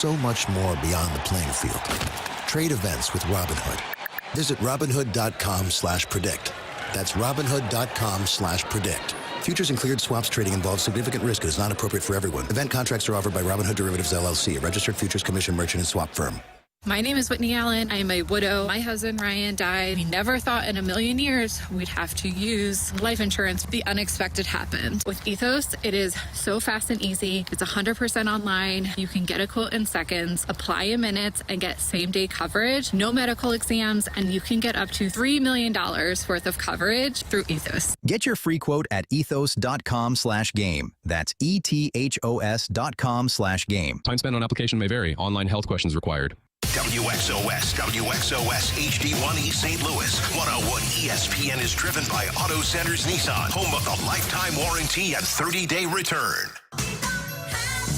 So much more beyond the playing field. Trade events with Robinhood. Visit Robinhood.com/predict. That's Robinhood.com/predict. Futures and cleared swaps trading involves significant risk and is not appropriate for everyone. Event contracts are offered by Robinhood Derivatives LLC, a registered futures commission merchant and swap firm. My name is Whitney Allen. I am a widow. My husband, Ryan, died. We never thought in a million years we'd have to use life insurance. The unexpected happened. With Ethos, it is so fast and easy. It's 100% online. You can get a quote in seconds, apply in minutes, and get same-day coverage. No medical exams, and you can get up to $3 million worth of coverage through Ethos. Get your free quote at ethos.com/game. That's ETHOS.com/game. Time spent on application may vary. Online health questions required. WXOS HD1 East St. Louis. 101 ESPN is driven by Auto Centers Nissan, home of the lifetime warranty and 30-day return.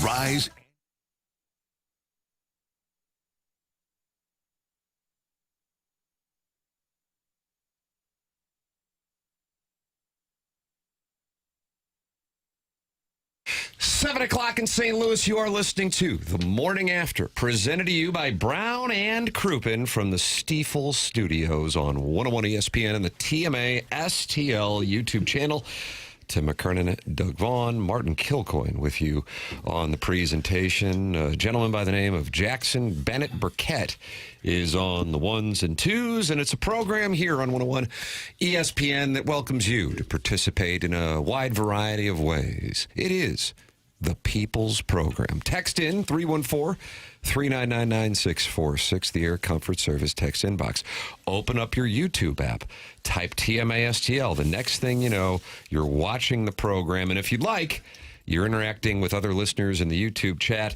Rise. Seven o'clock in St. Louis, you are listening to The Morning After, presented to you by Brown and Crouppen from the Stiefel Studios on 101 ESPN and the TMA STL YouTube channel. Tim McKernan, Doug Vaughn, Martin Kilcoyne with you on the presentation. A gentleman by the name of Jackson Burkett is on the ones and twos, and it's a program here on 101 ESPN that welcomes you to participate in a wide variety of ways. It is the People's Program. Text in 314-399-9646, the Air Comfort Service text inbox. Open up your YouTube app. Type TMASTL. The next thing you know, you're watching the program. And if you'd like, you're interacting with other listeners in the YouTube chat.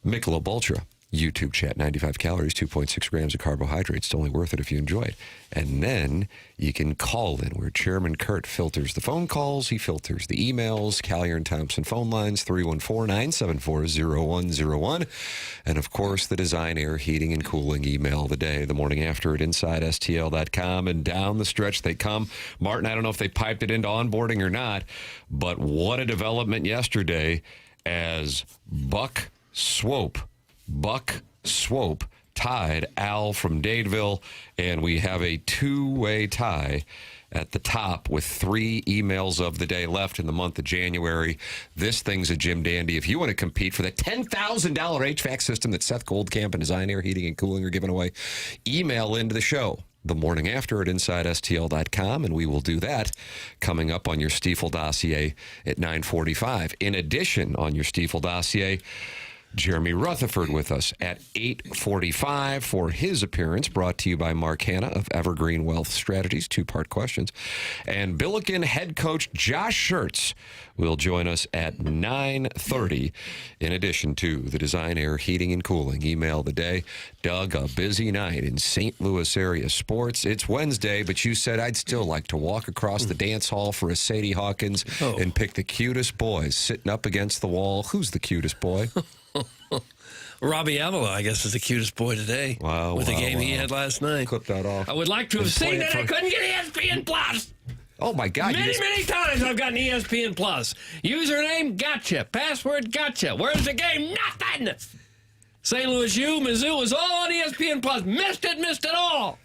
Michelob Ultra. YouTube chat, 95 calories, 2.6 grams of carbohydrates. It's only worth it if you enjoy it. And then you can call in where Chairman Kurt filters the phone calls. He filters the emails. Collier and Thompson phone lines, 314-974-0101. And, of course, the Design Air Heating and Cooling email of the day, the morning after at InsideSTL.com. And down the stretch they come. Martin, I don't know if they piped it into onboarding or not, but what a development yesterday as Buck Swope tied Al from Dadeville, and we have a two-way tie at the top with 3 emails of the day left in the month of January. This thing's a Jim Dandy. If you want to compete for the $10,000 HVAC system that Seth Goldcamp and Design Air Heating and Cooling are giving away, email into the show the morning after at InsideSTL.com, and we will do that coming up on your Stiefel dossier at 9:45. In addition, on your Stiefel dossier, Jeremy Rutherford with us at 8:45 for his appearance, brought to you by Mark Hanna of Evergreen Wealth Strategies, 2-part questions. And Billiken head coach Josh Schertz will join us at 9:30, in addition to the Design Air Heating and Cooling email of the day. Doug, a busy night in St. Louis area sports. It's Wednesday, but you said I'd still like to walk across the dance hall for a Sadie Hawkins and pick the cutest boys sitting up against the wall. Who's the cutest boy? Robbie Avila, I guess, is the cutest boy today. Wow. With the game he had last night. Clip that off. I would like to have seen it. I couldn't get ESPN Plus. Oh, my God. Many times I've gotten ESPN Plus. Username, gotcha. Password, gotcha. Where's the game? Nothing. St. Louis U, Mizzou was all on ESPN Plus. Missed it all.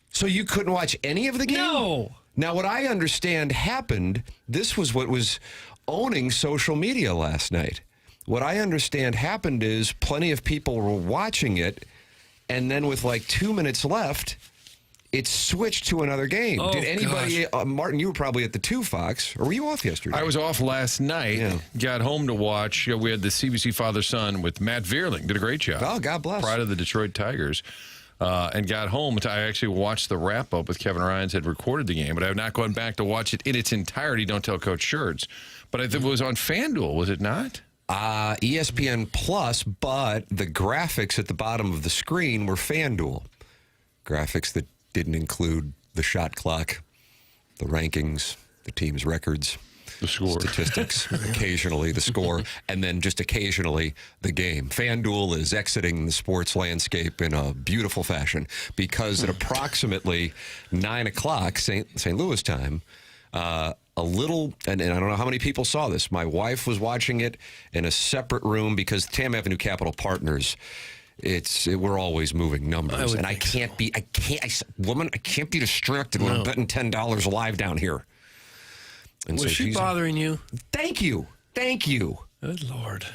So you couldn't watch any of the game? No. Now, what I understand happened, this was what was owning social media last night. What I understand happened is plenty of people were watching it, and then with like 2 minutes left, it switched to another game. Oh, did anybody, Martin, you were probably at the 2 Fox, or were you off yesterday? I was off last night. Yeah. Got home to watch. We had the CBC Father-Son with Matt Vierling. Did a great job. Oh, God bless. Pride of the Detroit Tigers. And got home. I actually watched the wrap-up with Kevin Ryans had recorded the game, but I have not gone back to watch it in its entirety. Don't tell Coach Schertz. But I think it was on FanDuel, was it not? ESPN Plus, but the graphics at the bottom of the screen were FanDuel. Graphics that didn't include the shot clock, the rankings, the team's records, the score, statistics, occasionally the score, and then just occasionally the game. FanDuel is exiting the sports landscape in a beautiful fashion because at approximately 9 o'clock St. Louis time, a little, and I don't know how many people saw this. My wife was watching it in a separate room because Tam Avenue Capital Partners, we're always moving numbers, and I can't be distracted when I'm betting $10 live down here. And was she bothering you? Thank you. Good Lord.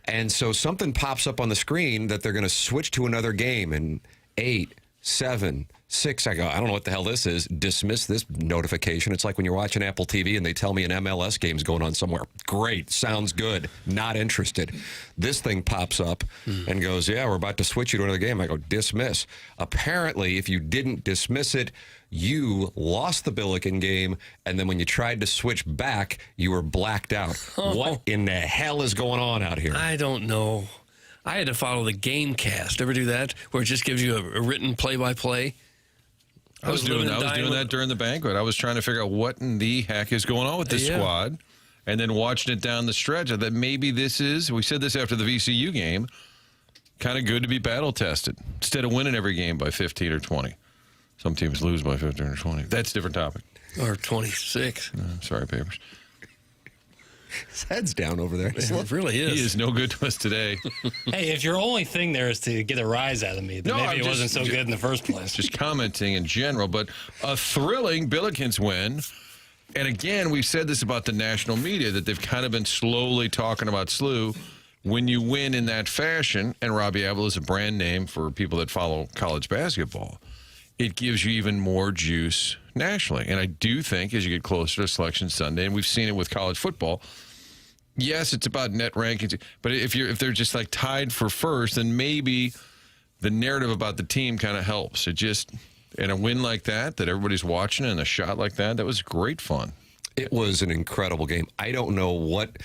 And so something pops up on the screen that they're going to switch to another game in 8, 7, 6. I go, I don't know what the hell this is. Dismiss this notification. It's like when you're watching Apple TV and they tell me an MLS game's going on somewhere. Great. Sounds good. Not interested. This thing pops up and goes, yeah, we're about to switch you to another game. I go, dismiss. Apparently, if you didn't dismiss it, you lost the Billiken game, and then when you tried to switch back, you were blacked out. What in the hell is going on out here? I don't know. I had to follow the Gamecast. Ever do that? Where it just gives you a written play-by-play? I was doing that during the banquet. I was trying to figure out what in the heck is going on with this squad, and then watching it down the stretch. I thought maybe this is, we said this after the VCU game, kind of good to be battle-tested instead of winning every game by 15 or 20. Some teams lose by 15 or 20. That's a different topic. Or 26. Sorry, Papers. His head's down over there. It really is. He is no good to us today. Hey, if your only thing there is to get a rise out of me, then maybe it wasn't so good in the first place. Just commenting in general, but a thrilling Billikens win. And again, we've said this about the national media, that they've kind of been slowly talking about SLU. When you win in that fashion, and Robbie Avila is a brand name for people that follow college basketball, it gives you even more juice nationally. And I do think as you get closer to Selection Sunday, and we've seen it with college football, yes, it's about net rankings, but if they're just like tied for first, then maybe the narrative about the team kind of helps. It just, and a win like that everybody's watching, and a shot like that was great fun. It was an incredible game. I don't know what,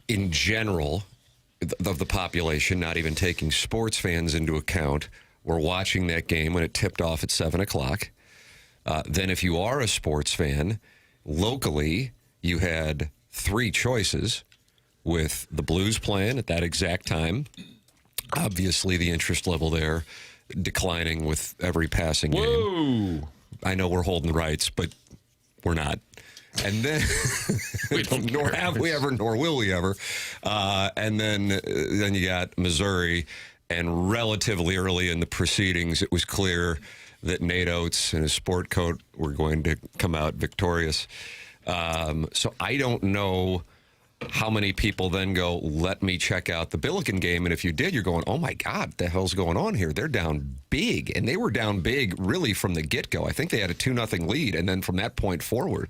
in general, of the population, not even taking sports fans into account, were watching that game when it tipped off at 7 o'clock. Then if you are a sports fan, locally, you had 3 choices with the Blues playing at that exact time. Obviously, the interest level there declining with every passing game. I know we're holding rights, but we're not. And then, nor have we ever, nor will we ever. And then you got Missouri, and relatively early in the proceedings, it was clear that Nate Oates and his sport coat were going to come out victorious. So I don't know how many people then go, let me check out the Billiken game. And if you did, you're going, oh, my God, what the hell's going on here? They're down big. And they were down big really from the get-go. I think they had a 2-0 lead. And then from that point forward,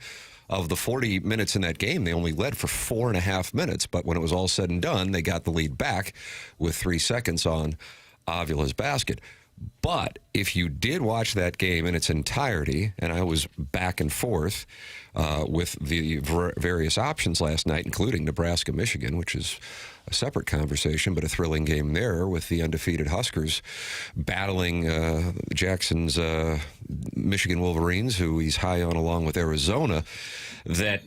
of the 40 minutes in that game, they only led for 4.5 minutes. But when it was all said and done, they got the lead back with 3 seconds on Avila's basket. But if you did watch that game in its entirety, and I was back and forth with the various options last night, including Nebraska-Michigan, which is a separate conversation, but a thrilling game there with the undefeated Huskers battling Jackson's Michigan Wolverines, who he's high on along with Arizona, that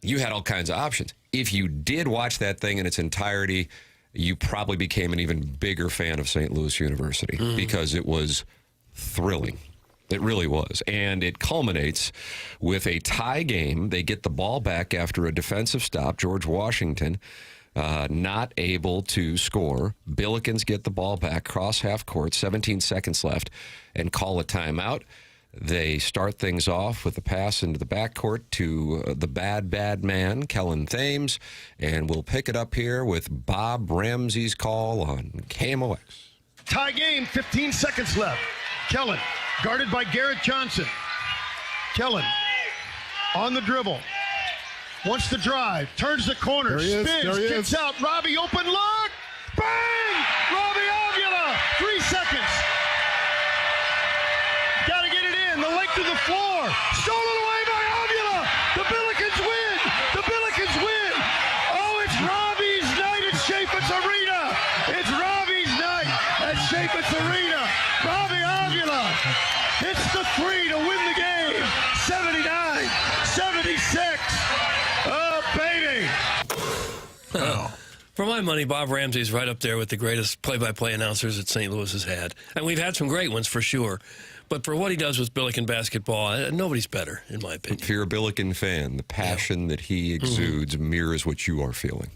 you had all kinds of options. If you did watch that thing in its entirety, you probably became an even bigger fan of St. Louis University because it was thrilling. It really was. And it culminates with a tie game. They get the ball back after a defensive stop. George Washington not able to score. Billikens get the ball back, cross half court, 17 seconds left, and call a timeout. They start things off with a pass into the backcourt to the bad man, Kellen Thames, and we'll pick it up here with Bob Ramsey's call on KMOX. Tie game, 15 seconds left. Kellen, guarded by Garrett Johnson. Kellen, on the dribble, wants to drive, turns the corner, spins, kicks out, Robbie, open look, bang! Robbie Avila, 3 seconds. To the floor, stolen away by Avila. The Billikens win. The Billikens win. Oh, it's Robbie's night at Chaffetz Arena. It's Robbie's night at Chaffetz Arena. Robbie Avila hits the 3 to win the game. 79-76. Oh, baby. Oh. For my money, Bob Ramsey's right up there with the greatest play-by-play announcers that St. Louis has had. And we've had some great ones for sure. But for what he does with Billiken basketball, nobody's better, in my opinion. If you're a Billiken fan, the passion that he exudes mirrors what you are feeling.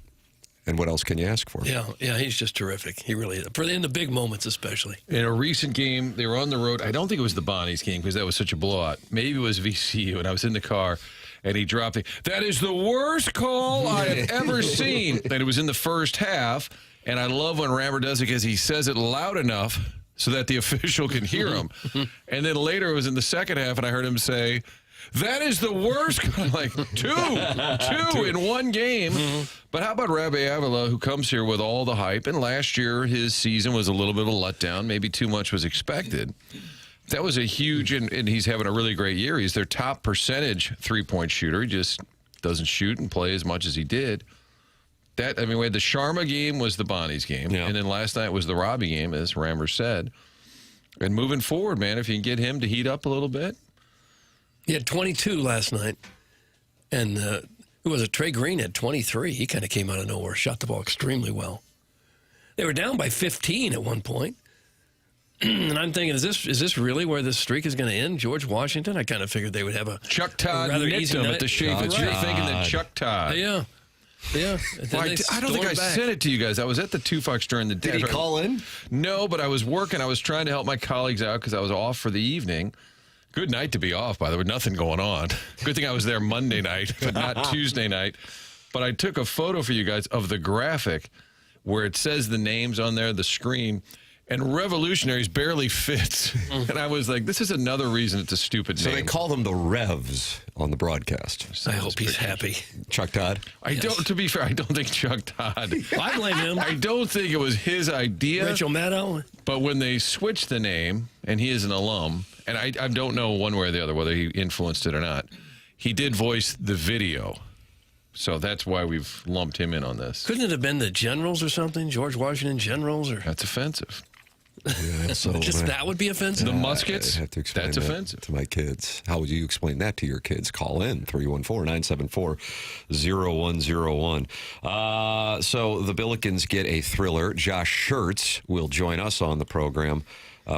And what else can you ask for? Yeah, he's just terrific. He really is. In the big moments especially. In a recent game, they were on the road. I don't think it was the Bonnies game because that was such a blowout. Maybe it was VCU, and I was in the car, and he dropped it. That is the worst call I have ever seen. And it was in the first half, and I love when Rammer does it because he says it loud enough so that the official can hear him. And then later it was in the second half, and I heard him say, that is the worst. Like, two in one game. But how about Rabbi Avila, who comes here with all the hype? And last year, his season was a little bit of a letdown. Maybe too much was expected. That was a huge, and he's having a really great year. He's their top percentage three-point shooter. He just doesn't shoot and play as much as he did. We had the Sharma game was the Bonnies game. Yeah. And then last night was the Robbie game, as Rammer said. And moving forward, man, if you can get him to heat up a little bit. He had 22 last night. And who was it? Trey Green had 23. He kind of came out of nowhere, shot the ball extremely well. They were down by 15 at one point. And I'm thinking, is this really where this streak is going to end? George Washington? I kind of figured they would have a Chuck Todd rather nicked easy him night. at the Chaffetz. You're thinking that Chuck Todd. Yeah. Well, I don't think I sent it to you guys. I was at the Two Fox during the day. Did he call in? No, but I was working. I was trying to help my colleagues out because I was off for the evening. Good night to be off, by the way. Nothing going on. Good thing I was there Monday night, but not Tuesday night. But I took a photo for you guys of the graphic where it says the names on there, the screen, and Revolutionaries barely fits. And I was like, this is another reason it's a stupid name. So they call them the Revs on the broadcast. I hope he's happy. Chuck Todd? To be fair, I don't think Chuck Todd. I blame him. I don't think it was his idea. Rachel Maddow. But when they switched the name, and he is an alum, and I don't know one way or the other whether he influenced it or not, he did voice the video. So that's why we've lumped him in on this. Couldn't it have been the Generals or something? George Washington Generals? That's offensive. Yeah, so that would be offensive? The muskets? I have to explain that's that offensive to my kids. How would you explain that to your kids? Call in 314-974-0101. So the Billikens get a thriller. Josh Schertz will join us on the program.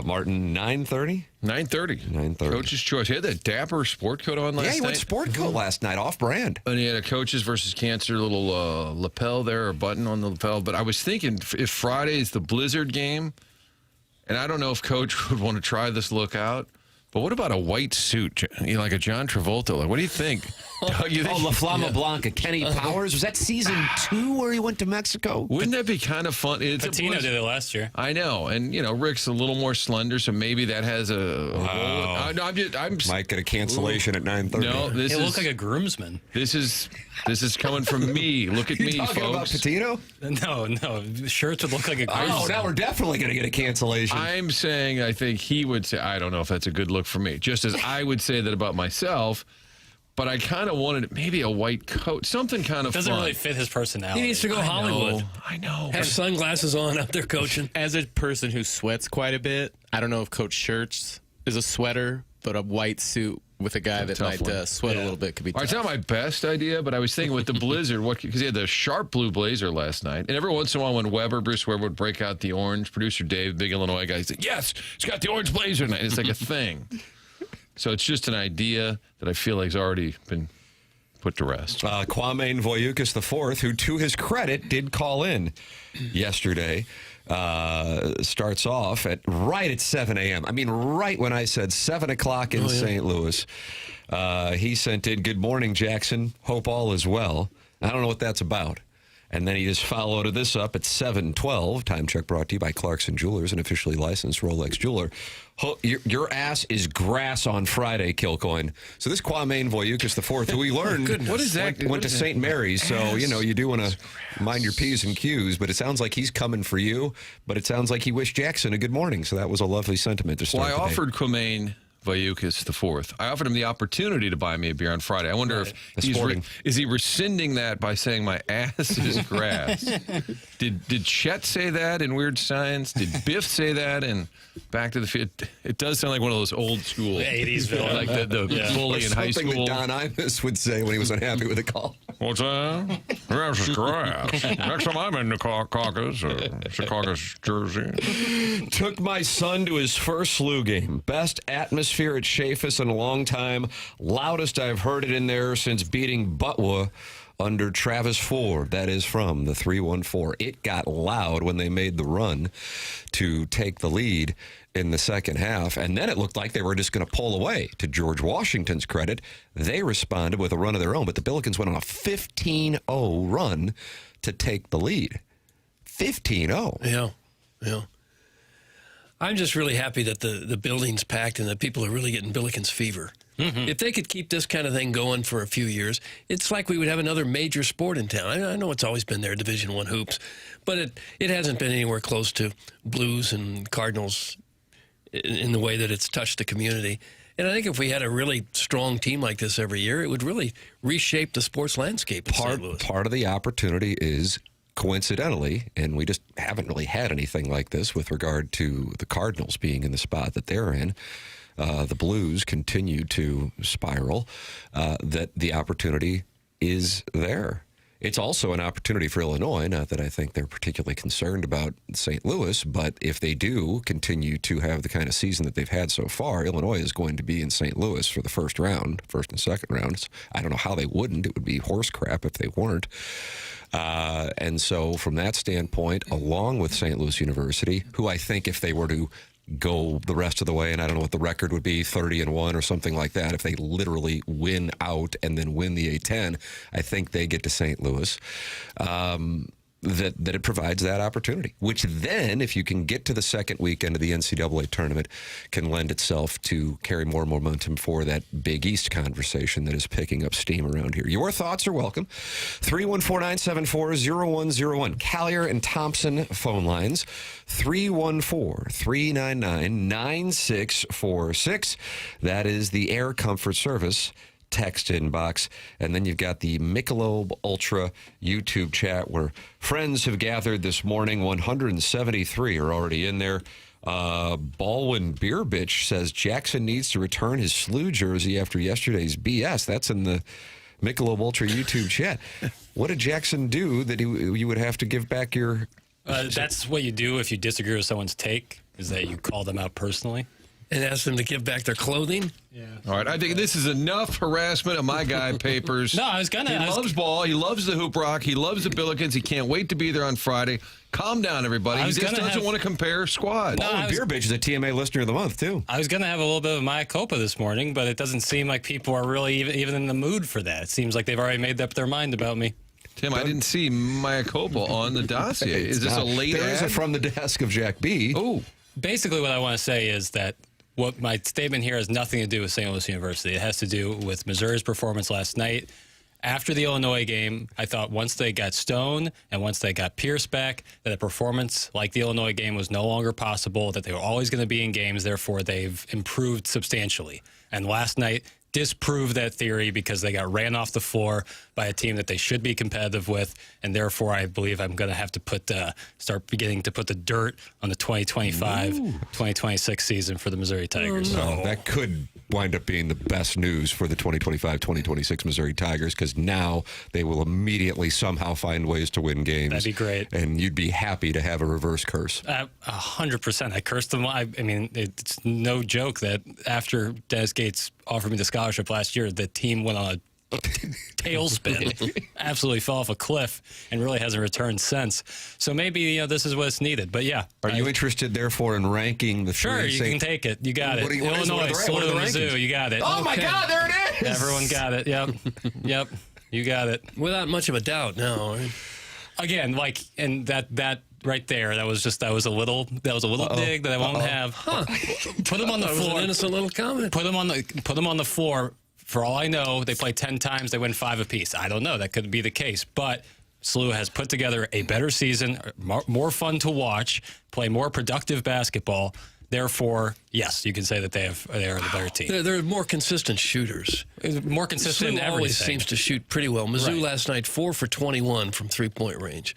Martin, 9:30? 9:30. Coach's choice. He had that dapper sport coat on last night. Yeah, he went sport coat last night, off-brand. And he had a Coaches versus Cancer little lapel there, or button on the lapel. But I was thinking, if Friday is the Blizzard game, and I don't know if Coach would want to try this look out, but what about a white suit, like a John Travolta? Like, what do you think? Doug, you think La Flama Blanca, Kenny Powers. Was that season 2 where he went to Mexico? Wouldn't that be kind of fun? Patino did it last year. I know. And, Rick's a little more slender, so maybe that has a role. No, I'm might get a cancellation at 9:30. No, It looked like a groomsman. This is coming from me. Look at me, folks. Talking about Patino? No. Shirts would look like a groomsman. Oh, now we're definitely going to get a cancellation. I'm saying I think he would say, I don't know if that's a good look for me. Just as I would say that about myself. But I kind of wanted maybe a white coat, something kind of doesn't fun. really fit his personality. He needs to go Hollywood. I know. Have sunglasses on out there coaching. As a person who sweats quite a bit, I don't know if Coach Schertz is a sweater, but a white suit with a guy that might sweat a little bit could be tough. It's not my best idea, but I was thinking with the Blizzard, because he had the sharp blue blazer last night, and every once in a while when Bruce Weber would break out the orange, producer Dave, big Illinois guy, he's like, yes, he's got the orange blazer tonight. It's like a thing. So it's just an idea that I feel like has already been put to rest. Kwame Voyukas IV, who to his credit did call in yesterday, starts off right at 7 a.m. I mean, right when I said 7 o'clock in St. Louis. He sent in, good morning, Jackson. Hope all is well. I don't know what that's about. And then he just followed this up at 7:12. Time check brought to you by Clarkson Jewelers, an officially licensed Rolex jeweler. Your ass is grass on Friday, Kilcoyne. So this Kwame Voyukas IV, who we learned what is that? went to St. Mary's. So, you do want to mind your P's and Q's, but it sounds like he's coming for you. But it sounds like he wished Jackson a good morning. So that was a lovely sentiment to start Well, I offered Kwame Vayukis IV. I offered him the opportunity to buy me a beer on Friday. I wonder if is he rescinding that by saying my ass is grass? Did Chet say that in Weird Science? Did Biff say that in Back to the Future? It does sound like one of those old school 80s villain, like the bully in high school. Something that Don Imus would say when he was unhappy with a call. What's that? Grass is grass. Next time I'm in the caucus, Chicago's jersey. Took my son to his first SLU game. Best atmosphere at Chaffetz in a long time. Loudest I've heard it in there since beating Butwa under Travis Ford. That is from the 314. It got loud when they made the run to take the lead in the second half, and then it looked like they were just going to pull away. To George Washington's credit, they responded with a run of their own, but the Billikens went on a 15-0 run to take the lead. 15-0. Yeah. I'm just really happy that the building's packed and that people are really getting Billikens fever. Mm-hmm. If they could keep this kind of thing going for a few years, it's like we would have another major sport in town. I know it's always been there, Division I hoops, but it hasn't been anywhere close to Blues and Cardinals in the way that it's touched the community. And I think if we had a really strong team like this every year, it would really reshape the sports landscape in St. Louis. Part of the opportunity is, coincidentally, and we just haven't really had anything like this with regard to the Cardinals being in the spot that they're in, the Blues continue to spiral, that the opportunity is there. It's also an opportunity for Illinois, not that I think they're particularly concerned about St. Louis, but if they do continue to have the kind of season that they've had so far, Illinois is going to be in St. Louis for the first and second rounds. I don't know how they wouldn't. It would be horse crap if they weren't. And so from that standpoint, along with St. Louis University, who I think if they were to go the rest of the way, and I don't know what the record would be, 30-1 or something like that, if they literally win out and then win the A-10, I think they get to St. Louis. That it provides that opportunity, which then, if you can get to the second weekend of the NCAA tournament, can lend itself to carry more momentum for that Big East conversation that is picking up steam around here. Your thoughts are welcome. 314-974-0101. Collier and Thompson phone lines. 314-399-9646. That is the Air Comfort Service text inbox. And then you've got the Michelob Ultra YouTube chat where friends have gathered this morning. 173 are already in there. Baldwin Beer Bitch says Jackson needs to return his SLU jersey after yesterday's BS. That's in the Michelob Ultra YouTube chat. What did Jackson do that you would have to give back your... That's what you do if you disagree with someone's take, is that you call them out personally. And ask them to give back their clothing? Yeah. All right, I think this is enough harassment of my guy, Papers. No, I was going to. He loves ball. He loves the Hoop Rock. He loves the Billikens. He can't wait to be there on Friday. Calm down, everybody. He just doesn't want to compare squads. Beer Bitch is a TMA Listener of the Month, too. I was going to have a little bit of Maya Copa this morning, but it doesn't seem like people are really even in the mood for that. It seems like they've already made up their mind about me. Tim, I didn't see Maya Copa on the dossier. Is this a late ad? There's from the desk of Jack B. Oh. Basically, what I want to say is that what my statement here has nothing to do with St. Louis University. It has to do with Missouri's performance last night. After the Illinois game, I thought once they got Stone and once they got Pierce back, that a performance like the Illinois game was no longer possible, that they were always going to be in games, therefore they've improved substantially. And last night disproved that theory because they got ran off the floor by a team that they should be competitive with, and therefore I believe I'm going to have to start beginning to put the dirt on the 2025-2026 season for the Missouri Tigers. No. That could wind up being the best news for the 2025-2026 Missouri Tigers, because now they will immediately somehow find ways to win games. That'd be great. And you'd be happy to have a reverse curse. 100%. I cursed them. I mean, it's no joke that after Dennis Gates offered me the scholarship last year, the team went on a tailspin, absolutely fell off a cliff, and really hasn't returned since. So maybe this is what's needed. But yeah, are you interested, therefore, in ranking the? Sure, you can take it. You got it. Illinois, SLU, Mizzou. You got it. Oh my God, there it is! Everyone got it. Yep, yep. You got it. Without much of a doubt. No. Again, and that. Right there, that was a little dig that I won't have. Huh. Put them on the floor. An innocent little comment. Put them on the floor. For all I know, they play 10 times, they win 5 apiece. I don't know. That could be the case. But SLU has put together a better season, more fun to watch, play more productive basketball. Therefore, yes, you can say that they are the better team. They're more consistent shooters. More consistent in everything. Always seems to shoot pretty well. Mizzou last night 4 for 21 from 3-point range.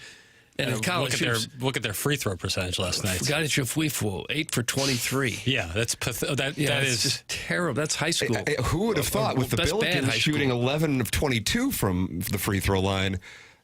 And in college, look at their free throw percentage last night. Fuifu, 8 for 23. Yeah, that is just terrible. That's high school. Who would have thought with the Billikens shooting 11 of 22 from the free throw line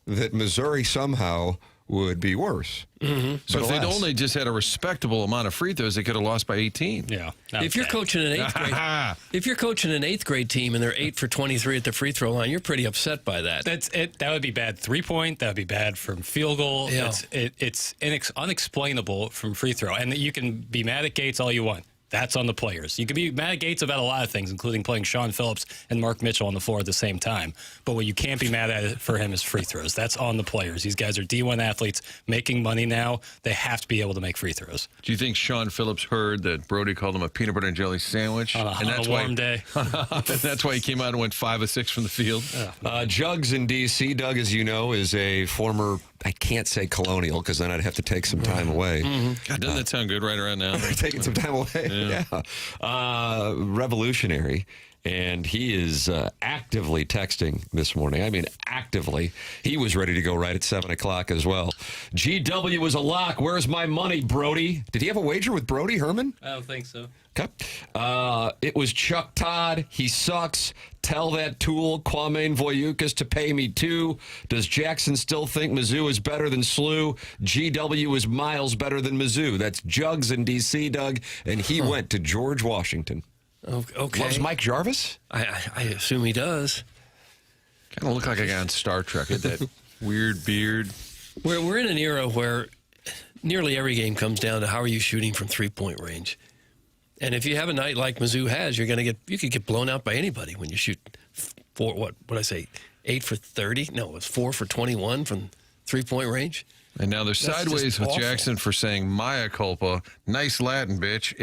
that Missouri somehow would be worse? Mm-hmm. So if they'd only just had a respectable amount of free throws, they could have lost by 18. Yeah. If you're coaching an eighth grade team and they're 8 for 23 at the free throw line, you're pretty upset by that. That's it. That would be bad 3-point. That would be bad from field goal. Yeah. It's unexplainable from free throw. And you can be mad at Gates all you want. That's on the players. You can be mad at Gates about a lot of things, including playing Sean Phillips and Mark Mitchell on the floor at the same time. But what you can't be mad at for him is free throws. That's on the players. These guys are D1 athletes making money now. They have to be able to make free throws. Do you think Sean Phillips heard that Brody called him a peanut butter and jelly sandwich? On a warm day. That's why he came out and went 5 of 6 from the field? Jugs in D.C., Doug, as you know, is a former, I can't say colonial because then I'd have to take some time away. Mm-hmm. God, doesn't that sound good right around now? Taking some time away. Yeah. Revolutionary. And he is actively texting this morning. I mean, actively. He was ready to go right at 7 o'clock as well. GW was a lock. Where's my money, Brody? Did he have a wager with Brody Herman? I don't think so. Okay. It was Chuck Todd. He sucks. Tell that tool, Kwame Voyukas, to pay me too. Does Jackson still think Mizzou is better than SLU? GW is miles better than Mizzou. That's Jugs in D.C., Doug. And he went to George Washington. Okay. Loves Mike Jarvis? I assume he does. Kind of look like a guy on Star Trek. Had that weird beard. We're in an era where nearly every game comes down to how are you shooting from 3-point range. And if you have a night like Mizzou has, you could get blown out by anybody when you shoot 8 for 30? No, it was 4 for 21 from 3-point range. And now they're sideways with awful. Jackson for saying Maya culpa. Nice Latin, bitch.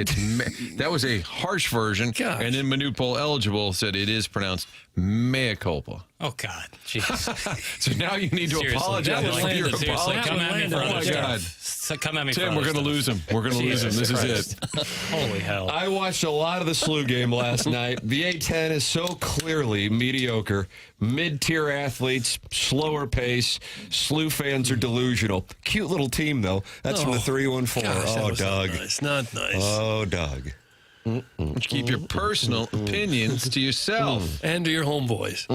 That was a harsh version. Gosh. And then Manupol Eligible said it is pronounced mea culpa. Oh, God. Jeez. So now you need to apologize. Come at me for other stuff. Come at me Tim, we're going to lose him. We're going to lose him. This is it. Holy hell. I watched a lot of the SLU game last night. The A-10 is so clearly mediocre. Mid-tier athletes, slower pace. SLU fans are delusional. Cute little team, though. That's from the 314. Gosh, Doug. Not nice. Oh, Doug. Keep your personal opinions to yourself. And to your homeboys.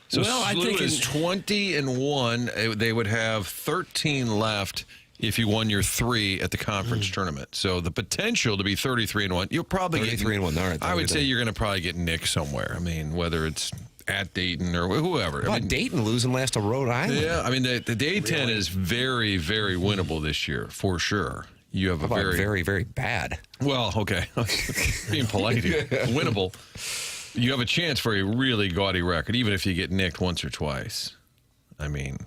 So SLU is 20-1. They would have 13 left if you won your 3 at the conference tournament. So the potential to be 33-1. You'll probably 33-1. All right. I would say you're going to probably get nicked somewhere. I mean, whether it's at Dayton or whoever. I mean, Dayton losing last to Rhode Island. Yeah, I mean, the A-10 is very, very winnable this year, for sure. You have very, very bad. Well, okay. Being polite here. Winnable. You have a chance for a really gaudy record, even if you get nicked once or twice. I mean,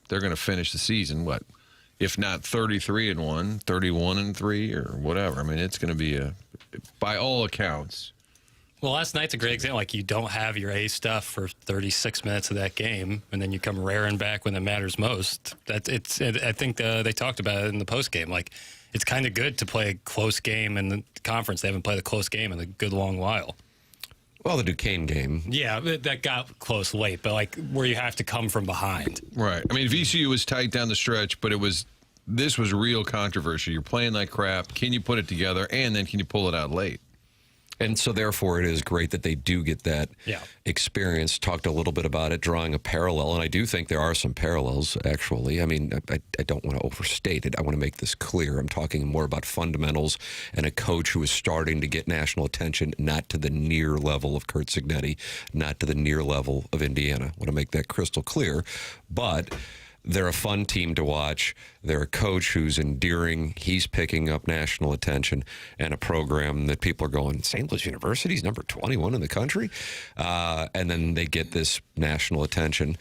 they're going to finish the season, if not 33-1, 31-3, or whatever. I mean, it's going to be by all accounts. Well, last night's a great example. Like, you don't have your A stuff for 36 minutes of that game, and then you come raring back when it matters most. I think they talked about it in the post game. Like, it's kind of good to play a close game in the conference. They haven't played a close game in a good long while. Well, the Duquesne game. Yeah, that got close late, but like where you have to come from behind. Right. I mean, VCU was tight down the stretch, but this was real controversy. You're playing like crap. Can you put it together? And then can you pull it out late? And so, therefore, it is great that they do get that experience. Talked a little bit about it, drawing a parallel. And I do think there are some parallels, actually. I mean, I don't want to overstate it. I want to make this clear. I'm talking more about fundamentals and a coach who is starting to get national attention, not to the near level of Curt Cignetti, not to the near level of Indiana. I want to make that crystal clear. But they're a fun team to watch. They're a coach who's endearing. He's picking up national attention, and a program that people are going, St. Louis University's number 21 in the country? And then they get this national attention.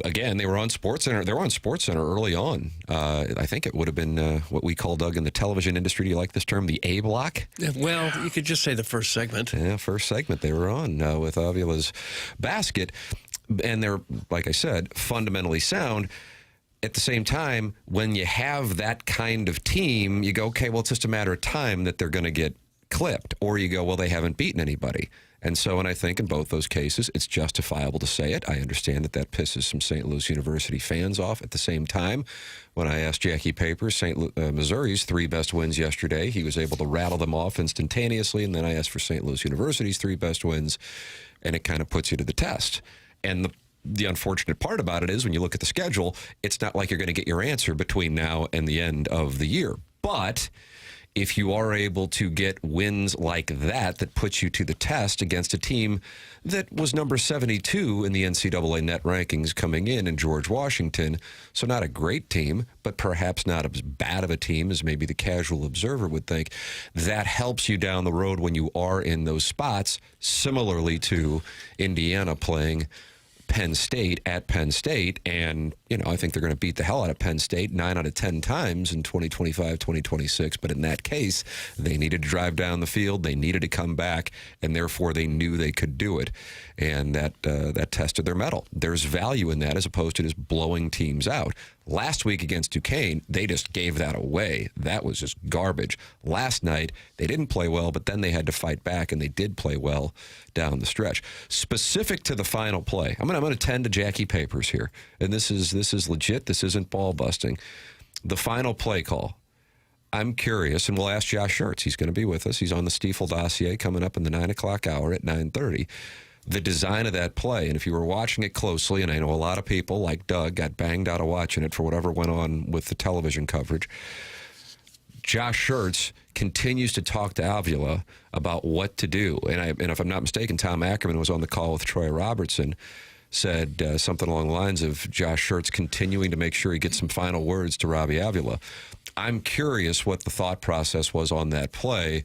Again, they were on SportsCenter. They were on SportsCenter early on. I think it would have been what we call, Doug, in the television industry, do you like this term, the A block? Well, you could just say the first segment. Yeah, first segment they were on with Avila's basket. And they're, like I said, fundamentally sound. at the same time, when you have that kind of team, you go, okay, well, it's just a matter of time that they're going to get clipped. Or you go, well, they haven't beaten anybody. And so, and I think in both those cases, it's justifiable to say it. I understand that that pisses some St. Louis University fans off. At the same time, when I asked Jackie Papers, Missouri's 3 best wins yesterday, he was able to rattle them off instantaneously. And then I asked for St. Louis University's 3 best wins, and it kind of puts you to the test. And the unfortunate part about it is when you look at the schedule, it's not like you're going to get your answer between now and the end of the year. But if you are able to get wins like that puts you to the test against a team that was number 72 in the NCAA net rankings coming in George Washington, so not a great team, but perhaps not as bad of a team as maybe the casual observer would think, that helps you down the road when you are in those spots, similarly to Indiana playing Penn State at Penn State, and I think they're going to beat the hell out of Penn State 9 out of 10 times in 2025, 2026. But in that case, they needed to drive down the field, they needed to come back, and therefore they knew they could do it, and that tested their mettle. There's value in that as opposed to just blowing teams out. Last week against Duquesne, they just gave that away. That was just garbage. Last night, they didn't play well, but then they had to fight back, and they did play well down the stretch. Specific to the final play, I'm going to tend to Jackie Papers here, and this is legit. This isn't ball busting. The final play call, I'm curious, and we'll ask Josh Schertz. He's going to be with us. He's on the Stiefel dossier coming up in the 9 o'clock hour at 9:30. The design of that play, and if you were watching it closely, and I know a lot of people, like Doug, got banged out of watching it for whatever went on with the television coverage, Josh Schertz continues to talk to Avila about what to do. And if I'm not mistaken, Tom Ackerman was on the call with Troy Robertson, said something along the lines of Josh Schertz continuing to make sure he gets some final words to Robbie Avila. I'm curious what the thought process was on that play.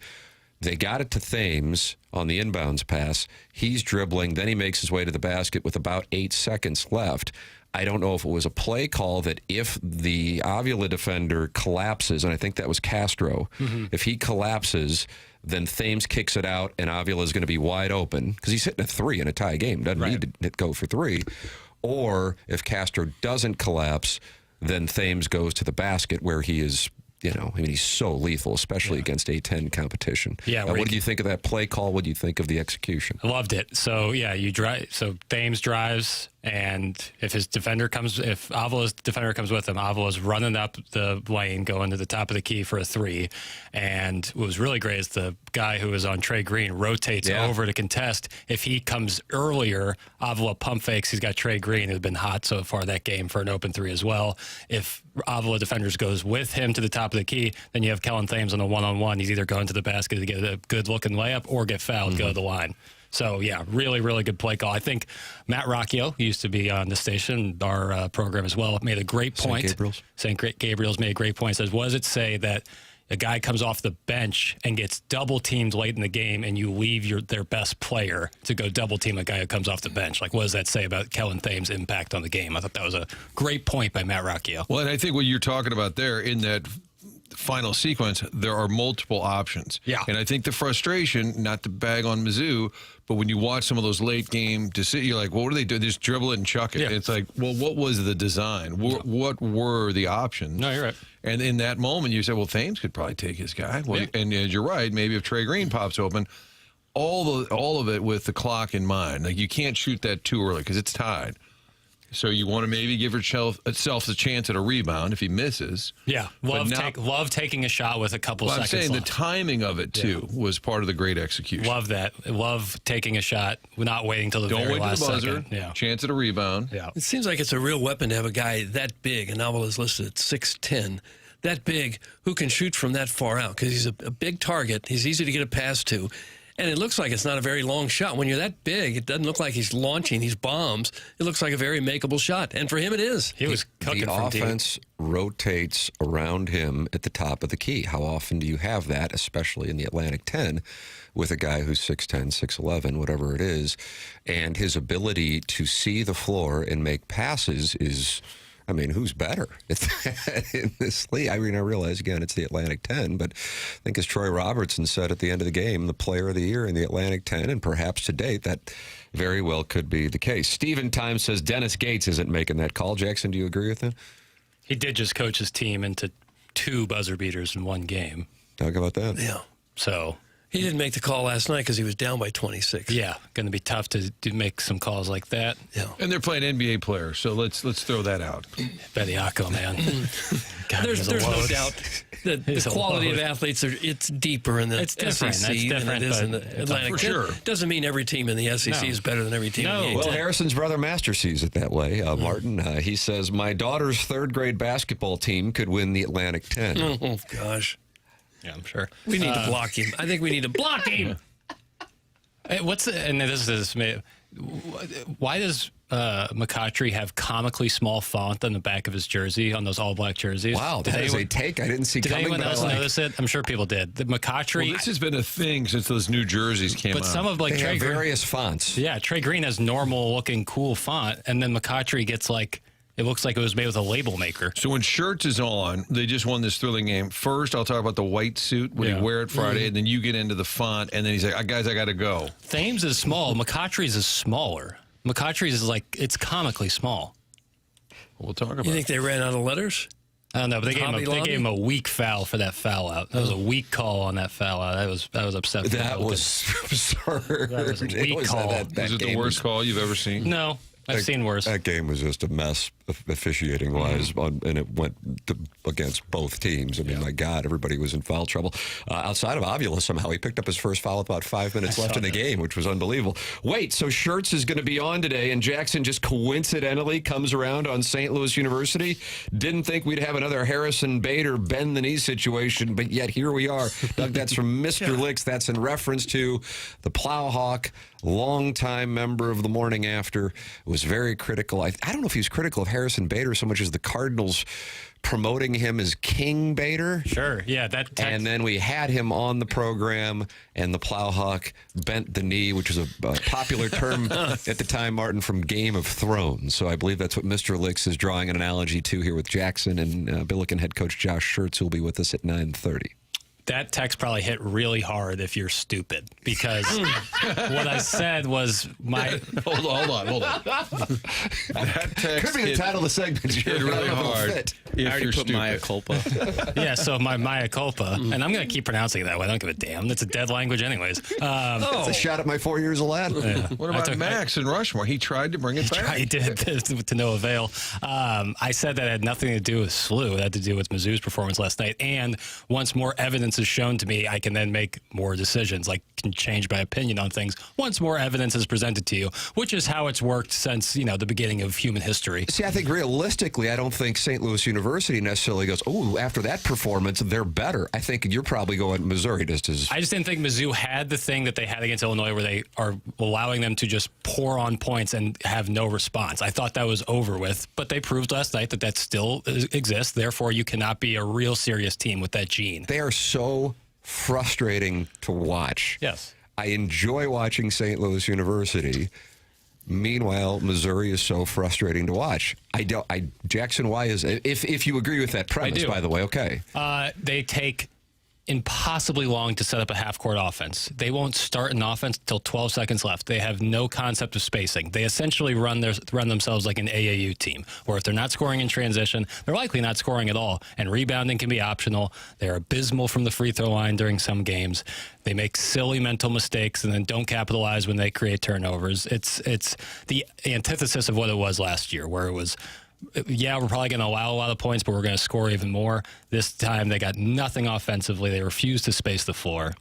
They got it to Thames on the inbounds pass. He's dribbling. Then he makes his way to the basket with about 8 seconds left. I don't know if it was a play call that if the Avila defender collapses, and I think that was Castro, if he collapses, then Thames kicks it out, and Avila is going to be wide open because he's hitting a 3 in a tie game. Doesn't need to go for 3. Or if Castro doesn't collapse, then Thames goes to the basket where he is, he's so lethal, especially against A-10 competition. Yeah. What did you think of that play call? What do you think of the execution? I loved it. So, so Thames drives, and if Avila's defender comes with him, Avila's running up the lane, going to the top of the key for a 3. And what was really great is the guy who was on Trey Green rotates over to contest. If he comes earlier, Avila pump fakes. He's got Trey Green, who's been hot so far that game for an open 3 as well. If Avila defenders goes with him to the top of the key, then you have Kellen Thames on a one-on-one. He's either going to the basket to get a good-looking layup or get fouled, go to the line. So, really, really good play call. I think Matt Rocchio, who used to be on the station, our program as well, made a great point. St. Gabriel's made a great point. Says, what does it say that a guy comes off the bench and gets double teamed late in the game and you leave their best player to go double team a guy who comes off the bench? Like, what does that say about Kellen Thames' impact on the game? I thought that was a great point by Matt Rocchio. Well, and I think what you're talking about there in that final sequence, there are multiple options. Yeah. And I think the frustration, not to bag on Mizzou, but when you watch some of those late game decisions, you're like, well, what do they do? They just dribble it and chuck it. Yeah. It's like, well, what was the design? What were the options? No, you're right. And in that moment, you say, well, Thames could probably take his guy. Well, and you're right. Maybe if Trey Green pops open, all of it with the clock in mind. Like, you can't shoot that too early because it's tied. So you want to maybe give yourself a chance at a rebound if he misses. Yeah, love taking a shot with a couple seconds I'm saying left. The timing of it, too, was part of the great execution. Love that. Love taking a shot, not waiting till the very last second. Don't wait till the buzzer. Chance at a rebound. Yeah. It seems like it's a real weapon to have a guy that big, and Avila is listed at 6'10", that big, who can shoot from that far out because he's a big target. He's easy to get a pass to. And it looks like it's not a very long shot. When you're that big, it doesn't look like he's launching these bombs. It looks like a very makeable shot. And for him, it is. He was cooking the offense rotates around him at the top of the key. How often do you have that, especially in the Atlantic 10, with a guy who's 6'10", 6'11", whatever it is, and his ability to see the floor and make passes is... I mean, who's better in this league? I mean, I realize, again, it's the Atlantic 10, but I think as Troy Robertson said at the end of the game, the player of the year in the Atlantic 10, and perhaps to date, that very well could be the case. Stephen Time says Dennis Gates isn't making that call. Jackson, do you agree with him? He did just coach his team into 2 buzzer beaters in one game. Talk about that. Yeah. So he didn't make the call last night because he was down by 26. Yeah, going to be tough to make some calls like that. Yeah. And they're playing NBA players, so let's throw that out. Bediako, man. God, there's no doubt that the quality of athletes it's deeper in the it's different. SEC than it is in the Atlantic. For sure. Doesn't mean every team in the SEC is better than every team in the Well, A-10. Harrison's brother Master sees it that way. Martin, he says, my daughter's 3rd grade basketball team could win the Atlantic 10. Oh, gosh. Yeah, I'm sure. We need to block him. I think we need to block him. And this is why does McCautry have comically small font on the back of his jersey on those all-black jerseys? Wow, that is a take I didn't see did coming. Anyone else notice it? I'm sure people did. The McCautry. Well, this has been a thing since those new jerseys came out. But some of they Trey have Green, various fonts. Yeah, Trey Green has normal-looking, cool font, and then McCautry gets it looks like it was made with a label maker. So when Schertz is on, they just won this thrilling game. First, I'll talk about the white suit. Would he wear it Friday? And then you get into the font, and then he's like, guys, I got to go. Thames is small. McCautry's is smaller. McCautry's is it's comically small. We'll talk about it. You think they ran out of letters? I don't know, but they gave him a weak foul for that foul out. That was a weak call on that foul out. I was upset. That was absurd. That was a weak call. Was it the worst call you've ever seen? No. I've seen worse. That game was just a mess, officiating-wise, and it went against both teams. I mean, my God, everybody was in foul trouble. Outside of Avila, somehow, he picked up his first foul with about 5 minutes left in the game, which was unbelievable. Wait, so Schertz is going to be on today, and Jackson just coincidentally comes around on St. Louis University? Didn't think we'd have another Harrison Bader bend-the-knee situation, but yet here we are. Doug, that's from Mr. Licks. That's in reference to the Plowhawk, longtime member of the Morning After, was very critical. I don't know if he was critical of Harrison Bader so much as the Cardinals promoting him as King Bader. Sure, yeah. And then we had him on the program, and the Plowhawk bent the knee, which was a popular term at the time, Martin, from Game of Thrones. So I believe that's what Mr. Licks is drawing an analogy to here with Jackson and Billiken head coach Josh Schertz, who will be with us at 9:30. That text probably hit really hard if you're stupid, because what I said was my... Hold on. That text could be the title of the segment. Hit really hard. I already put mea culpa. Yeah, so my mea culpa, and I'm going to keep pronouncing it that way. I don't give a damn. It's a dead language anyways. It's a shot at my 4 years of lad. Yeah. What about Max and Rushmore? He tried to bring it back. He did to no avail. I said that had nothing to do with SLU. It had to do with Mizzou's performance last night. And once more evidence is shown to me, I can then make more decisions, can change my opinion on things once more evidence is presented to you, which is how it's worked since, the beginning of human history. See, I think realistically, I don't think St. Louis University necessarily goes, oh, after that performance, they're better. I think you're probably going Missouri just as... I just didn't think Mizzou had the thing that they had against Illinois where they are allowing them to just pour on points and have no response. I thought that was over with, but they proved last night that still exists. Therefore, you cannot be a real serious team with that gene. They are so frustrating to watch. Yes. I enjoy watching St. Louis University. Meanwhile, Missouri is so frustrating to watch. Jackson, why is it? If you agree with that premise, by the way, okay. They take impossibly long to set up a half-court offense. They won't start an offense until 12 seconds left. They have no concept of spacing. They essentially run themselves like an AAU team, where if they're not scoring in transition, they're likely not scoring at all, and rebounding can be optional. They're abysmal from the free throw line during some games. They make silly mental mistakes and then don't capitalize when they create turnovers. It's the antithesis of what it was last year, where it was, yeah, we're probably going to allow a lot of points, but we're going to score even more. This time, they got nothing offensively. They refused to space the floor.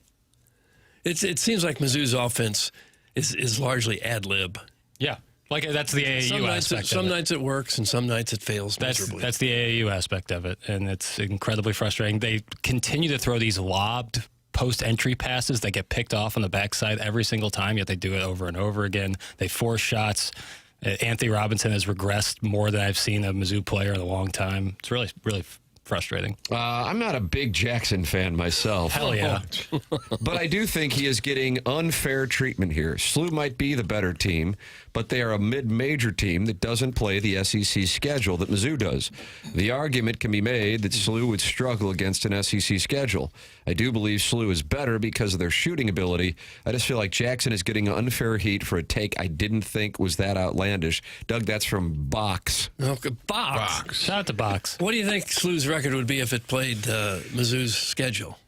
It seems like Mizzou's offense is largely ad lib. Yeah, that's the AAU aspect. Some nights it works, and some nights it fails miserably. That's the AAU aspect of it, and it's incredibly frustrating. They continue to throw these lobbed post-entry passes that get picked off on the backside every single time, yet they do it over and over again. They force shots. Anthony Robinson has regressed more than I've seen a Mizzou player in a long time. It's really, really frustrating. I'm not a big Jackson fan myself. Hell yeah. But I do think he is getting unfair treatment here. SLU might be the better team, but they are a mid-major team that doesn't play the SEC schedule that Mizzou does. The argument can be made that SLU would struggle against an SEC schedule. I do believe SLU is better because of their shooting ability. I just feel like Jackson is getting unfair heat for a take I didn't think was that outlandish. Doug, that's from Box. Okay, Box. Shout out to Box. What do you think SLU's record would be if it played Mizzou's schedule?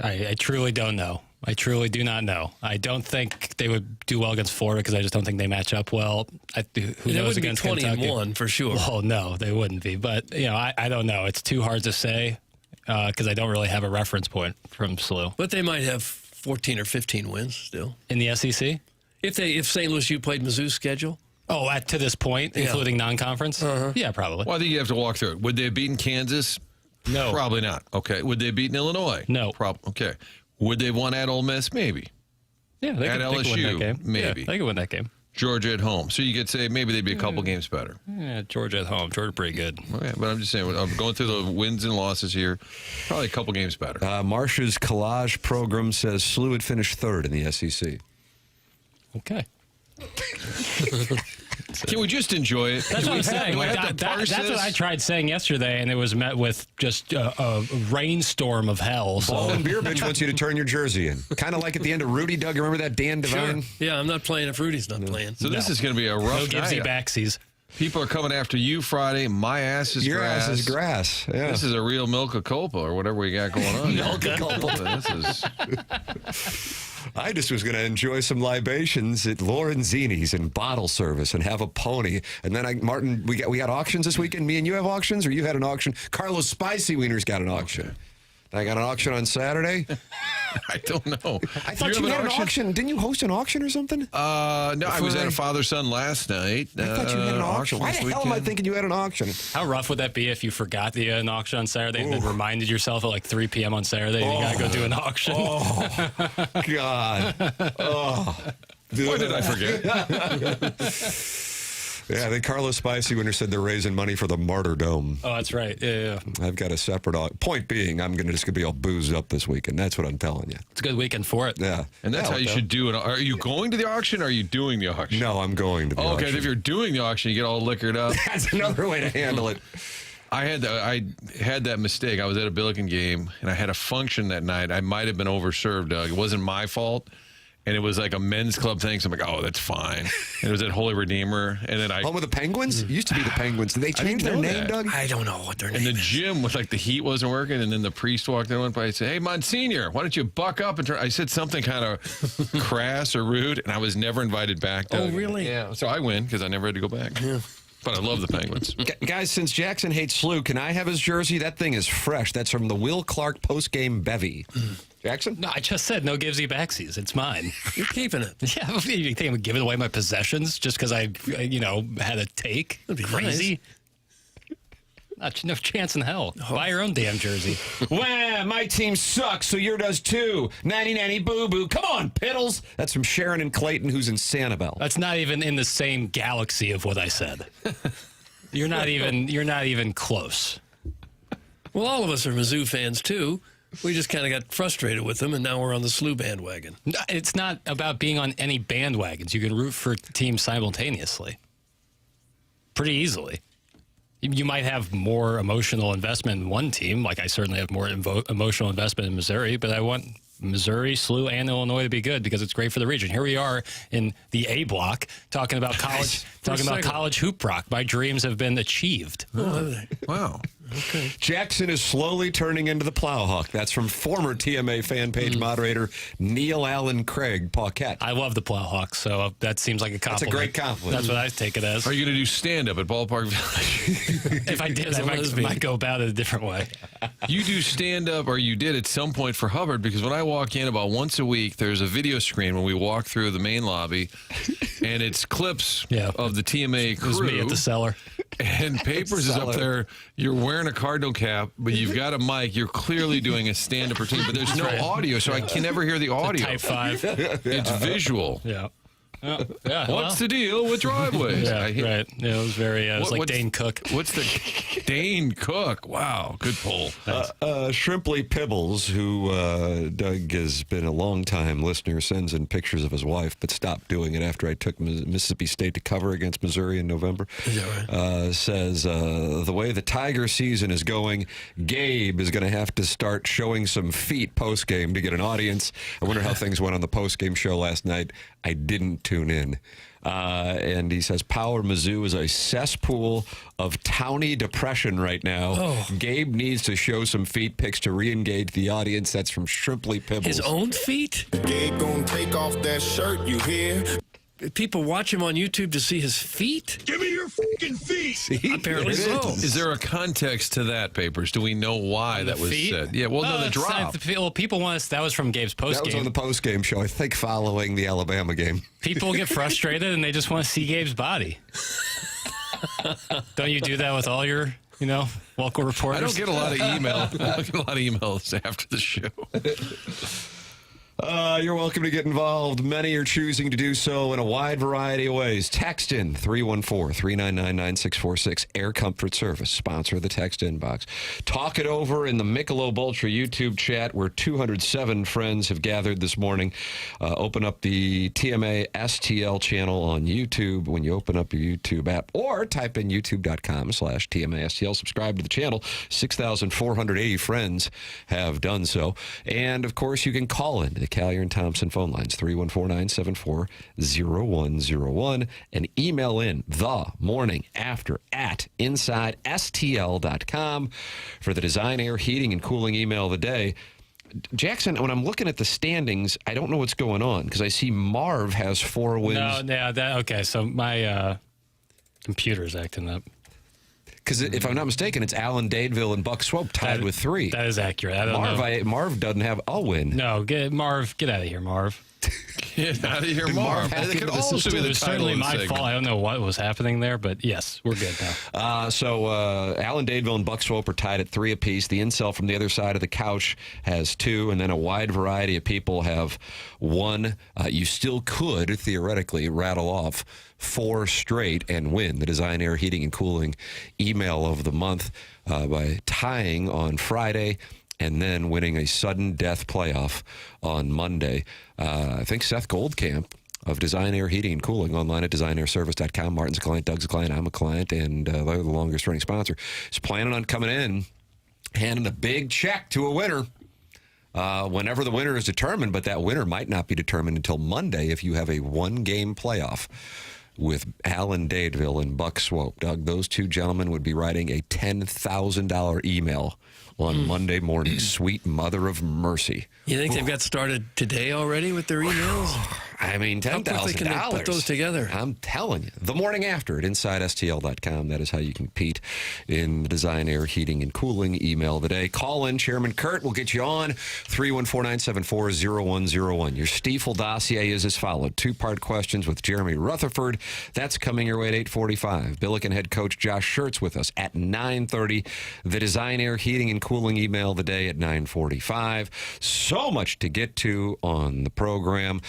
I truly don't know. I truly do not know. I don't think they would do well against Florida because I just don't think they match up well. Who knows against Kentucky? 20-1 for sure. Well, no, they wouldn't be. But, I don't know. It's too hard to say because I don't really have a reference point from SLU. But they might have 14 or 15 wins still. In the SEC? If St. Louis U played Mizzou's schedule? Oh, to this point, including non-conference? Yeah, probably. Well, I think you have to walk through it. Would they have beaten Kansas? No. Probably not. Okay. Would they have beaten Illinois? No. Okay. Would they have won at Ole Miss? Maybe. Yeah, they at could LSU? win that game. Maybe. Yeah, they could win that game. Georgia at home. So you could say maybe they'd be a couple games better. Yeah, Georgia at home. Georgia pretty good. Okay, but I'm just saying, I'm going through the wins and losses here. Probably a couple games better. Marsh's collage program says SLU would finish third in the SEC. Okay. Can we just enjoy it? That's what I'm saying. That's what I tried saying yesterday, and it was met with just a rainstorm of hell. So. Ball and Beer Bitch wants you to turn your jersey in. Kind of like at the end of Rudy. Doug, remember that Dan Devine? Sure. Yeah, I'm not playing if Rudy's not playing. So this is going to be a rough night. No Gibbsy backsies. People are coming after you Friday. My ass is Your grass. ass is grass. Yeah. This is a real Milka Copa or whatever we got going on. Milka Copa. This is... I just was going to enjoy some libations at Lorenzini's and bottle service and have a pony. And then Martin, we got auctions this weekend. Me and you have auctions, or you had an auction? Carlos Spicy Wiener's got an auction. Okay. I got an auction on Saturday. I don't know. I thought you had an auction. Didn't you host an auction or something? No, I was at a father-son last night. I thought you had an auction. Why the hell am I thinking you had an auction? How rough would that be if you forgot that you had an auction on Saturday and then reminded yourself at like 3 p.m. on Saturday you got to go do an auction? Oh, God. Oh. Why did I forget? Yeah, I think Carlos Spicy Winter said they're raising money for the Martyrdome. Oh, that's right. Yeah. I've got a separate... Point being, I'm just going to be all boozed up this weekend. That's what I'm telling you. It's a good weekend for it. Yeah. And that's how you should do it. Are you going to the auction or are you doing the auction? No, I'm going to the auction. Okay, if you're doing the auction, you get all liquored up. That's another way to handle it. I had that mistake. I was at a Billiken game, and I had a function that night. I might have been overserved, Doug. It wasn't my fault. And it was like a men's club thing. So I'm like, oh, that's fine. And it was at Holy Redeemer. And then Home of the Penguins? It used to be the Penguins. Did they change their name, Doug? I don't know what their name is. is. And the gym was like the heat wasn't working. And then the priest walked in and said, hey, Monsignor, why don't you buck up and try? I said something kind of crass or rude. And I was never invited back, Doug. Oh, really? Yeah. So I win because I never had to go back. Yeah. But I love the Penguins. Guys, since Jackson hates SLU, can I have his jersey? That thing is fresh. That's from the Will Clark postgame bevy. Jackson? No, I just said no Gibbsy backsies. It's mine. You're keeping it. Yeah, you think I'm giving away my possessions just because I had a take? That'd be crazy. No chance in hell. Buy your own damn jersey. Wham! My team sucks, so yours does too. Nanny boo boo. Come on, Piddles. That's from Sharon and Clayton, who's in Sanibel. That's not even in the same galaxy of what I said. You're not even close. Well, all of us are Mizzou fans too. We just kind of got frustrated with them, and now we're on the SLU bandwagon. It's not about being on any bandwagons. You can root for teams simultaneously. Pretty easily. You might have more emotional investment in one team, like I certainly have more emotional investment in Missouri, but I want Missouri, SLU, and Illinois to be good because it's great for the region. Here we are in the A block talking about college hoop rock. My dreams have been achieved. Oh, wow. Okay. Jackson is slowly turning into the Plowhawk. That's from former TMA fan page moderator Neil Allen Craig Paquette. I love the Plowhawks, so that seems like a compliment. That's a great compliment. That's what I take it as. Are you going to do stand-up at Ballpark Village? If I did, I might go about it a different way. You do stand-up, or you did at some point for Hubbard, because when I walk in about once a week, there's a video screen when we walk through the main lobby, and it's clips of the TMA crew. It was me at the cellar. And Papers is up there. You're wearing a Cardinal cap, but you've got a mic. You're clearly doing a stand-up routine, but there's no audio, so I can never hear the audio. Type 5. It's visual. Yeah. Oh, yeah. What's the deal with driveways? Yeah, right. Yeah, it was very. It was like Dane Cook. What's the Dane Cook? Wow, good pull. Shrimply Pibbles, who Doug has been a long-time listener, sends in pictures of his wife, but stopped doing it after I took Mississippi State to cover against Missouri in November. Is that right? Says, the way the Tiger season is going, Gabe is going to have to start showing some feet post-game to get an audience. I wonder how things went on the post-game show last night. I didn't tune in. And he says, Power Mizzou is a cesspool of towny depression right now. Oh. Gabe needs to show some feet pics to re-engage the audience. That's from Shrimply Pibbles. His own feet? Gabe gonna take off that shirt, you hear? People watch him on YouTube to see his feet? Give me your fucking feet! See? Apparently so. Is there a context to that, Papers? Do we know why that was feet? said? Yeah, well, no, the it's drop. not well, people want us. That was from Gabe's post That was on game. the post-game show, I think, following the Alabama game. People get frustrated and they just want to see Gabe's body. Don't you do that with all your, local reporters? I don't get a lot of email. I don't get a lot of emails after the show. You're welcome to get involved. Many are choosing to do so in a wide variety of ways. Text in 314-399-9646. Air Comfort Service, sponsor of the text inbox. Talk it over in the Michelob Ultra YouTube chat where 207 friends have gathered this morning. Open up the TMA STL channel on YouTube when you open up your YouTube app, or type in youtube.com/TMA STL. Subscribe to the channel. 6,480 friends have done so. And, of course, you can call in the Callier and Thompson phone lines, 314-974-0101, and email in themorningafter@InsideSTL.com for the Design, Air, Heating, and Cooling email of the day. Jackson, when I'm looking at the standings, I don't know what's going on because I see Marv has 4 wins. Okay, so my computer's acting up. Because if I'm not mistaken, it's Allen, Dadeville, and Buck Swope tied with 3. That is accurate. I don't know. Marv doesn't have a win. No, get out of here, Marv. Get out of here, Marv. That could also be It the was title certainly of the my segment. fault. I don't know what was happening there, but yes, we're good now. So Allen, Dadeville, and Buck Swope are tied at 3 apiece. The incel from the other side of the couch has 2, and then a wide variety of people have 1. You still could, theoretically, rattle off 4 straight and win the Design, Air, Heating, and Cooling email of the month by tying on Friday and then winning a sudden death playoff on Monday. I think Seth Goldcamp of Design, Air, Heating, and Cooling online at designairservice.com. Martin's a client, Doug's a client, I'm a client, and they're the longest running sponsor. Is planning on coming in, handing a big check to a winner whenever the winner is determined, but that winner might not be determined until Monday if you have a 1-game playoff with Allen Dadeville and Buck Swope. Doug, those 2 gentlemen would be writing a $10,000 email on Monday morning. Sweet mother of mercy. You think they've got started today already with their emails? I mean, $10,000. How quickly can they put those together? I'm telling you. The morning after at InsideSTL.com. That is how you compete in the Design, Air, Heating, and Cooling email today. Call in. Chairman Kurt will get you on. 314-974-0101. Your Stiefel dossier is as followed. 2-part questions with Jeremy Rutherford. That's coming your way at 8:45. Billiken head coach Josh Schertz with us at 9:30. The Design, Air, Heating, and Cooling email of the day at 9:45. So much to get to on the program.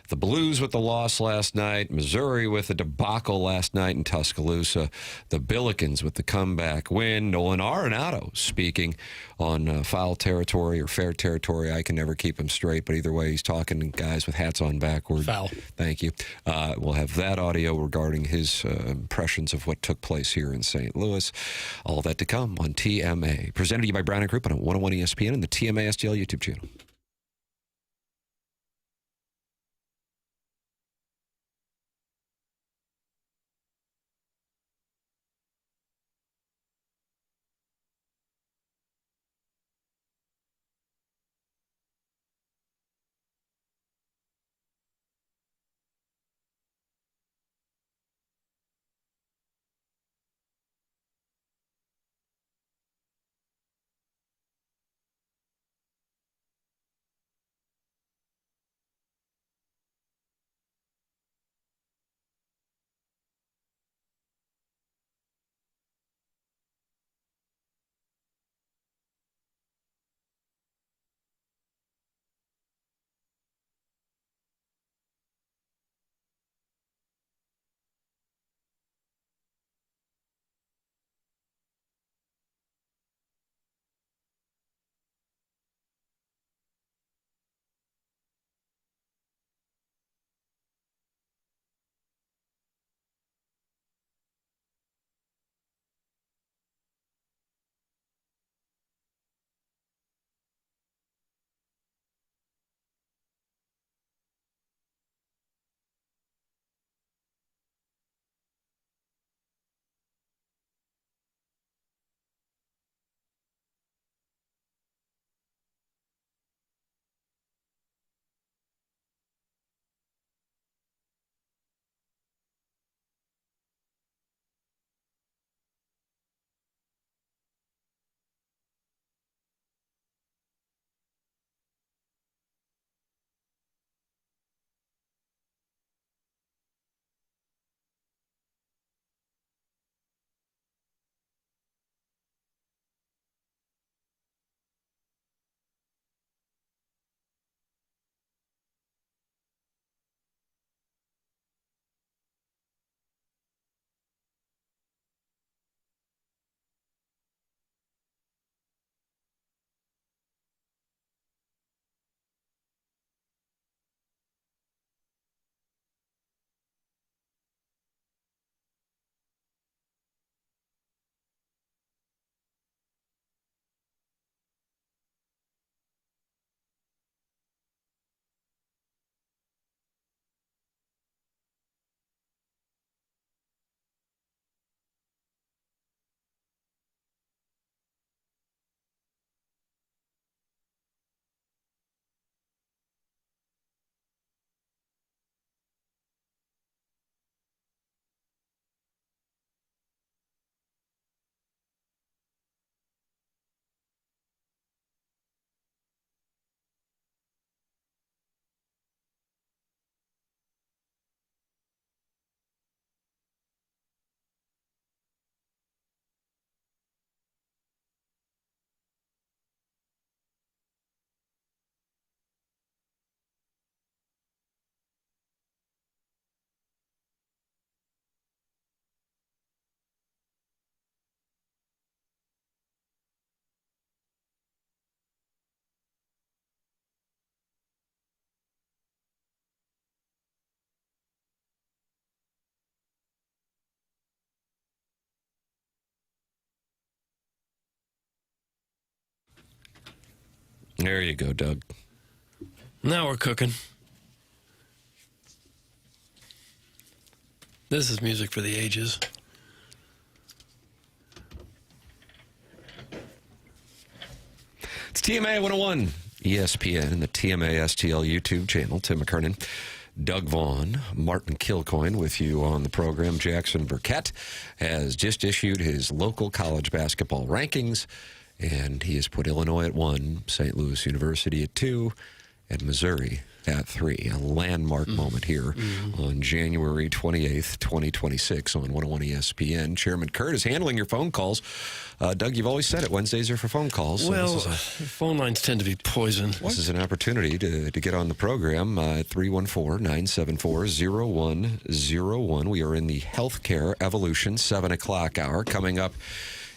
The Blues with the loss last night, Missouri with a debacle last night in Tuscaloosa, the Billikens with the comeback win, Nolan Arenado speaking on foul territory or fair territory. I can never keep him straight, but either way, he's talking to guys with hats on backward. Foul. Thank you. We'll have that audio regarding his impressions of what took place here in St. Louis. All that to come on TMA. Presented to you by Brown & Group on 101 ESPN and the TMA STL YouTube channel. There you go, Doug. Now we're cooking. This is music for the ages. It's TMA 101, ESPN, and the TMA STL YouTube channel. Tim McKernan, Doug Vaughn, Martin Kilcoyne with you on the program. Jackson Burkett has just issued his local college basketball rankings, and he has put Illinois at 1, St. Louis University at 2, and Missouri at 3. A landmark moment here on January 28th, 2026 on 101 ESPN. Chairman Kurt is handling your phone calls. Doug, you've always said it. Wednesdays are for phone calls. So well, phone lines tend to be poison. This is an opportunity to get on the program at 314-974-0101. We are in the Healthcare Evolution 7 o'clock hour. Coming up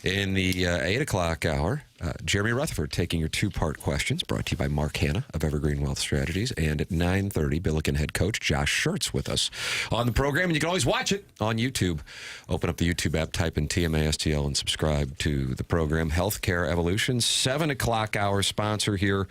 in the 8 o'clock hour, Jeremy Rutherford taking your two-part questions, brought to you by Mark Hanna of Evergreen Wealth Strategies. And at 9:30, Billiken head coach Josh Schertz with us on the program. And you can always watch it on YouTube. Open up the YouTube app, type in TMASTL, and subscribe to the program. Healthcare Evolution, 7 o'clock hour sponsor here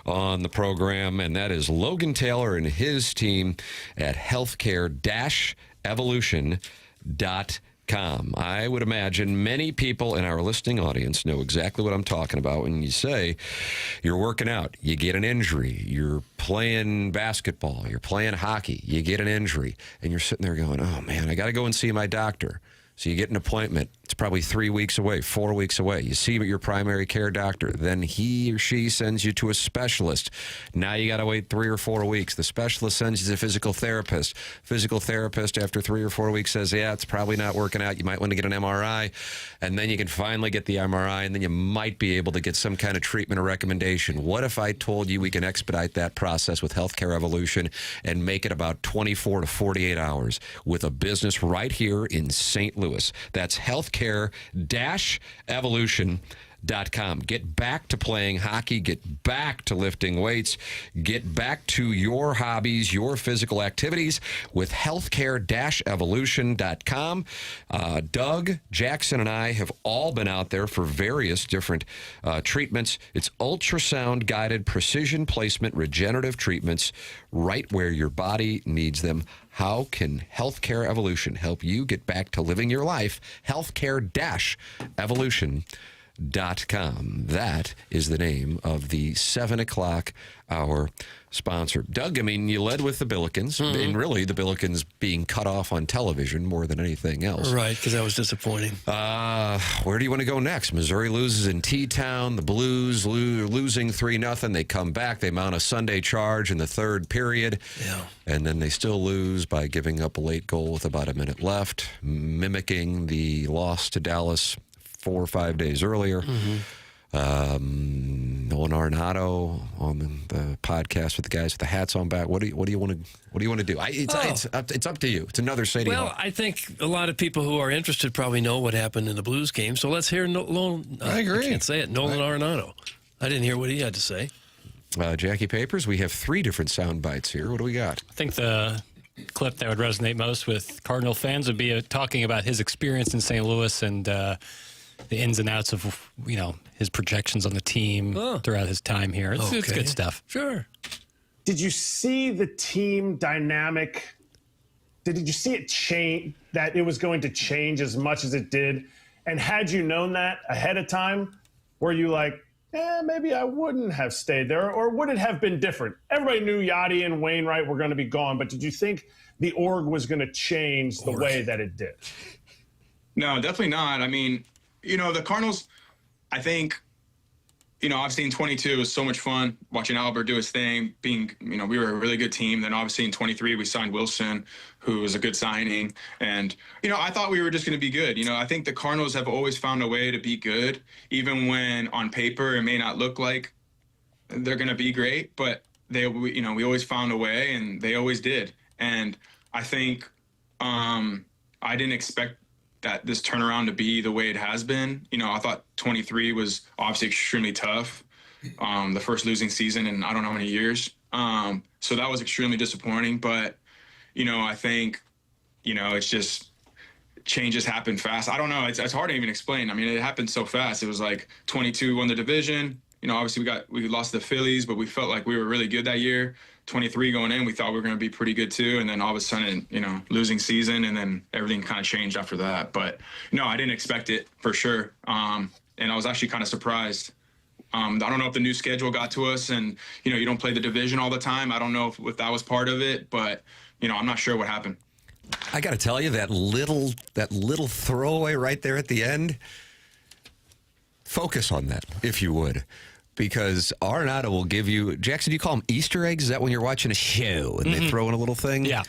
on the program. And that is Logan Taylor and his team at healthcare-evolution.com. I would imagine many people in our listening audience know exactly what I'm talking about when you say you're working out, you get an injury, you're playing basketball, you're playing hockey, you get an injury, and you're sitting there going, oh man, I got to go and see my doctor. So you get an appointment. It's probably 3 weeks away, 4 weeks away. You see your primary care doctor. Then he or she sends you to a specialist. Now you got to wait 3 or 4 weeks. The specialist sends you to a physical therapist. Physical therapist, after 3 or 4 weeks, says, yeah, it's probably not working out. You might want to get an MRI. And then you can finally get the MRI, and then you might be able to get some kind of treatment or recommendation. What if I told you we can expedite that process with Healthcare Evolution and make it about 24 to 48 hours with a business right here in St. Louis? That's healthcare-evolution.com. Get back to playing hockey. Get back to lifting weights. Get back to your hobbies, your physical activities with healthcare-evolution.com. Doug, Jackson, and I have all been out there for various different treatments. It's ultrasound-guided precision placement regenerative treatments right where your body needs them. How can Healthcare Evolution help you get back to living your life? Healthcare-evolution.com. That is the name of the 7 o'clock hour sponsor. Doug, I mean, you led with the Billikens, and really the Billikens being cut off on television more than anything else. Right, because that was disappointing. Where do you want to go next? Missouri loses in T-Town. The Blues losing 3-0. They come back. They mount a Sunday charge in the third period. Yeah. And then they still lose by giving up a late goal with about a minute left, mimicking the loss to Dallas 4 or 5 days earlier. Nolan Arenado on the podcast with the guys with the hats on back. What do you want to do? It's up to you. It's another stadium. Well, I think a lot of people who are interested probably know what happened in the Blues game. So let's hear Nolan. I agree. I can't say it. Nolan Arenado. I didn't hear what he had to say. Jackie Papers, we have 3 different sound bites here. What do we got? I think the clip that would resonate most with Cardinal fans would be talking about his experience in St. Louis and the ins and outs of, his projections on the team throughout his time here. It's good stuff. Sure. Did you see the team dynamic? Did you see it change, that it was going to change as much as it did? And had you known that ahead of time, were you like, maybe I wouldn't have stayed there, or would it have been different? Everybody knew Yachty and Wainwright were going to be gone, but did you think the org was going to change the way that it did? No, definitely not. I mean, the Cardinals, I think, obviously in 22, it was so much fun watching Albert do his thing, we were a really good team. Then obviously in 23, we signed Wilson, who was a good signing. And, I thought we were just going to be good. I think the Cardinals have always found a way to be good, even when on paper it may not look like they're going to be great, but we always found a way, and they always did. And I think I didn't expect that this turnaround to be the way it has been. I thought 23 was obviously extremely tough. The first losing season in I don't know how many years. So that was extremely disappointing. But, I think, it's just changes happen fast. I don't know. It's hard to even explain. I mean, it happened so fast. It was like 22 won the division. obviously we lost the Phillies, but we felt like we were really good that year. 23 going in, we thought we were going to be pretty good too. And then all of a sudden, losing season, and then everything kind of changed after that. But no, I didn't expect it for sure. And I was actually kind of surprised. I don't know if the new schedule got to us, and, you don't play the division all the time. I don't know if that was part of it, but, I'm not sure what happened. I got to tell you, that little throwaway right there at the end, focus on that, if you would. Because Arenado will give you, Jackson, do you call them Easter eggs? Is that when you're watching a show and they throw in a little thing? Yeah.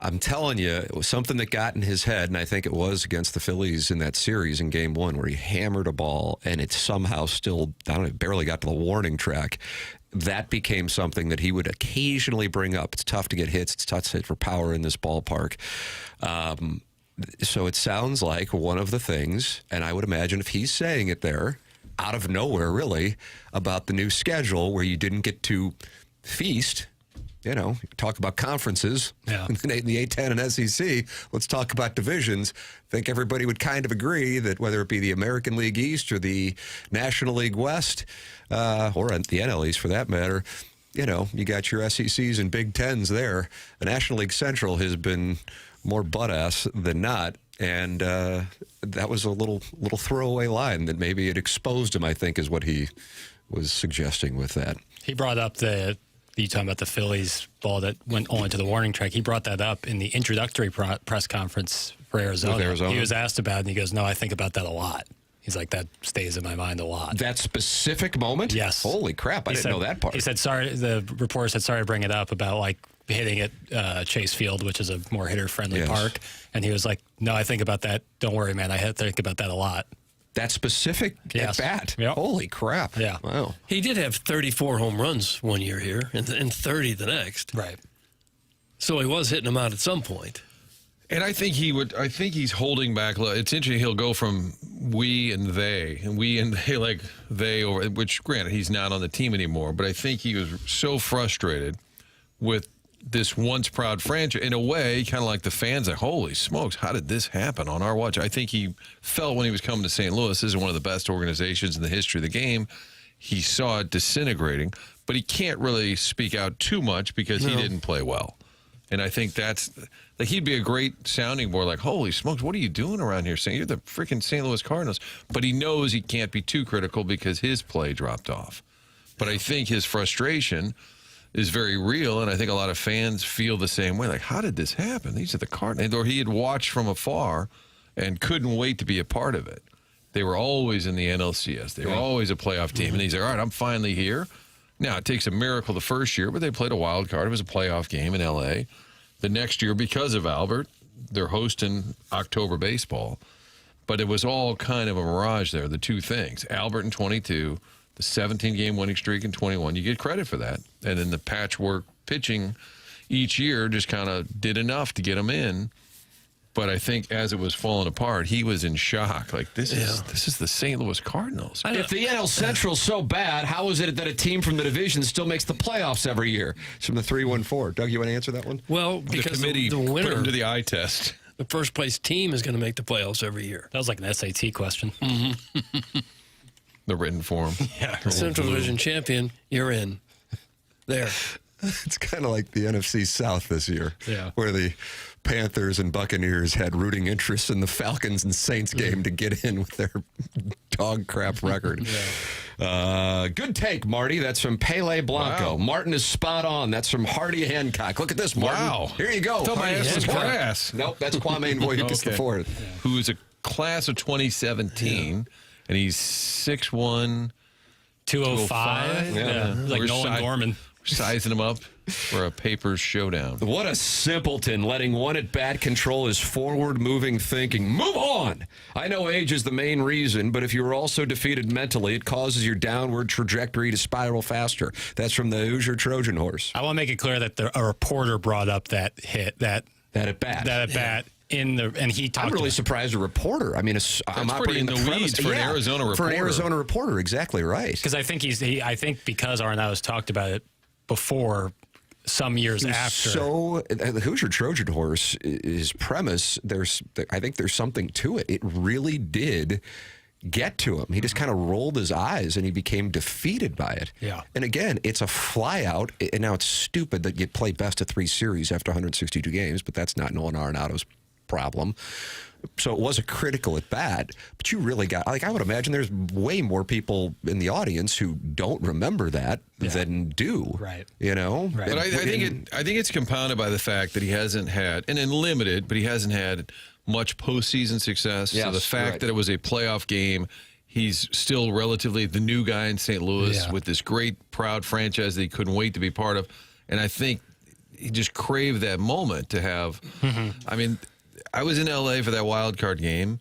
I'm telling you, it was something that got in his head, and I think it was against the Phillies in that series in Game 1 where he hammered a ball and it somehow still, barely got to the warning track. That became something that he would occasionally bring up. It's tough to get hits. It's tough to hit for power in this ballpark. So it sounds like one of the things, and I would imagine if he's saying it there, out of nowhere, really, about the new schedule where you didn't get to feast. Talk about conferences in the A-10 and SEC. Let's talk about divisions. I think everybody would kind of agree that whether it be the American League East or the National League West, or the NL East for that matter, you got your SECs and Big Tens there. The National League Central has been more butt-ass than not. And that was a little throwaway line that maybe it exposed him, I think, is what he was suggesting with that. He brought up you talking about the Phillies ball that went only to the warning track. He brought that up in the introductory press conference for Arizona. He was asked about it, and he goes, no, I think about that a lot. He's like, that stays in my mind a lot. That specific moment? Yes. Holy crap, I didn't know that part. He said, the reporter said, sorry to bring it up about, hitting at Chase Field, which is a more hitter-friendly park. And he was like, no, I think about that. Don't worry, man. I think about that a lot. That specific at bat? Yep. Holy crap. Yeah. Wow. He did have 34 home runs one year here and 30 the next. Right. So he was hitting them out at some point. And I think he's holding back. It's interesting. He'll go from we and they like they over, which granted he's not on the team anymore, but I think he was so frustrated with this once proud franchise, in a way, kind of like the fans, like, holy smokes, how did this happen on our watch? I think he felt when he was coming to St. Louis, this is one of the best organizations in the history of the game. He saw it disintegrating, but he can't really speak out too much because he didn't play well. And I think that's, like, he'd be a great sounding board, like, holy smokes, what are you doing around here? Saying you're the freaking St. Louis Cardinals. But he knows he can't be too critical because his play dropped off. But I think his frustration is very real, and I think a lot of fans feel the same way. Like, how did this happen? These are the Cardinals. Or he had watched from afar and couldn't wait to be a part of it. They were always in the NLCS. They were always a playoff team. And he's like, all right, I'm finally here. Now, it takes a miracle the first year, but they played a wild card. It was a playoff game in L.A. The next year, because of Albert, they're hosting October baseball. But it was all kind of a mirage there, the two things. Albert in 22, the 17-game winning streak in 21. You get credit for that. And then the patchwork pitching each year just kind of did enough to get him in. But I think as it was falling apart, he was in shock. Like, this is the St. Louis Cardinals. If the NL Central's so bad, how is it that a team from the division still makes the playoffs every year? It's from the 314. Doug, you want to answer that one? Well, because the committee the winner put him to the eye test. The first place team is going to make the playoffs every year. That was like an SAT question. The written form. Yeah. Central Division champion, you're in. There. It's kind of like the NFC South this year, where the Panthers and Buccaneers had rooting interest in the Falcons and Saints game to get in with their dog crap record. Good take, Marty. That's from Pele Blanco. Wow. Martin is spot on. That's from Hardy Hancock. Look at this, Martin. Wow. Here you go. I thought my ass was grass. Nope, that's Kwame Nwoyukas the fourth. Who is a class of 2017, and he's 6'1", 205. Yeah. Like Nolan Gorman. Sizing him up for a Papers showdown. What a simpleton, letting one at bat control his forward-moving thinking. Move on! I know age is the main reason, but if you are also defeated mentally, it causes your downward trajectory to spiral faster. That's from the Hoosier Trojan Horse. I want to make it clear that a reporter brought up that hit, that at bat. That at bat. And he talked. I'm really surprised a reporter. I mean, I'm operating in the weeds for an Arizona reporter. For an Arizona reporter, exactly right. Because I think I think because Arenado's talked about it before, some years after. So the Hoosier Trojan Horse, his premise, I think there's something to it. It really did get to him. He just kind of rolled his eyes and he became defeated by it. Yeah. And again, it's a flyout. And now it's stupid that you play best of 3 series after 162 games, but that's not Nolan Arenado's problem. So it was a critical at bat, but you really got, like, I would imagine there's way more people in the audience who don't remember that than do. Right. You know? Right. But I think it's compounded by the fact that he hasn't had, and in limited, but he hasn't had much postseason success. Yes, so the fact that it was a playoff game, he's still relatively the new guy in St. Louis with this great, proud franchise that he couldn't wait to be part of. And I think he just craved that moment to have, I mean, I was in L.A. for that wild card game,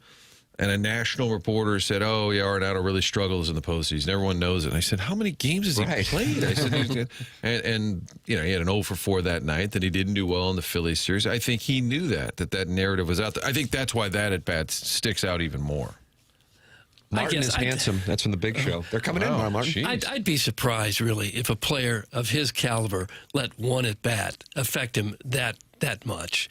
and a national reporter said, "Oh, yeah, Arenado really struggles in the postseason. Everyone knows it." And I said, "How many games has he played?" I said, and you know, he had an 0 for 4 that night. That he didn't do well in the Phillies series. I think he knew that narrative was out there. I think that's why that at bat sticks out even more. Martin is handsome. That's from the Big Show. They're coming in tomorrow, Martin. I'd be surprised, really, if a player of his caliber let one at bat affect him that much.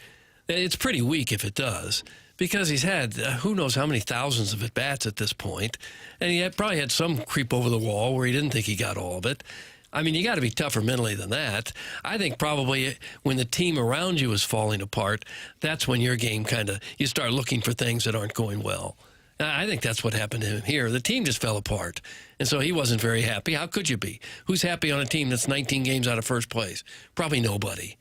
It's pretty weak if it does, because he's had who knows how many thousands of at-bats at this point, and he probably had some creep over the wall where he didn't think he got all of it. I mean, you got to be tougher mentally than that. I think probably when the team around you is falling apart, that's when your game you start looking for things that aren't going well. I think that's what happened to him here. The team just fell apart, and so he wasn't very happy. How could you be? Who's happy on a team that's 19 games out of first place? Probably nobody.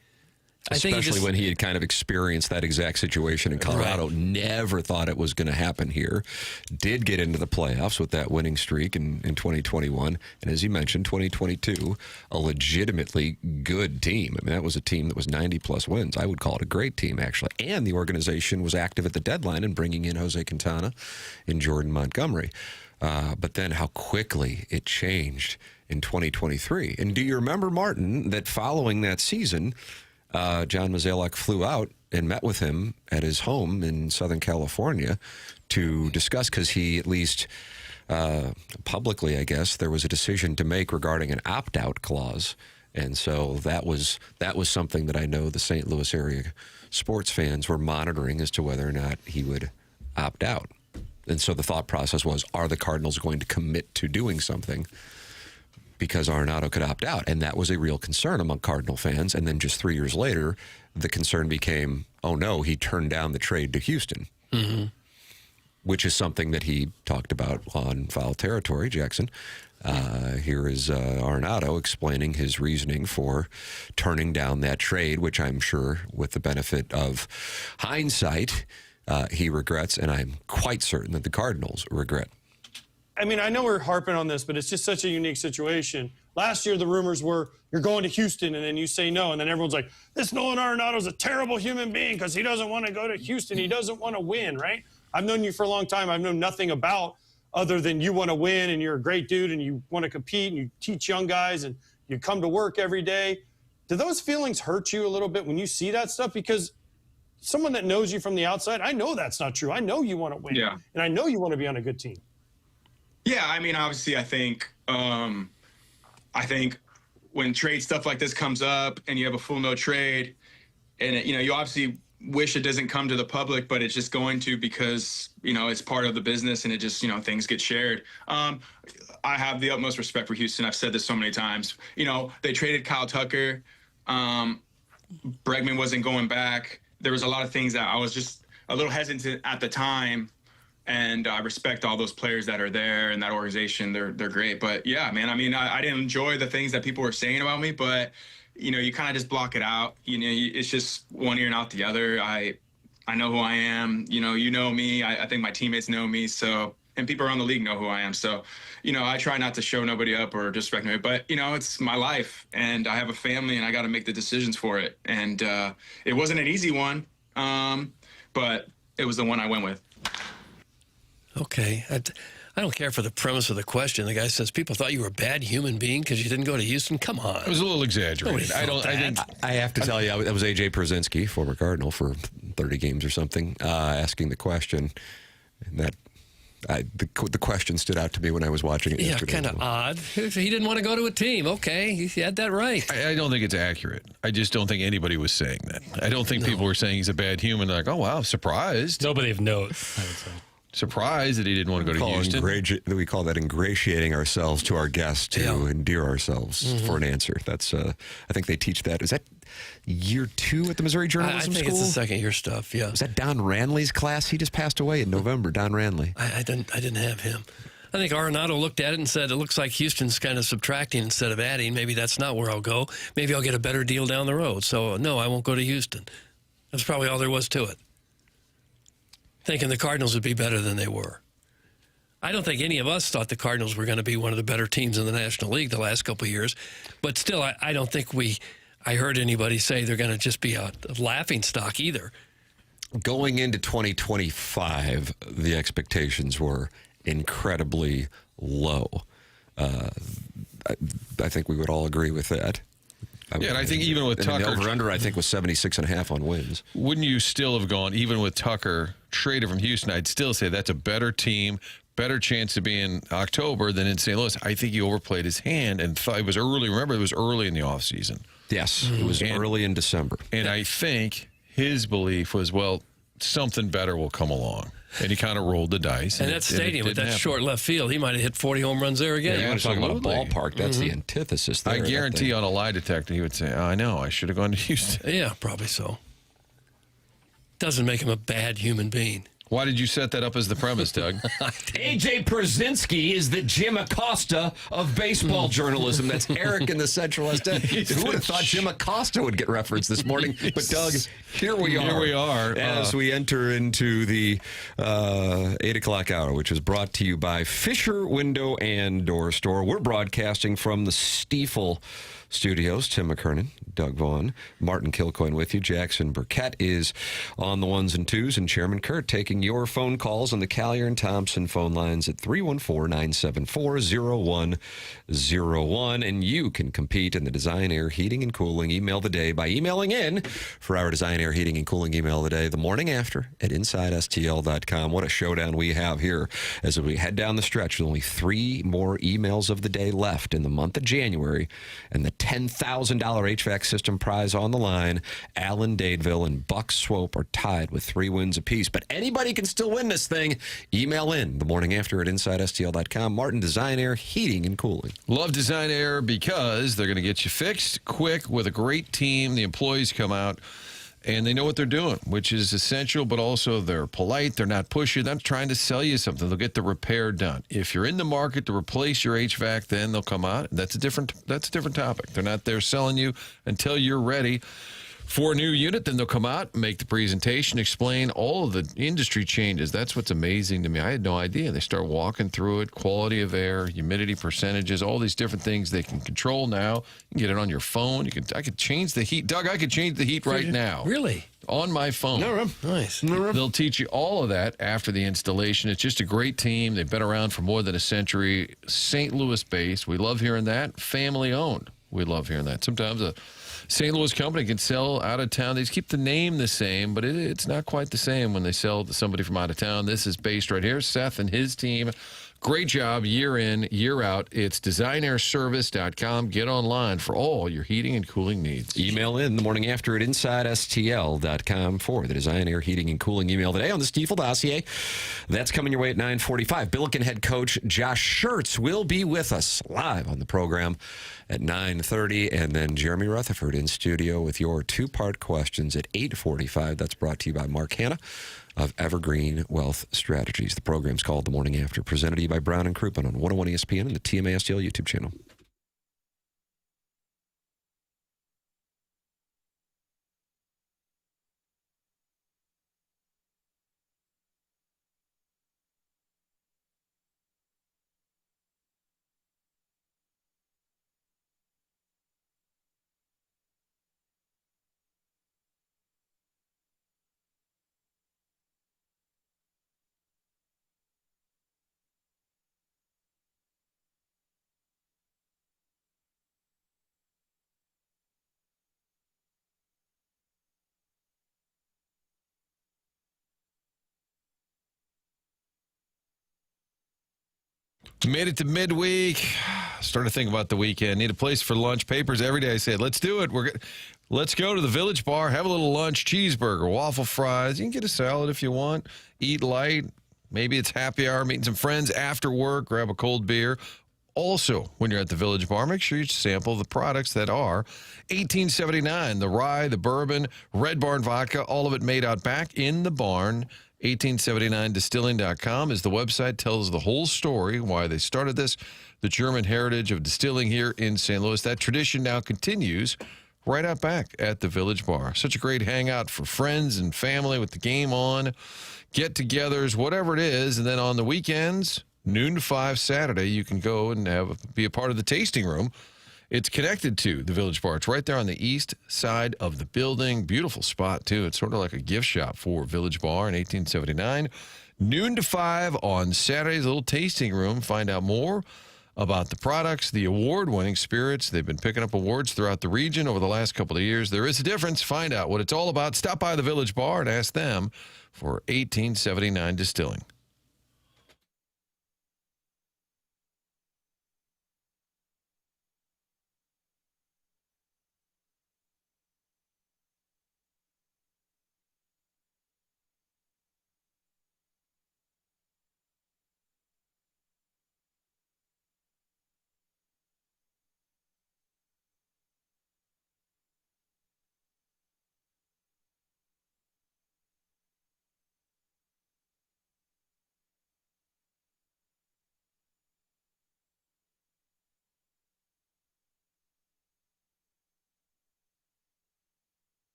Especially when he had kind of experienced that exact situation in Colorado. Right. Never thought it was going to happen here. Did get into the playoffs with that winning streak in 2021. And as you mentioned, 2022, a legitimately good team. I mean, that was a team that was 90-plus wins. I would call it a great team, actually. And the organization was active at the deadline in bringing in Jose Quintana and Jordan Montgomery. But then how quickly it changed in 2023. And do you remember, Martin, that following that season, John Mozeliak flew out and met with him at his home in Southern California to discuss, because he, at least publicly, I guess, there was a decision to make regarding an opt-out clause. And so that was something that I know the St. Louis area sports fans were monitoring as to whether or not he would opt out. And so the thought process was, are the Cardinals going to commit to doing something? Because Arenado could opt out. And that was a real concern among Cardinal fans. And then just 3 years later, the concern became, oh no, he turned down the trade to Houston, which is something that he talked about on Foul Territory, Jackson. Here is Arenado explaining his reasoning for turning down that trade, which I'm sure, with the benefit of hindsight, he regrets, and I'm quite certain that the Cardinals regret. I mean, I know we're harping on this, but it's just such a unique situation. Last year, the rumors were, you're going to Houston, and then you say no, and then everyone's like, this Nolan Arenado is a terrible human being because he doesn't want to go to Houston. He doesn't want to win, right? I've known you for a long time. I've known nothing about other than you want to win, and you're a great dude, and you want to compete, and you teach young guys, and you come to work every day. Do those feelings hurt you a little bit when you see that stuff? Because someone that knows you from the outside, I know that's not true. I know you want to win, and I know you want to be on a good team. Yeah, I mean, obviously, I think when trade stuff like this comes up and you have a full no trade, and you obviously wish it doesn't come to the public, but it's just going to, because it's part of the business, and it just things get shared. I have the utmost respect for Houston. I've said this so many times. They traded Kyle Tucker. Bregman wasn't going back. There was a lot of things that I was just a little hesitant at the time. And I respect all those players that are there and that organization. They're great. But, yeah, man, I mean, I didn't enjoy the things that people were saying about me. But, you kind of just block it out. It's just one ear and out the other. I know who I am. You know me. I think my teammates know me. So, and people around the league know who I am. So, I try not to show nobody up or disrespect nobody. But, it's my life. And I have a family, and I got to make the decisions for it. And it wasn't an easy one. But it was the one I went with. Okay. I don't care for the premise of the question. The guy says, people thought you were a bad human being because you didn't go to Houston. Come on. It was a little exaggerated. I have to tell you, that was A.J. Pierzynski, former Cardinal for 30 games or something, asking the question. And that the question stood out to me when I was watching it yesterday. Yeah, kind of odd. He didn't want to go to a team. Okay, he had that right. I don't think it's accurate. I just don't think anybody was saying that. I don't think people were saying he's a bad human. Like, oh, wow, surprised. Nobody of note, I would say. surprised that he didn't want to go to Houston. We call that ingratiating ourselves to our guests to endear ourselves for an answer. That's I think they teach that. Is that year 2 at the Missouri Journalism I think School? it's the second-year stuff, yeah. Was that Don Ranley's class? He just passed away in November, Don Ranley. I didn't have him. I think Arenado looked at it and said, it looks like Houston's kind of subtracting instead of adding. Maybe that's not where I'll go. Maybe I'll get a better deal down the road. So, no, I won't go to Houston. That's probably all there was to it. Thinking the Cardinals would be better than they were. I don't think any of us thought the Cardinals were going to be one of the better teams in the National League the last couple of years. But still, I don't think I heard anybody say they're going to just be a laughing stock either. Going into 2025, the expectations were incredibly low. I think we would all agree with that. And I think even with Tucker, the over-under, I think, was 76.5 on wins. Wouldn't you still have gone, even with Tucker traded from Houston, I'd still say that's a better team, better chance to be in October than in St. Louis. I think he overplayed his hand and thought it was early. Remember, it was early in the offseason. Yes, it was early in December. And I think his belief was, well, something better will come along. And he kind of rolled the dice. And that stadium with that short left field, he might have hit 40 home runs there again. Yeah, you want to talk about a ballpark. That's the antithesis there. I guarantee on a lie detector he would say, I know, I should have gone to Houston. Yeah, probably so. Doesn't make him a bad human being. Why did you set that up as the premise, Doug? A.J. Przinsky is the Jim Acosta of baseball journalism. That's Eric in the Central West End. Who would have thought Jim Acosta would get referenced this morning? But, Doug, here we are. Here we are. As we enter into the 8 o'clock hour, which is brought to you by Fisher Window and Door Store. We're broadcasting from the Stiefel Studios. Tim McKernan, Doug Vaughn, Martin Kilcoyne with you. Jackson Burkett is on the ones and twos, and Chairman Kurt taking your phone calls on the Collier and Thompson phone lines at 314-974-0101. And you can compete in the Design Air Heating and Cooling Email of the Day by emailing in for our Design Air Heating and Cooling Email of the Day the morning after at InsideSTL.com. What a showdown we have here as we head down the stretch with only 3 more emails of the day left in the month of January, and the $10,000 HVAC system prize on the line. Allen Dadeville and Buck Swope are tied with 3 wins apiece. But anybody can still win this thing. Email in the morning after at InsideSTL.com. Martin, Design Air Heating and Cooling. Love Design Air because they're going to get you fixed quick with a great team. The employees come out and they know what they're doing, which is essential, but also they're polite. They're not pushy. They're not trying to sell you something. They'll get the repair done. If you're in the market to replace your HVAC, then they'll come out. That's a different topic. They're not there selling you until you're ready for a new unit. Then they'll come out, make the presentation, explain all of the industry changes. That's what's amazing to me. I had no idea. They start walking through it, quality of air, humidity percentages, all these different things they can control now. You can get it on your phone. I could change the heat. Doug, I could change the heat right now. Really? On my phone. Nice. They'll teach you all of that after the installation. It's just a great team. They've been around for more than a century. St. Louis based. We love hearing that. Family owned. We love hearing that. Sometimes a St. Louis company can sell out of town. They just keep the name the same, but it's not quite the same when they sell to somebody from out of town. This is based right here. Seth and his team. Great job year in, year out. It's designairservice.com. Get online for all your heating and cooling needs. Email in the morning after at InsideSTL.com for the Design Air Heating and Cooling email today on the Stiefel dossier. That's coming your way at 9:45. Billiken head coach Josh Schertz will be with us live on the program at 9:30. And then Jeremy Rutherford in studio with your 2-part questions at 8:45. That's brought to you by Mark Hanna of Evergreen Wealth Strategies. The program's called The Morning After, presented to you by Brown and Crouppen on 101 ESPN and the TMA STL YouTube channel. Made it to midweek. Started to think about the weekend. Need a place for lunch. Papers every day. I said, let's do it. Let's go to the Village Bar, have a little lunch, cheeseburger, waffle fries. You can get a salad if you want. Eat light. Maybe it's happy hour, meeting some friends after work, grab a cold beer. Also, when you're at the Village Bar, make sure you sample the products that are 1879, the rye, the bourbon, Red Barn vodka, all of it made out back in the barn. 1879distilling.com is the website, tells the whole story, why they started this, the German heritage of distilling here in St. Louis. That tradition now continues right out back at the Village Bar. Such a great hangout for friends and family with the game on, get-togethers, whatever it is. And then on the weekends, noon to 5 Saturday, you can go and be a part of the tasting room. It's connected to the Village Bar. It's right there on the east side of the building. Beautiful spot, too. It's sort of like a gift shop for Village Bar in 1879. Noon to 5 on Saturdays, a little tasting room. Find out more about the products, the award-winning spirits. They've been picking up awards throughout the region over the last couple of years. There is a difference. Find out what it's all about. Stop by the Village Bar and ask them for 1879 Distilling.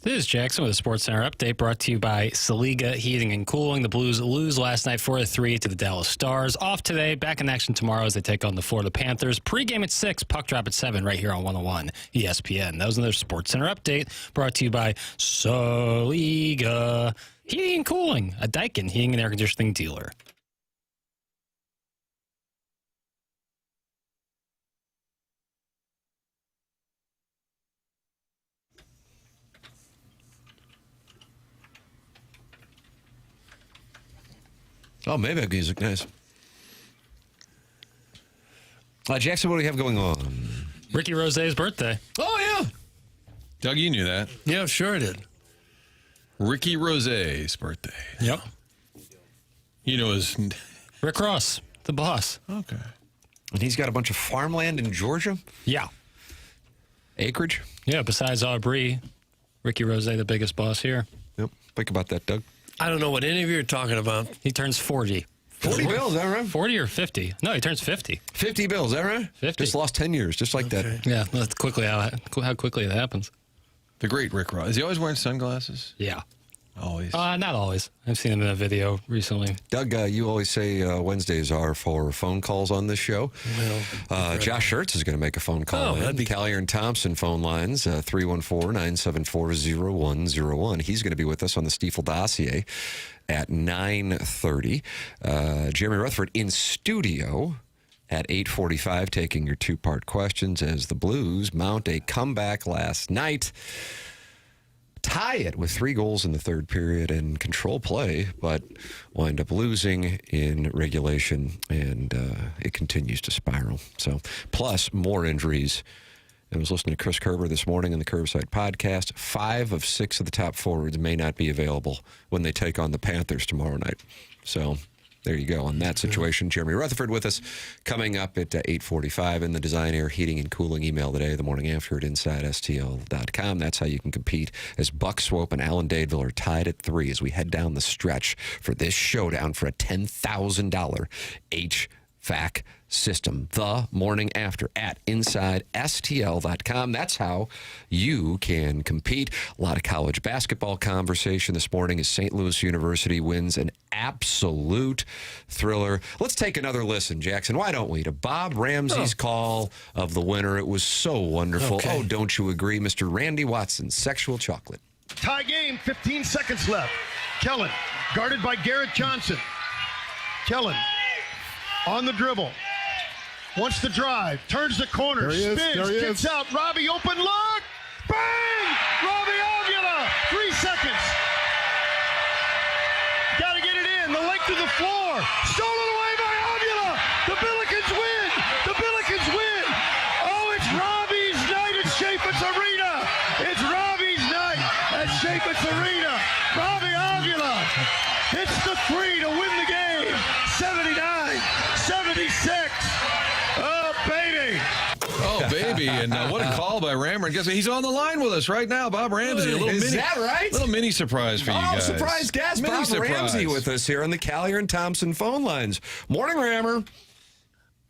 This is Jackson with a Sports Center update brought to you by Saliga Heating and Cooling. The Blues lose last night 4-3 to the Dallas Stars. Off today, back in action tomorrow as they take on the Florida Panthers. Pre-game at 6, puck drop at 7 right here on 101 ESPN. That was another Sports Center update brought to you by Saliga Heating and Cooling, a Daikin heating and air conditioning dealer. Oh, Maybach music, nice. Jackson, what do we have going on? Ricky Rose's birthday. Oh, yeah. Doug, you knew that. Yeah, sure I did. Ricky Rose's birthday. Yep. You know his... Rick Ross, the boss. Okay. And he's got a bunch of farmland in Georgia? Yeah. Acreage? Yeah, besides Aubrey, Ricky Rose, the biggest boss here. Yep. Think about that, Doug. I don't know what any of you are talking about. He turns 40. 40 bills, is that right? 40 or 50? No, he turns 50. 50 bills, is that right? 50. Just lost 10 years, just like that. Yeah, that's quickly how quickly it happens. The great Rick Ross. Is he always wearing sunglasses? Yeah. Always? Not always. I've seen him in a video recently. Doug, you always say Wednesdays are for phone calls on this show. Well, Josh Schertz is going to make a phone call. that'd be Callier and Thompson phone lines, 314-974-0101. He's going to be with us on the Stiefel dossier at 9:30. Jeremy Rutherford in studio at 8:45, taking your two-part questions as the Blues mount a comeback last night. Tie it with 3 goals in the third period and control play, but wind up losing in regulation, and it continues to spiral. So, plus more injuries. I was listening to Chris Kerber this morning on the Curbside podcast. 5 of 6 of the top forwards may not be available when they take on the Panthers tomorrow night. So, there you go on that situation. Jeremy Rutherford with us coming up at 8:45 in the Design Air Heating and Cooling email today, the morning after at InsideSTL.com. That's how you can compete as Buck Swope and Alan Dadeville are tied at 3 as we head down the stretch for this showdown for a $10,000 HVAC system the morning after at InsideSTL.com. That's how you can compete. A lot of college basketball conversation this morning as St. Louis University wins an absolute thriller. Let's take another listen, Jackson. Why don't we? To Bob Ramsey's call of the winner. It was so wonderful. Okay. Oh, don't you agree, Mr. Randy Watson, Sexual Chocolate. Tie game, 15 seconds left. Kellen, guarded by Garrett Johnson. Kellen, on the dribble. Wants to drive, turns the corner, spins, gets out. Robbie, open look. Bang! Robbie Avila, 3 seconds. Got to get it in. The length of the floor. Stolen away by Avila. The Billikens win. The Billikens win. Oh, it's Robbie's night at Chaffetz Arena. It's Robbie's night at Chaffetz Arena. Robbie Avila hits the 3 to win the game. 79-76. Oh, baby. Oh, baby. And what a call by Rammer. Guess he's on the line with us right now, Bob Ramsey. Is that right? Little mini surprise for you guys. Surprise guest, Bob Ramsey with us here on the Callier and Thompson phone lines. Morning, Rammer.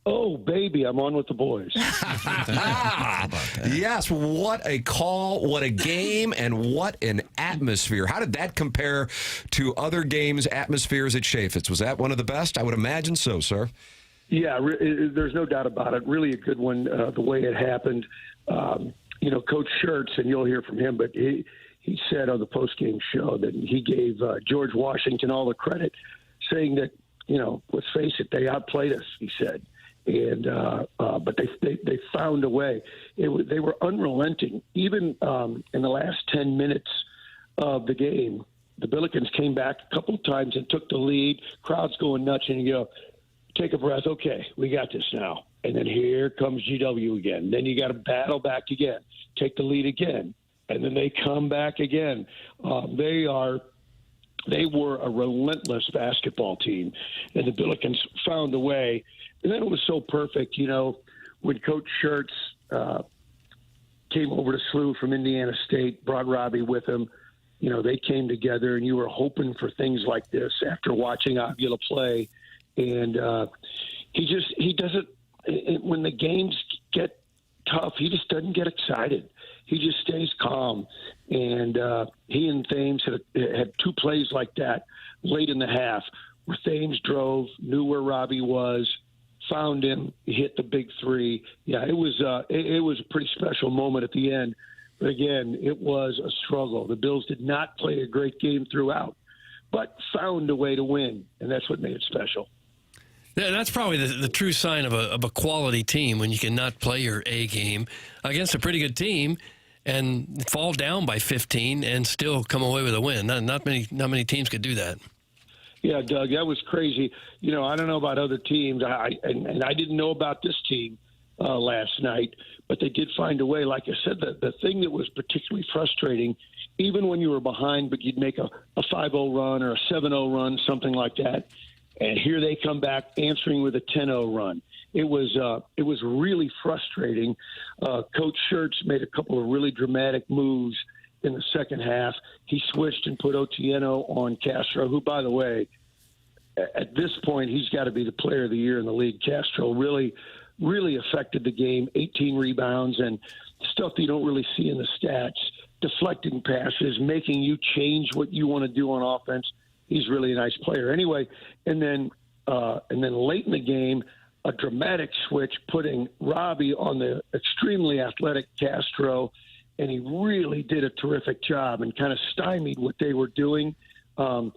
Oh, baby, I'm on with the boys. Yes, what a call, what a game, and what an atmosphere. How did that compare to other games, atmospheres at Chaffetz? Was that one of the best? I would imagine so, sir. Yeah, there's no doubt about it. Really a good one, the way it happened. Coach Schertz, and you'll hear from him, but he said on the postgame show that he gave George Washington all the credit, saying that, let's face it, they outplayed us, he said. And but they found a way. They were unrelenting. Even in the last 10 minutes of the game, the Billikens came back a couple of times and took the lead. Crowd's going nuts, and you go, take a breath. Okay, we got this now. And then here comes GW again. Then you got to battle back again, take the lead again, and then they come back again. They were a relentless basketball team, and the Billikens found a way. And then it was so perfect, when Coach Schertz came over to SLU from Indiana State, brought Robbie with him. They came together, and you were hoping for things like this after watching Avila play. And he doesn't, when the games get tough, he just doesn't get excited. he just stays calm. And he and Thames had 2 plays like that late in the half where Thames drove, knew where Robbie was, found him, hit the big 3. Yeah, it was a pretty special moment at the end. But again, it was a struggle. The Bills did not play a great game throughout, but found a way to win, and that's what made it special. Yeah, that's probably the true sign of a quality team, when you cannot play your A game against a pretty good team and fall down by 15 and still come away with a win. Not many teams could do that. Yeah, Doug, that was crazy. You know, I don't know about other teams, and I didn't know about this team last night, but they did find a way. Like I said, the thing that was particularly frustrating, even when you were behind, but you'd make a 5-0 run or a 7-0 run, something like that, and here they come back answering with a 10-0 run. It was really frustrating. Coach Schertz made a couple of really dramatic moves in the second half. He switched and put Otieno on Castro, who, by the way, at this point, he's got to be the player of the year in the league. Castro really affected the game, 18 rebounds and stuff that you don't really see in the stats, deflecting passes, making you change what you want to do on offense. He's really a nice player. Anyway, and then late in the game, a dramatic switch, putting Robbie on the extremely athletic Castro, and he really did a terrific job and kind of stymied what they were doing. A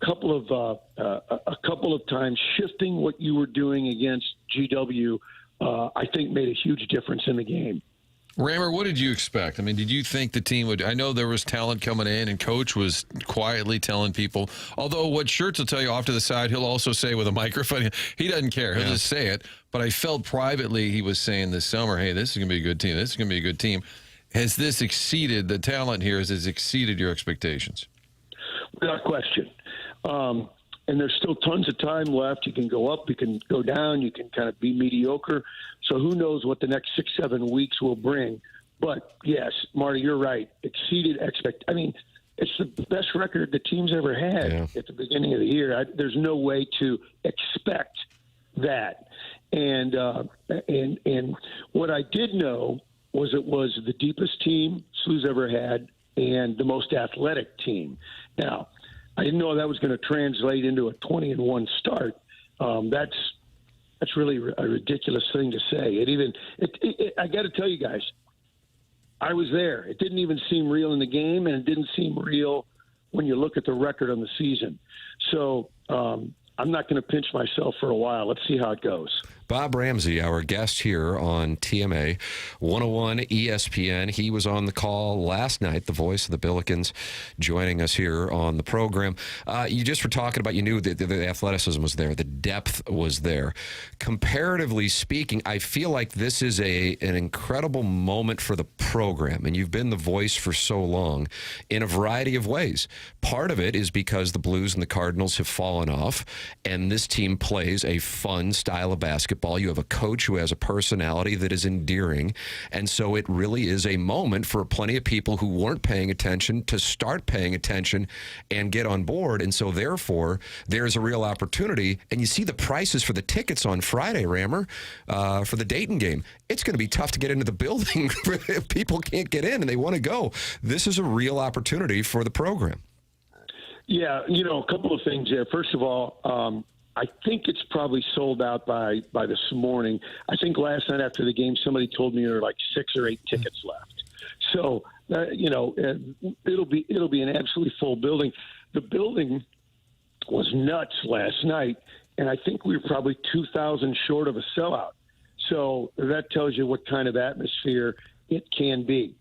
couple of times shifting what you were doing against GW, I think made a huge difference in the game. Rammer, what did you expect? I mean, did you think the team would? I know there was talent coming in, and Coach was quietly telling people. Although what Schertz will tell you off to the side, he'll also say with a microphone. He doesn't care. He'll just say it. But I felt privately he was saying this summer, hey, this is going to be a good team. This is going to be a good team. Has this exceeded, the talent here, has this exceeded your expectations? Without question. And there's still tons of time left. You can go up, you can go down, you can kind of be mediocre. So who knows what the next 6-7 weeks will bring. But, yes, Marty, you're right. Exceeded I mean, it's the best record the team's ever had at the beginning of the year. There's no way to expect that. And what I did know was it was the deepest team SLU's ever had and the most athletic team. Now, I didn't know that was going to translate into a 20-1 start. That's really a ridiculous thing to say. I got to tell you guys, I was there. It didn't even seem real in the game, and it didn't seem real when you look at the record on the season. So I'm not going to pinch myself for a while. Let's see how it goes. Bob Ramsey, our guest here on TMA 101 ESPN. He was on the call last night, the voice of the Billikens, joining us here on the program. You just were talking about, you knew that the athleticism was there, the depth was there. Comparatively speaking, I feel like this is an incredible moment for the program, and you've been the voice for so long in a variety of ways. Part of it is because the Blues and the Cardinals have fallen off, and this team plays a fun style of basketball. You have a coach who has a personality that is endearing, and so it really is a moment for plenty of people who weren't paying attention to start paying attention and get on board, and so therefore there's a real opportunity. And you see the prices for the tickets on Friday, Rammer, for the Dayton game. It's going to be tough to get into the building if people can't get in and they want to go. This is a real opportunity for the program. Yeah, a couple of things there. First of all, I think it's probably sold out by this morning. I think last night after the game, somebody told me there were like 6 or 8 tickets left. So, it'll be an absolutely full building. The building was nuts last night, and I think we were probably 2,000 short of a sellout. So that tells you what kind of atmosphere it can be.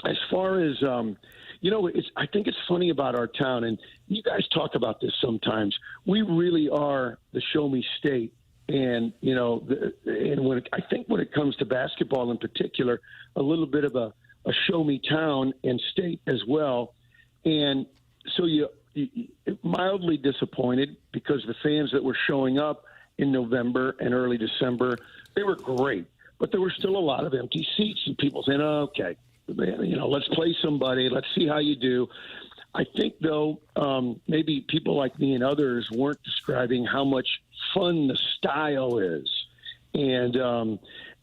As far as I think it's funny about our town, and you guys talk about this sometimes. We really are the show me state, and I think when it comes to basketball in particular, a little bit of a show me town and state as well. And so you mildly disappointed because the fans that were showing up in November and early December, they were great, but there were still a lot of empty seats and people saying, "Oh, okay. Let's play somebody. Let's see how you do." I think, though, maybe people like me and others weren't describing how much fun the style is. And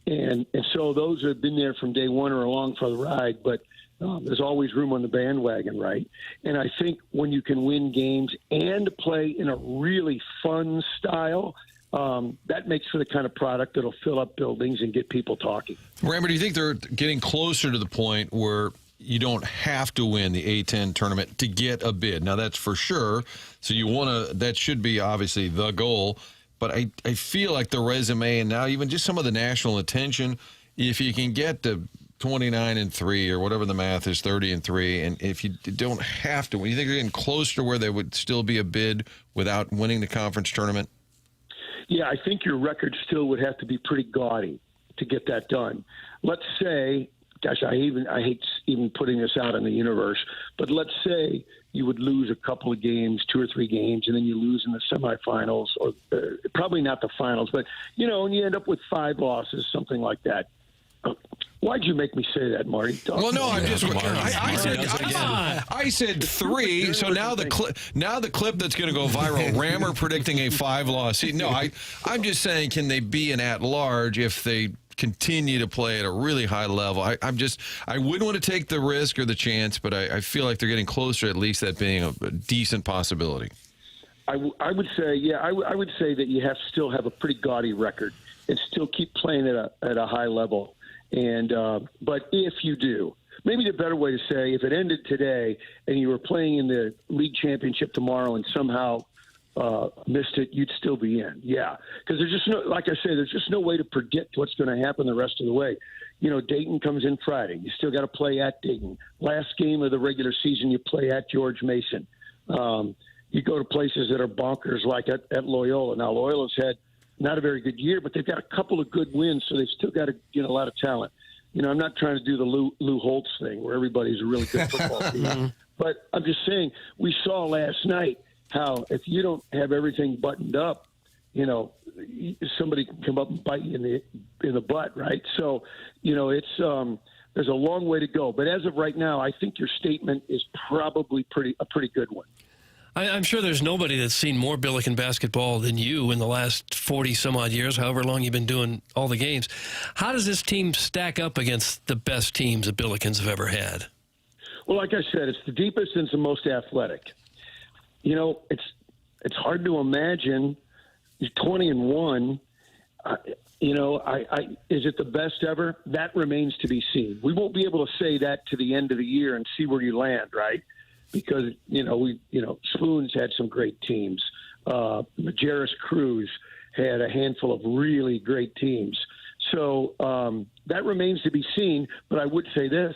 And so those have been there from day one or along for the ride, but there's always room on the bandwagon, right? And I think when you can win games and play in a really fun style, that makes for the kind of product that'll fill up buildings and get people talking. Rammer, do you think they're getting closer to the point where you don't have to win the A10 tournament to get a bid? Now, that's for sure. So that should be obviously the goal. But I feel like the resume and now even just some of the national attention, if you can get to 29-3 or whatever the math is, 30-3, and if you don't have to, you think you're getting closer to where there would still be a bid without winning the conference tournament? Yeah, I think your record still would have to be pretty gaudy to get that done. Let's say, gosh, I hate even putting this out in the universe, but let's say you would lose a couple of games, 2 or 3 games, and then you lose in the semifinals, or probably not the finals, but, and you end up with 5 losses, something like that. Why'd you make me say that, Marty? Well, no, I said 3. So now the clip that's going to go viral, Rammer predicting a 5-loss. No, I'm just saying, can they be an at-large if they continue to play at a really high level? I wouldn't want to take the risk or the chance, but I feel like they're getting closer, at least that being a decent possibility. I would say, I would say that you have to still have a pretty gaudy record and still keep playing at a high level. And but if you do, maybe the better way to say, if it ended today and you were playing in the league championship tomorrow and somehow missed it, you'd still be in. Yeah, because there's just no, like I say, there's just no way to predict what's going to happen the rest of the way. Dayton comes in Friday. You still got to play at Dayton. Last game of the regular season, you play at George Mason. You go to places that are bonkers, like at Loyola. Now, Loyola's had not a very good year, but they've got a couple of good wins, so they've still got a lot of talent. I'm not trying to do the Lou Holtz thing where everybody's a really good football team. But I'm just saying, we saw last night how if you don't have everything buttoned up, somebody can come up and bite you in the butt, right? So, it's there's a long way to go. But as of right now, I think your statement is probably a pretty good one. I'm sure there's nobody that's seen more Billiken basketball than you in the last 40-some-odd years, however long you've been doing all the games. How does this team stack up against the best teams the Billikens have ever had? Well, like I said, it's the deepest and it's the most athletic. It's hard to imagine 20-1. Is it the best ever? That remains to be seen. We won't be able to say that to the end of the year and see where you land, right? Because, Spoons had some great teams. Majerus Cruz had a handful of really great teams. So that remains to be seen. But I would say this,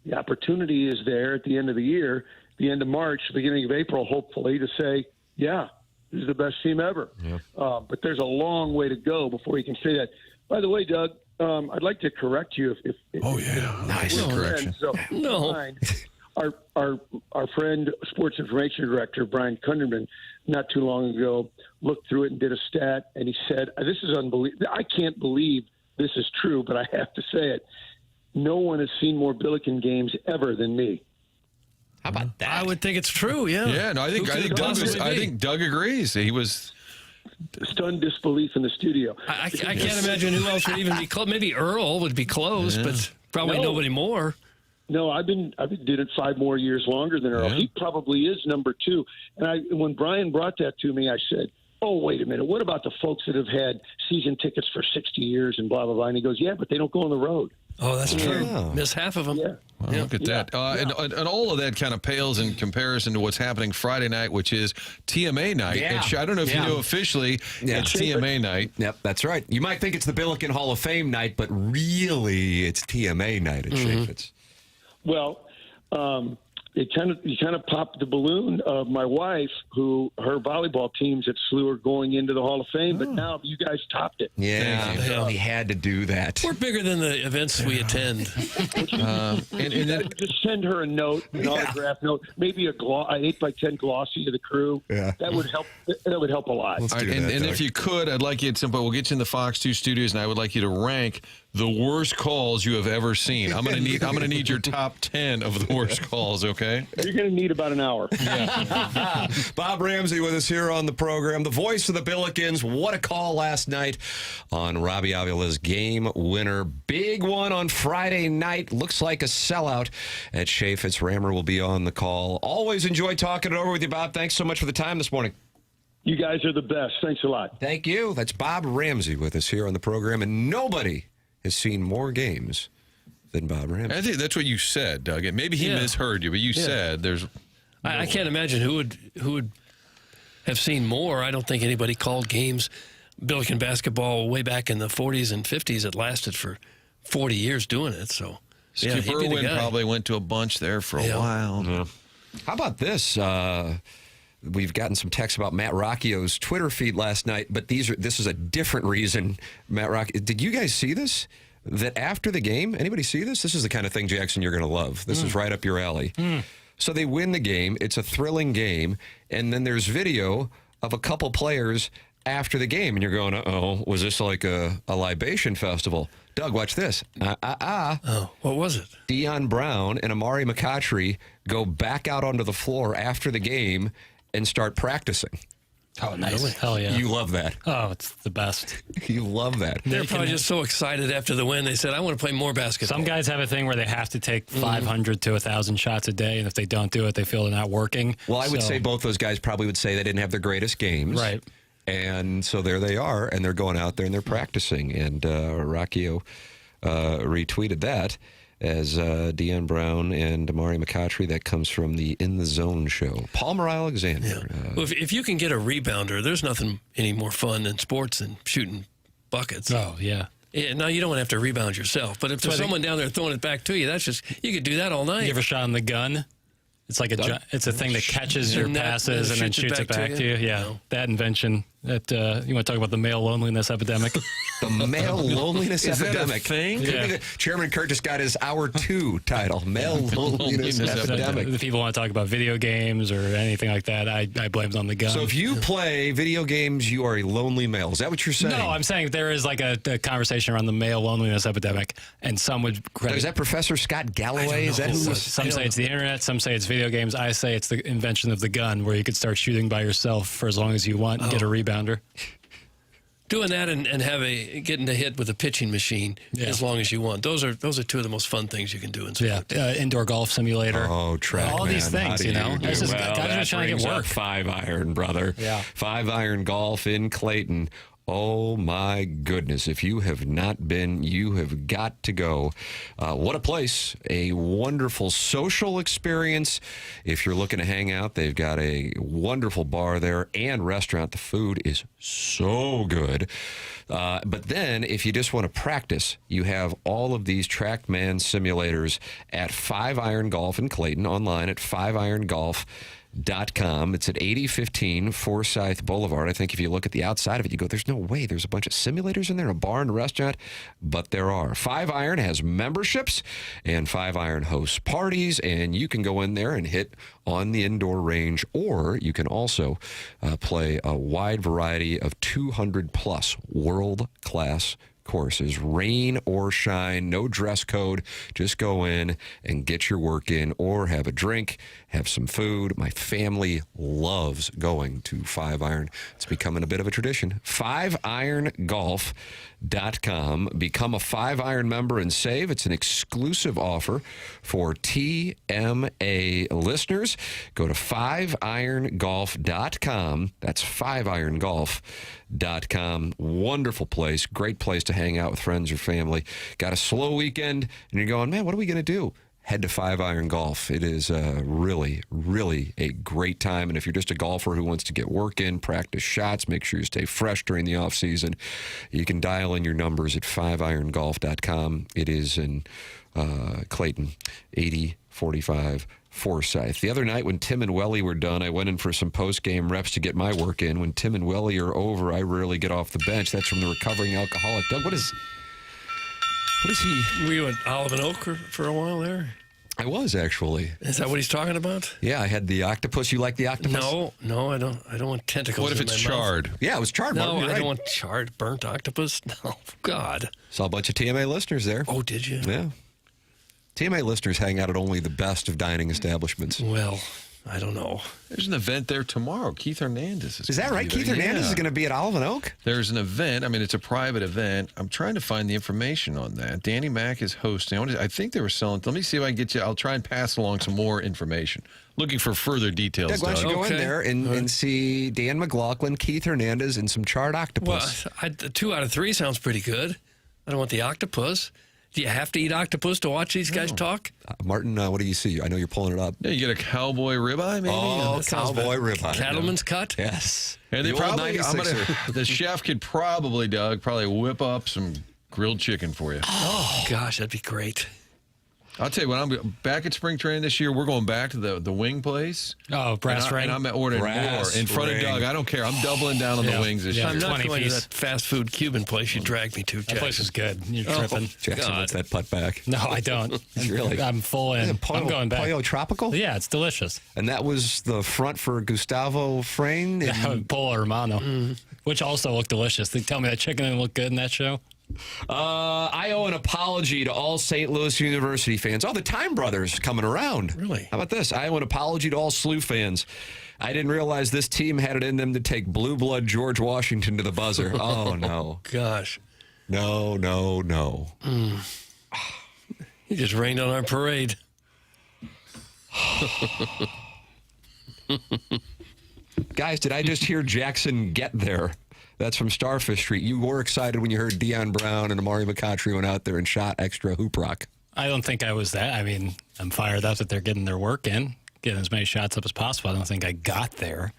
the opportunity is there at the end of the year, the end of March, beginning of April, hopefully, to say, yeah, this is the best team ever. Yeah. But there's a long way to go before you can say that. By the way, Doug, I'd like to correct you. Nice correction. So, Our friend, sports information director, Brian Kunderman, not too long ago, looked through it and did a stat, and he said, this is unbelievable. I can't believe this is true, but I have to say it. No one has seen more Billiken games ever than me. How about that? I would think it's true, yeah. Yeah, no, I think Doug agrees. He was stunned disbelief in the studio. I can't imagine who else would even be close. Maybe Earl would be close, but probably nobody more. No, I've been doing it 5 more years longer than Earl. Yeah. He probably is number 2. And when Brian brought that to me, I said, "Oh, wait a minute. What about the folks that have had season tickets for 60 years and blah blah blah?" And he goes, "Yeah, but they don't go on the road." Oh, that's true. Miss half of them. Yeah. Well, look at that. And all of that kind of pales in comparison to what's happening Friday night, which is TMA night. Yeah. I don't know if you knew officially, it's TMA night. Yep, that's right. You might think it's the Billiken Hall of Fame night, but really it's TMA night at Chaffetz. Well, you kind of popped the balloon of my wife, who her volleyball teams at SLU are going into the Hall of Fame, but now you guys topped it. Yeah, we had to do that. We're bigger than the events we attend. And just send her a note, an autograph note, maybe an 8x10 glossy to the crew. Yeah. That would help. That would help a lot. And if you could, I'd like you at some point. We'll get you in the Fox 2 studios, and I would like you to rank the worst calls you have ever seen. I'm gonna need your top 10 of the worst calls. Okay. You're gonna need about an hour. Bob Ramsey with us here on the program, the voice of the Billikens. What a call last night on Robbie Avila's game winner. Big one on Friday night. Looks like a sellout at Shea Fitzrammer will be on the call. Always enjoy talking it over with you, Bob. Thanks so much for the time this morning. You guys are the best. Thanks a lot. Thank you. That's Bob Ramsey with us here on the program, and nobody has seen more games than Bob Ramsey. I think that's what you said, Doug. Maybe he misheard you, but you said there's. I can't imagine who would have seen more. I don't think anybody called games, Billiken basketball, way back in the 40s and 50s. It lasted for 40 years doing it. So Skip Irwin probably went to a bunch there for a while. Yeah. How about this? We've gotten some texts about Matt Rocchio's Twitter feed last night, but this is a different reason. Matt Rocchio, did you guys see this? That after the game, anybody see this? This is the kind of thing, Jackson, you're going to love. This is right up your alley. So they win the game. It's a thrilling game. And then there's video of a couple players after the game. And you're going, uh-oh, was this like a libation festival? Doug, watch this. Oh, what was it? Deion Brown and Amari McCautry go back out onto the floor after the game and start practicing. Oh, nice. Really? Hell yeah. You love that. Oh, it's the best. You love that. They're probably just so excited after the win. They said, I want to play more basketball. Some guys have a thing where they have to take 500 to 1,000 shots a day, and if they don't do it, they feel they're not working. Well, I would say both those guys probably would say they didn't have their greatest games. Right. And so there they are, and they're going out there and they're practicing. And Rocchio retweeted that as Deion Brown and Amari McCautry. That comes from the In the Zone show. Palmer Alexander. Yeah. Well, if you can get a rebounder, there's nothing any more fun in sports than shooting buckets. Oh, yeah. Yeah, now you don't have to rebound yourself, but if there's someone down there throwing it back to you, you could do that all night. You ever shot on the gun? It's like it's a thing that catches your passes and then shoots it back to you. Yeah, no. That invention. That you want to talk about the male loneliness epidemic? The male loneliness epidemic. That a thing? Yeah. Chairman Kurt just got his Hour 2 title. Male loneliness epidemic. The people want to talk about video games or anything like that. I blame it on the gun. So if you play video games, you are a lonely male. Is that what you're saying? No, I'm saying there is like a conversation around the male loneliness epidemic, and some would credit. Is that Professor Scott Galloway? Is that who? Some say it's the internet. Some say it's video games. I say it's the invention of the gun, where you could start shooting by yourself for as long as you want and get a rebounder. Doing that and getting to hit with a pitching machine as long as you want. Those are two of the most fun things you can do in sports. Yeah, indoor golf simulator. Oh, track. All these things, Guys are trying to get work. 5-iron, brother. Yeah. 5-iron golf in Clayton. Oh, my goodness. If you have not been, you have got to go. What a place. A wonderful social experience. If you're looking to hang out, they've got a wonderful bar there and restaurant. The food is so good. But then, if you just want to practice, you have all of these TrackMan simulators at 5-Iron Golf in Clayton, online at 5irongolf.com. It's at 8015 Forsyth Boulevard. I think if you look at the outside of it, you go, there's no way there's a bunch of simulators in there, a bar and a restaurant, but there are. 5-Iron has memberships, and 5-Iron hosts parties, and you can go in there and hit on the indoor range, or you can also play a wide variety of 200-plus world-class courses, rain or shine, no dress code. Just go in and get your work in, or have a drink, have some food. My family loves going to 5-Iron. It's becoming a bit of a tradition. 5irongolf.com. Become a 5-Iron member and save. It's an exclusive offer for TMA listeners. Go to 5irongolf.com. That's 5irongolf.com. Wonderful place. Great place to hang out with friends or family. Got a slow weekend, and you're going, man, what are we going to do? Head to 5-Iron Golf. It is really, really a great time. And if you're just a golfer who wants to get work in, practice shots, make sure you stay fresh during the off season, you can dial in your numbers at 5irongolf.com. It is in Clayton, 8045 Forsyth. The other night when Tim and Welly were done, I went in for some post-game reps to get my work in. When Tim and Welly are over, I rarely get off the bench. That's from the recovering alcoholic. Doug, what is he? Were you at Olive and Oak for a while there? I was, actually. Is that what he's talking about? Yeah, I had the octopus. You like the octopus? No, I don't. I don't want tentacles. What if in it's my mouth. charred? Yeah, it was charred. No, Martin, I right. don't want charred, burnt octopus. No, God. Saw a bunch of TMA listeners there. Oh, did you? Yeah. TMA listeners hang out at only the best of dining establishments. Well, I don't know. There's an event there tomorrow. Keith Hernandez Is that right? Keith Hernandez is going to be at Olive and Oak? There's an event. I mean, it's a private event. I'm trying to find the information on that. Danny Mac is hosting. I think they were selling. Let me see if I can get you. I'll try and pass along some more information. Looking for further details. Doug, why don't you go in there and see Dan McLaughlin, Keith Hernandez, and some charred octopus? Well, 2 out of 3 sounds pretty good. I don't want the octopus. Do you have to eat octopus to watch these guys talk? Martin, what do you see? I know you're pulling it up. Yeah, you get a cowboy ribeye, maybe? Oh, cowboy ribeye. Cattleman's cut? Yes. And they The old probably, 96er. the chef could probably, Doug, whip up some grilled chicken for you. Oh, gosh, that'd be great. I'll tell you, when I'm back at spring training this year, we're going back to the wing place. Oh, Brass Ring. And I'm ordering more in front of Doug. I don't care. I'm doubling down on the wings this year. I'm not going to that fast food Cuban place you dragged me to, Jackson. That place is good. You're tripping. Jackson wants that putt back. No, I don't. Really? I'm full in. I'm going back. Pollo Tropical? Yeah, it's delicious. And that was the front for Gustavo Frayne? Polo Romano, which also looked delicious. They tell me that chicken didn't look good in that show. I owe an apology to all St. Louis University fans. Oh, the Time Brothers coming around. Really? How about this? I owe an apology to all SLU fans. I didn't realize this team had it in them to take blue blood George Washington to the buzzer. Oh, no. Gosh. No. You just rained on our parade. Guys, did I just hear Jackson get there? That's from Starfish Street. You were excited when you heard Deion Brown and Amari McContry went out there and shot extra hoop rock. I don't think I was that. I mean, I'm fired up that they're getting their work in, getting as many shots up as possible. I don't think I got there.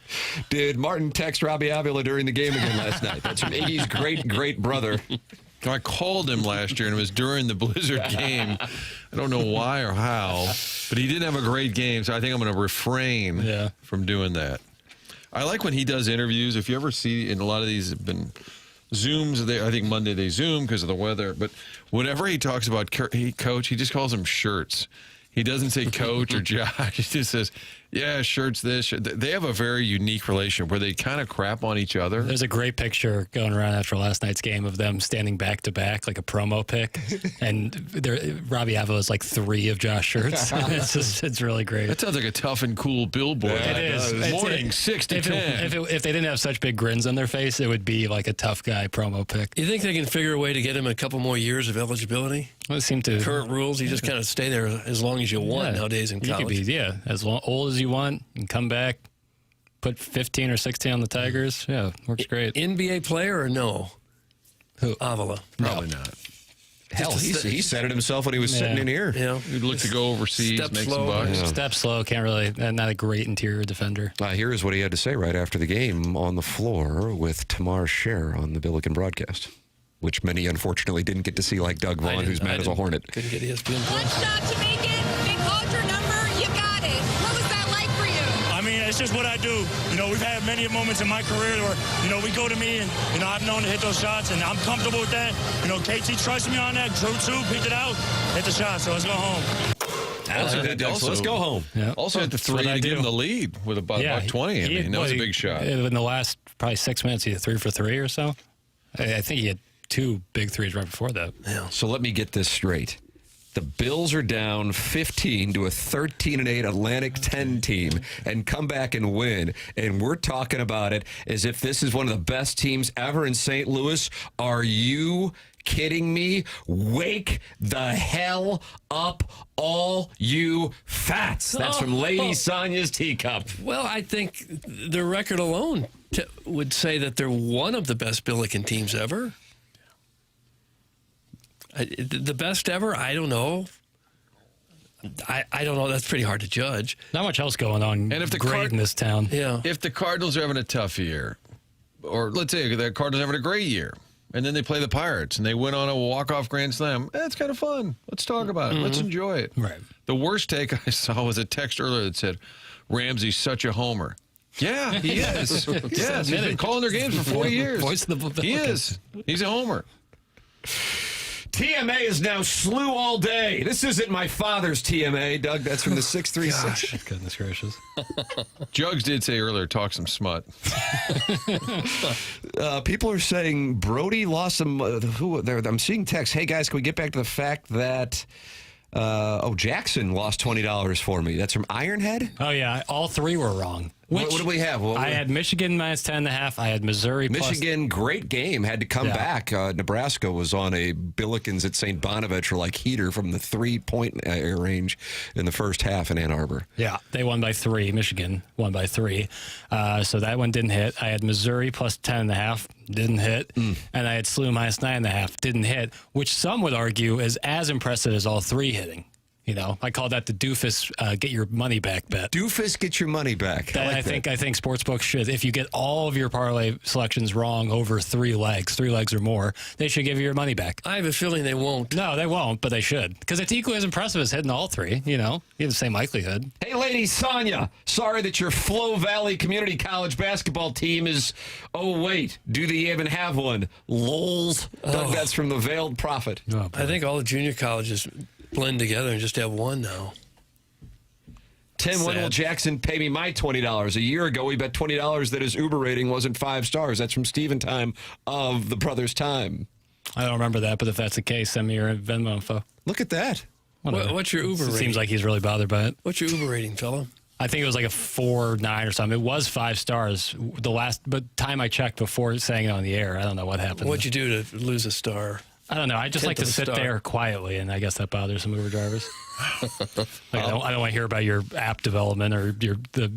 Did Martin text Robbie Avila during the game again last night? That's from Iggy's great brother. I called him last year, and it was during the Blizzard game. I don't know why or how, but he didn't have a great game, so I think I'm going to refrain from doing that. I like when he does interviews. If you ever see in a lot of these have been Zooms, I think Monday they Zoom because of the weather. But whenever he talks about coach, he just calls him Schertz. He doesn't say coach or Jock. He just says, yeah, Schertz this. They have a very unique relationship where they kind of crap on each other. There's a great picture going around after last night's game of them standing back to back, like a promo pic. And Robbie Avila is like 3 of Josh Schertz. It's really great. That sounds like a tough and cool billboard. Yeah, it is. Morning, 6 to 10. If they didn't have such big grins on their face, it would be like a tough guy promo pic. You think they can figure a way to get him a couple more years of eligibility? Well, it seemed to. Current rules, you just kind of stay there as long as you want nowadays in college. You could be, as old as you want and come back, put 15 or 16 on the Tigers. Yeah, works great. NBA player or no? Who? Avila. Probably not. Hell, he said it himself when he was sitting in here. Yeah. He'd look to go overseas, Step make slow. some bucks. Yeah. Step slow, can't really, not a great interior defender. Here is what he had to say right after the game on the floor with Tamar Scher on the Billiken broadcast, which many unfortunately didn't get to see, like Doug Vaughn, who's mad as a hornet. Couldn't get ESPN. One shot to make it. They called your number. You got it. What was that like for you? I mean, it's just what I do. You know, we've had many moments in my career where, you know, we go to me and, you know, I've known to hit those shots, and I'm comfortable with that. You know, KT trusted me on that. Drew, too, picked it out, hit the shot, so let's go home. So let's go home. Yeah. Also at the 3 to give him the lead with about buck 20. I mean, that was a big shot. In the last probably 6 minutes, he had 3 for 3 or so. I think he had 2 big threes right before that. Yeah. So let me get this straight. The Bills are down 15 to a 13-8 Atlantic 10 team and come back and win. And we're talking about it as if this is one of the best teams ever in St. Louis. Are you kidding me? Wake the hell up, all you fats. That's from Lady Sonia's teacup. Well, I think the record alone would say that they're one of the best Billiken teams ever. The best ever? I don't know. I don't know. That's pretty hard to judge. Not much else going on And if the great in this town. Yeah. If the Cardinals are having a tough year, or let's say the Cardinals are having a great year, and then they play the Pirates and they win on a walk-off grand slam, that's kind of fun. Let's talk about it. Let's enjoy it. Right. The worst take I saw was a text earlier that said, Ramsey's such a homer. Yeah, he is. Yes, he's been calling their games for 40 years. Voice of the He is. He's a homer. TMA is now slew all day. This isn't my father's TMA, Doug. That's from the 636. Goodness gracious. Jugs did say earlier, talk some smut. People are saying Brody lost some. I'm seeing texts. Hey, guys, can we get back to the fact that Jackson lost $20 for me? That's from Ironhead? Oh, yeah. All three were wrong. What do we have? I had Michigan minus 10.5. I had Missouri Michigan, great game. Had to come back. Nebraska was on a Billikens at St. Bonaventure like heater from the 3-point range in the first half in Ann Arbor. Yeah, they won by 3. Michigan won by 3. So that one didn't hit. I had Missouri plus 10.5. Didn't hit. And I had SLU minus 9.5. Didn't hit, which some would argue is as impressive as all 3 hitting. You know, I call that the doofus get your money back bet. Doofus get your money back. I think sportsbooks should. If you get all of your parlay selections wrong over 3 legs or more, they should give you your money back. I have a feeling they won't. No, they won't, but they should. Because it's equally as impressive as hitting all 3, you know. You have the same likelihood. Hey, lady Sonia, sorry that your Flow Valley Community College basketball team is, do they even have one? Lols. Doug, that's from the Veiled Prophet. Oh, I think all the junior colleges blend together and just have one now. Tim, when will Jackson pay me my $20? A year ago, we bet $20 that his Uber rating wasn't 5 stars. That's from Steven Time of the Brothers Time. I don't remember that, but if that's the case, send me your Venmo info. Look at that. What's your Uber rating? Seems like he's really bothered by it. What's your Uber rating, fella? I think it was like a 4.9 or something. It was 5 stars. But time I checked before saying it on the air, I don't know what happened. What'd you do to lose a star? I don't know. I just like to sit there quietly, and I guess that bothers some Uber drivers. I don't want to hear about your app development or the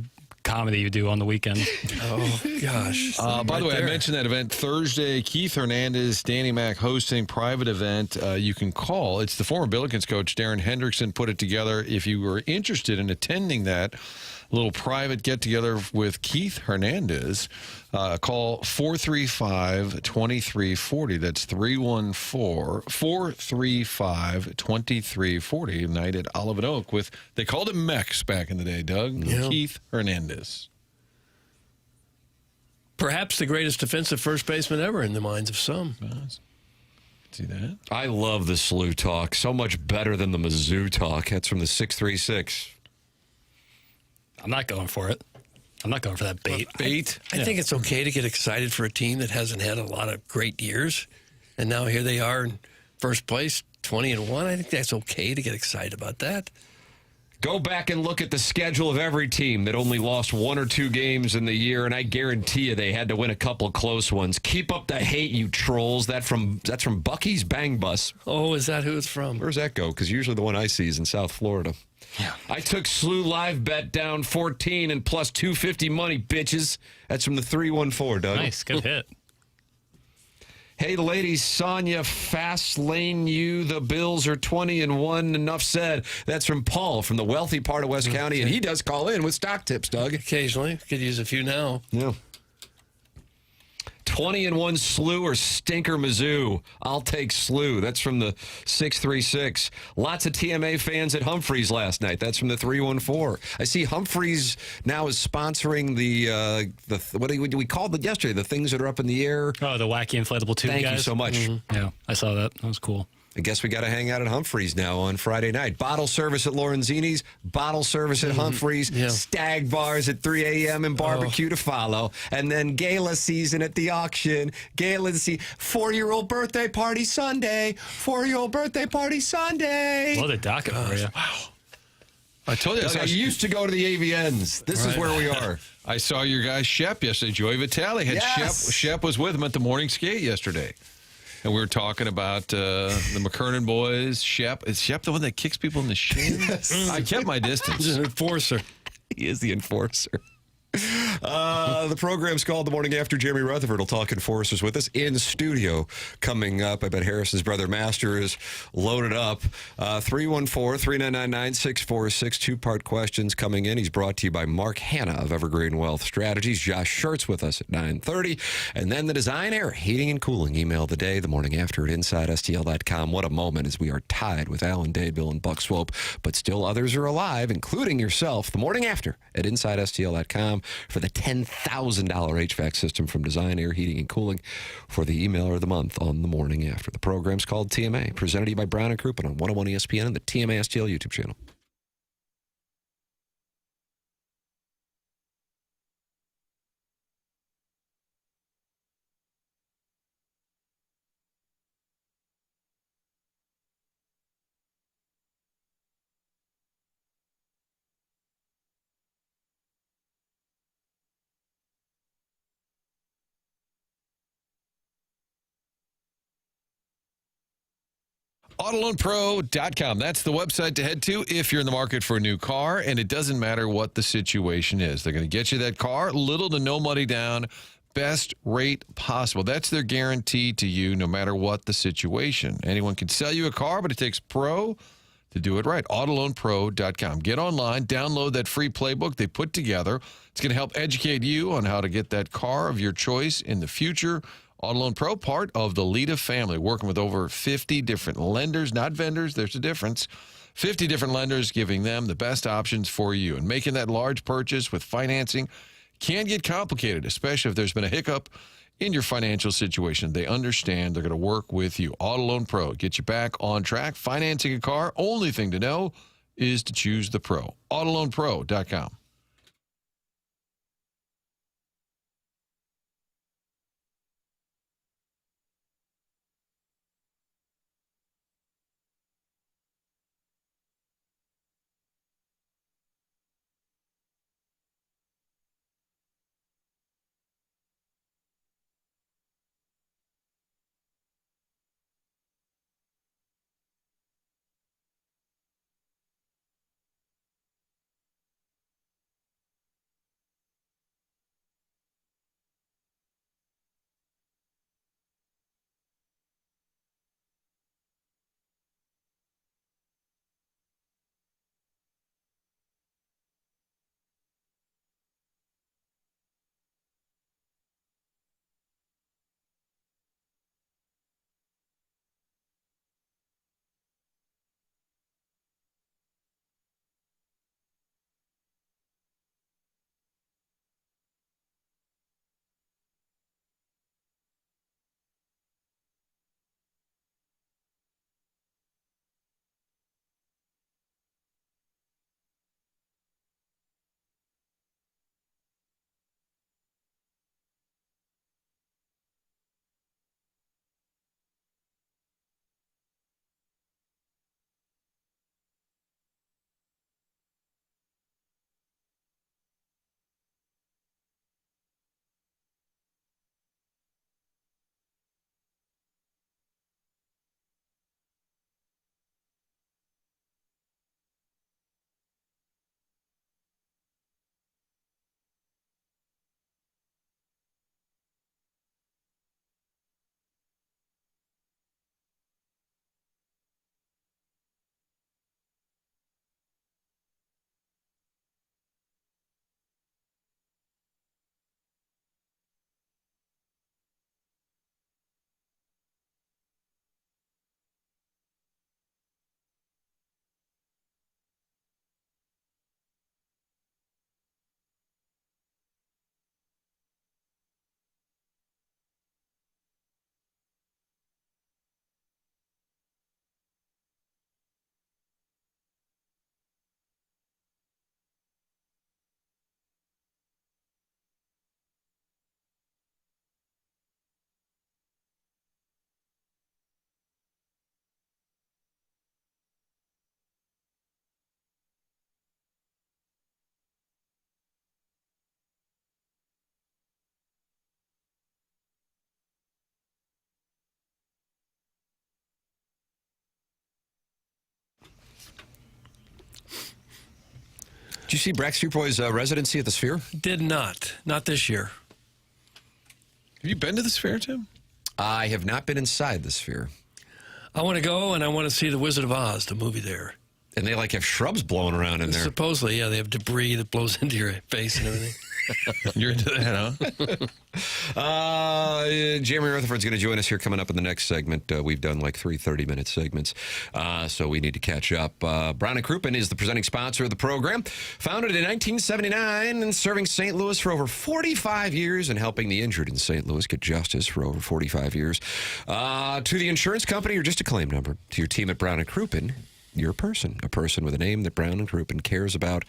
comedy you do on the weekend. Oh, gosh. By the way, I mentioned that event Thursday. Keith Hernandez, Danny Mac hosting private event. You can call. It's the former Billikens coach, Darren Hendrickson, put it together. If you were interested in attending that little private get-together with Keith Hernandez, call 435-2340. That's 314-435-2340. Night at Olive and Oak with, they called him Mex back in the day, Doug. Yeah. Keith Hernandez. Perhaps the greatest defensive first baseman ever in the minds of some. See that? I love the SLU talk. So much better than the Mizzou talk. That's from the 636. I'm not going for it. I'm not going for that bait. I think it's okay to get excited for a team that hasn't had a lot of great years. And now here they are in first place, 20-1. I think that's okay to get excited about that. Go back and look at the schedule of every team that only lost 1 or 2 games in the year, and I guarantee you they had to win a couple close ones. Keep up the hate, you trolls. That's from Bucky's Bang Bus. Oh, is that who it's from? Where's that go? Because usually the one I see is in South Florida. Yeah. I took SLU live bet down 14 and plus 250 money, bitches. That's from the 314, Doug. Nice, good hit. Hey, ladies, Sonia, fast lane you. The Bills are 20-1. Enough said. That's from Paul from the wealthy part of West County, and he does call in with stock tips, Doug. Occasionally. Could use a few now. Yeah. 20-1 SLU or stinker Mizzou. I'll take SLU. That's from the 636. Lots of TMA fans at Humphreys last night. That's from the 314. I see Humphreys now is sponsoring the what do we call it yesterday? The things that are up in the air. Oh, the wacky inflatable tube guys. Thank you so much. Mm-hmm. Yeah, I saw that. That was cool. I guess we got to hang out at Humphreys now on Friday night. Bottle service at Lorenzini's, bottle service at Humphreys, stag bars at 3 a.m. and barbecue to follow. And then gala season at the auction. Gala 4-year-old birthday party Sunday. 4-year-old birthday party Sunday. Well, the docket for you. Wow. I told you. I used to go to the AVNs. This is where we are. I saw your guy Shep yesterday. Joey Vitale had Shep was with him at the morning skate yesterday. And we were talking about the McKernan boys. Shep. Is Shep the one that kicks people in the shin? Yes. I kept my distance. He's an enforcer. He is the enforcer. The program's called The Morning After. Jeremy Rutherford will talk enforcers with us in studio coming up. I bet Harrison's brother Master is loaded up. 314-399-9646. 2-part questions coming in. He's brought to you by Mark Hanna of Evergreen Wealth Strategies. Josh Schertz with us at 9:30. And then the Design Air Heating and Cooling email of the day, The Morning After at InsideSTL.com. What a moment as we are tied with Alan Dadeville and Buck Swope, but still others are alive, including yourself. The Morning After at InsideSTL.com for the a $10,000 HVAC system from Design Air Heating and Cooling for the emailer of the month on the morning after. The program's called TMA, presented to you by Brown and Crouppen on 101 ESPN and the TMA STL YouTube channel. AutoLoanPro.com. That's the website to head to if you're in the market for a new car, and it doesn't matter what the situation is. They're going to get you that car, little to no money down, best rate possible. That's their guarantee to you no matter what the situation. Anyone can sell you a car, but it takes pro to do it right. AutoLoanPro.com. Get online, download that free playbook they put together. It's going to help educate you on how to get that car of your choice in the future. AutoLoan Pro, part of the Lita family, working with over 50 different lenders, not vendors. There's a difference. 50 different lenders giving them the best options for you. And making that large purchase with financing can get complicated, especially if there's been a hiccup in your financial situation. They understand. They're going to work with you. AutoLoan Pro, get you back on track. Financing a car, only thing to know is to choose the pro. AutoLoanPro.com. Did you see Brax Fupoy's residency at the Sphere? Did not. Not this year. Have you been to the Sphere, Tim? I have not been inside the Sphere. I want to go, and I want to see The Wizard of Oz, the movie there. And they, like, have shrubs blowing around in there. Supposedly, yeah. They have debris that blows into your face and everything. You're into that, huh? Jeremy Rutherford's going to join us here coming up in the next segment. We've done like 3 30-minute segments, so we need to catch up. Brown and Crouppen is the presenting sponsor of the program. Founded in 1979 and serving St. Louis for over 45 years and helping the injured in St. Louis get justice for over 45 years. To the insurance company, you're just a claim number. To your team at Brown and Crouppen, you're a person with a name that Brown and Crouppen cares about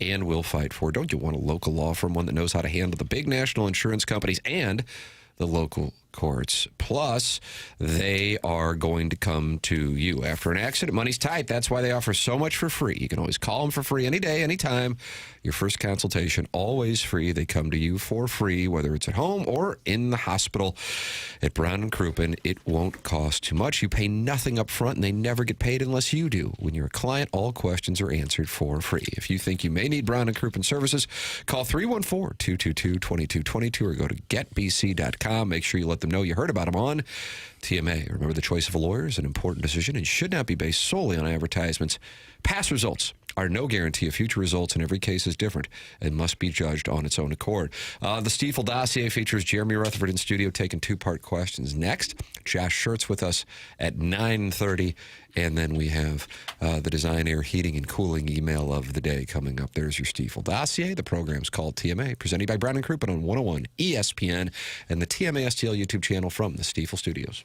and will fight for. Don't you want a local law firm, one that knows how to handle the big national insurance companies and the local courts? Plus, they are going to come to you. After an accident, money's tight. That's why they offer so much for free. You can always call them for free any day, anytime. Your first consultation, always free. They come to you for free, whether it's at home or in the hospital. At Brown and Crouppen, it won't cost too much. You pay nothing up front, and they never get paid unless you do. When you're a client, all questions are answered for free. If you think you may need Brown and Crouppen services, call 314-222-2222 or go to getbc.com. Make sure you let them know you heard about them on TMA. Remember, the choice of a lawyer is an important decision and should not be based solely on advertisements. Past results are no guarantee of future results, and every case is different and must be judged on its own accord. The Stiefel dossier features Jeremy Rutherford in studio taking 2-part questions. Next, Josh Schertz with us at 9:30, and then we have the Design, Air, Heating, and Cooling email of the day coming up. There's your Stiefel dossier. The program's called TMA, presented by Brown and Crouppen on 101 ESPN and the TMA STL YouTube channel from the Stiefel Studios.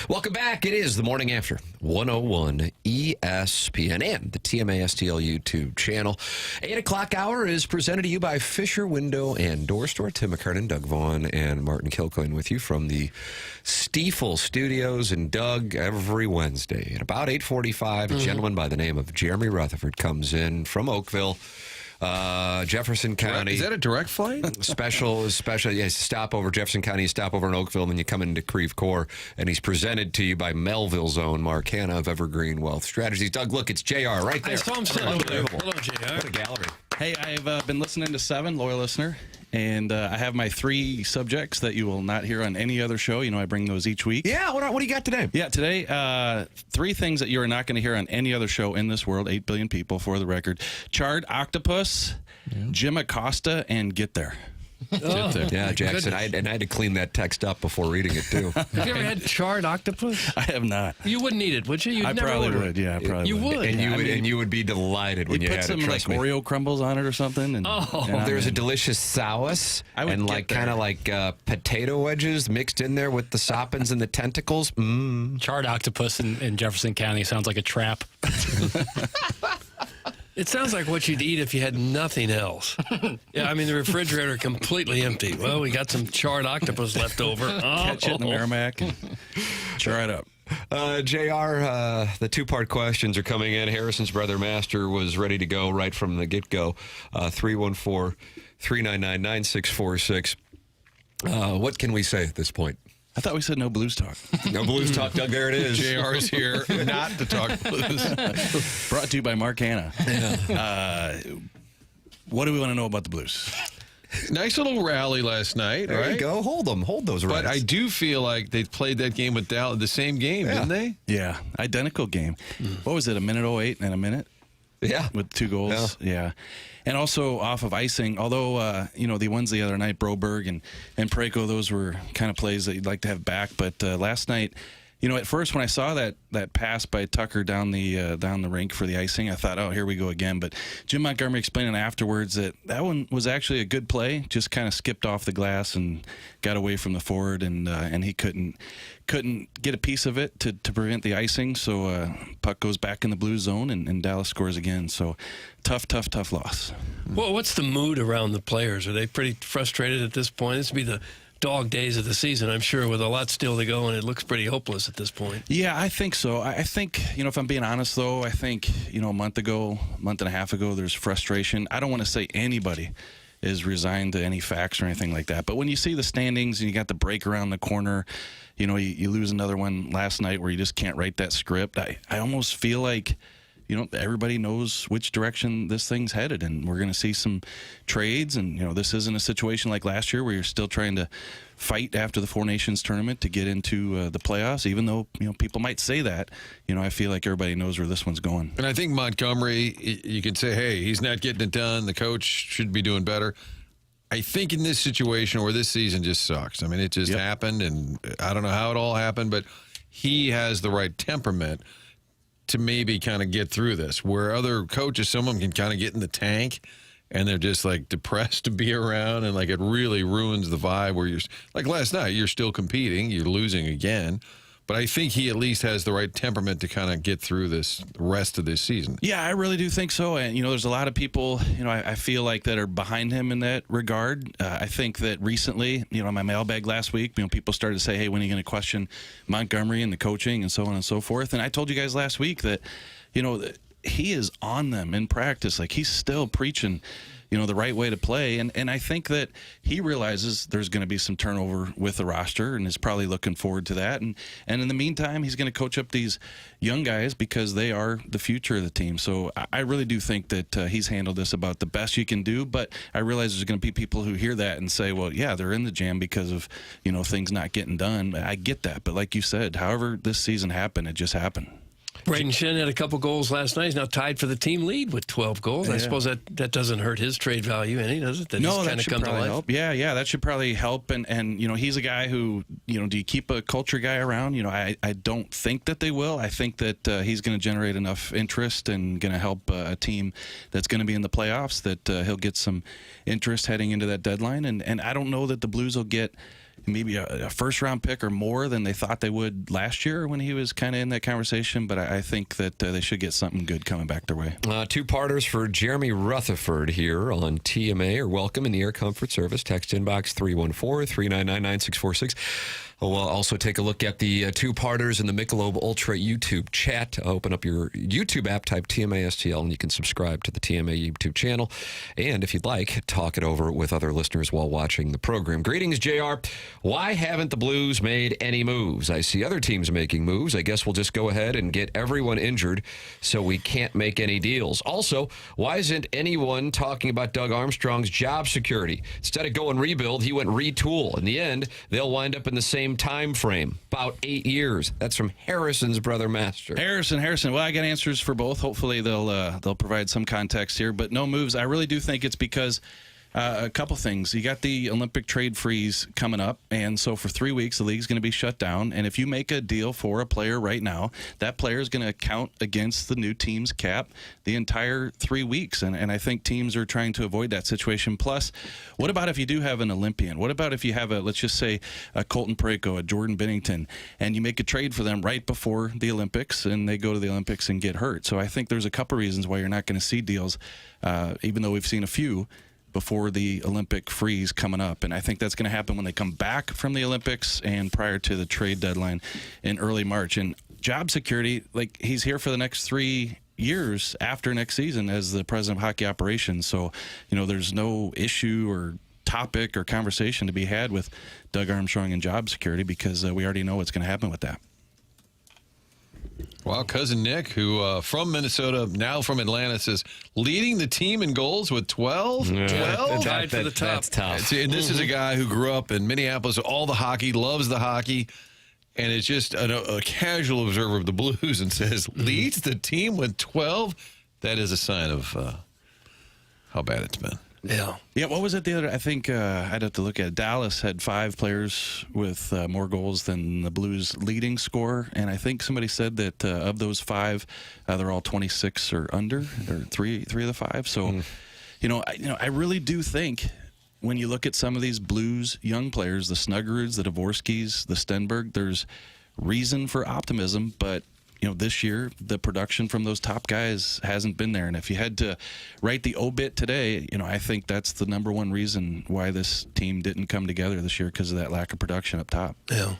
Welcome back. It is the morning after 101 ESPN and the TMA STL YouTube channel. 8 o'clock hour is presented to you by Fisher Window and Door Store. Tim McKernan, Doug Vaughn, and Martin Kilcoyne with you from the Stiefel Studios. And Doug, every Wednesday at about 8:45, a gentleman by the name of Jeremy Rutherford comes in from Oakville. Jefferson County. Is that a direct flight? Special. Yeah, stop over Jefferson County, stop over in Oakville, and then you come into Creve Coeur, and he's presented to you by Melville's own Mark Hanna of Evergreen Wealth Strategies. Doug, look, it's JR right there. I saw him sitting over there. Hello, JR. What a gallery. Hey, I've been listening to 7, loyal listener, and I have my 3 subjects that you will not hear on any other show. You know, I bring those each week. Yeah, what do you got today? Yeah, today, 3 things that you are not going to hear on any other show in this world, 8 billion people for the record. Charred octopus, Jim Acosta, and Get There. Oh, yeah, Jackson. I had to clean that text up before reading it, too. Have you ever had charred octopus? I have not. You wouldn't eat it, would you? I probably would. Yeah, I probably you would. And you would be delighted when you put had some it. Like Oreo crumbles on it or something. And, there's a delicious sauce and kind of like potato wedges mixed in there with the soppins and the tentacles. Charred octopus in Jefferson County sounds like a trap. It sounds like what you'd eat if you had nothing else. Yeah, I mean, the refrigerator completely empty. Well, we got some charred octopus left over. Catch it in the Merrimack and char it up. JR, the 2-part questions are coming in. Harrison's brother Master was ready to go right from the get-go. 314-399-9646. What can we say at this point? I thought we said no blues talk. No blues talk, Doug. There it is. JR is here not to talk blues. Brought to you by Mark Hanna. What do we want to know about the Blues? Nice little rally last night, there right? There you go. Hold those rights. But I do feel like they played that game with Dallas, the same game, didn't they? Yeah, identical game. What was it, a minute 08 and a minute? Yeah. With 2 goals. Yeah. And also off of icing, although, the ones the other night, Broberg and Parayko, those were kind of plays that you'd like to have back. But last night, at first when I saw that pass by Tucker down the rink for the icing, I thought, oh, here we go again. But Jim Montgomery explaining afterwards that one was actually a good play, just kind of skipped off the glass and got away from the forward, and he couldn't get a piece of it to prevent the icing. So puck goes back in the blue zone, and Dallas scores again. So tough loss. Well, what's the mood around the players? Are they pretty frustrated at this point? This would be the dog days of the season, I'm sure, with a lot still to go, and it looks pretty hopeless at this point. Yeah, I think so. I think, if I'm being honest, though, I think, a month and a half ago, there's frustration. I don't want to say anybody is resigned to any facts or anything like that. But when you see the standings and you got the break around the corner, you lose another one last night where you just can't write that script. I almost feel like, everybody knows which direction this thing's headed, and we're going to see some trades. And, this isn't a situation like last year where you're still trying to fight after the Four Nations tournament to get into the playoffs, even though, people might say that. I feel like everybody knows where this one's going. And I think Montgomery, you can say, hey, he's not getting it done. The coach should be doing better. I think in this situation where this season just sucks. I mean, it just happened, and I don't know how it all happened, but he has the right temperament to maybe kind of get through this, where other coaches, some of them can kind of get in the tank and they're just like depressed to be around, and like it really ruins the vibe where you're like last night, you're still competing, you're losing again. But I think he at least has the right temperament to kind of get through this rest of this season. Yeah, I really do think so. And, there's a lot of people, I feel like that are behind him in that regard. I think that recently, my mailbag last week, people started to say, hey, when are you going to question Montgomery and the coaching and so on and so forth? And I told you guys last week that, he is on them in practice. Like, he's still preaching, the right way to play. And I think that he realizes there's going to be some turnover with the roster and is probably looking forward to that. And in the meantime, he's going to coach up these young guys because they are the future of the team. So I really do think that he's handled this about the best you can do. But I realize there's going to be people who hear that and say, well, yeah, they're in the jam because of, things not getting done. I get that. But like you said, however this season happened, it just happened. Braden Shen had a couple goals last night. He's now tied for the team lead with 12 goals. Yeah. I suppose that doesn't hurt his trade value any, does it? No, that should probably help. Yeah, that should probably help. And he's a guy who, do you keep a culture guy around? I don't think that they will. I think that he's going to generate enough interest and going to help a team that's going to be in the playoffs that he'll get some interest heading into that deadline. And I don't know that the Blues will get maybe a first-round pick or more than they thought they would last year when he was kind of in that conversation. But I think that they should get something good coming back their way. Two-parters for Jeremy Rutherford here on TMA are welcome in the Air Comfort Service. Text inbox 314-399-9646. We'll also take a look at the two-parters in the Michelob Ultra YouTube chat. Open up your YouTube app, type TMA STL, and you can subscribe to the TMA YouTube channel. And if you'd like, talk it over with other listeners while watching the program. Greetings, JR. Why haven't the Blues made any moves? I see other teams making moves. I guess we'll just go ahead and get everyone injured so we can't make any deals. Also, why isn't anyone talking about Doug Armstrong's job security? Instead of going rebuild, he went retool. In the end, they'll wind up in the same time frame, about 8 years. That's from Harrison's brother Master. Harrison. Well, I got answers for both. Hopefully they'll provide some context here, but no moves. I really do think it's because a couple things. You got the Olympic trade freeze coming up, and so for 3 weeks the league's going to be shut down. And if you make a deal for a player right now, that player is going to count against the new team's cap the entire 3 weeks. And I think teams are trying to avoid that situation. Plus, what about if you do have an Olympian? What about if you have let's just say a Colton Parayko, a Jordan Binnington, and you make a trade for them right before the Olympics, and they go to the Olympics and get hurt? So I think there's a couple reasons why you're not going to see deals, even though we've seen a few before the Olympic freeze coming up. And I think that's going to happen when they come back from the Olympics and prior to the trade deadline in early March. And job security, like, he's here for the next 3 years after next season as the president of hockey operations. So, there's no issue or topic or conversation to be had with Doug Armstrong and job security because we already know what's going to happen with that. Well, cousin Nick, who from Minnesota, now from Atlanta, says leading the team in goals with 12. 12? Tied for the top. That's tough. And this is a guy who grew up in Minneapolis, all the hockey, loves the hockey, and is just a casual observer of the Blues and says leads the team with 12. That is a sign of how bad it's been. Yeah. What was it the other? I think I'd have to look at it. Dallas had 5 players with more goals than the Blues' leading scorer, and I think somebody said that of those 5, they're all 26 or under, or three of the 5. So, I really do think when you look at some of these Blues young players, the Snuggeruds, the Dvorskys, the Stenberg, there's reason for optimism, but this year, the production from those top guys hasn't been there. And if you had to write the obit today, I think that's the number one reason why this team didn't come together this year, because of that lack of production up top. Yeah.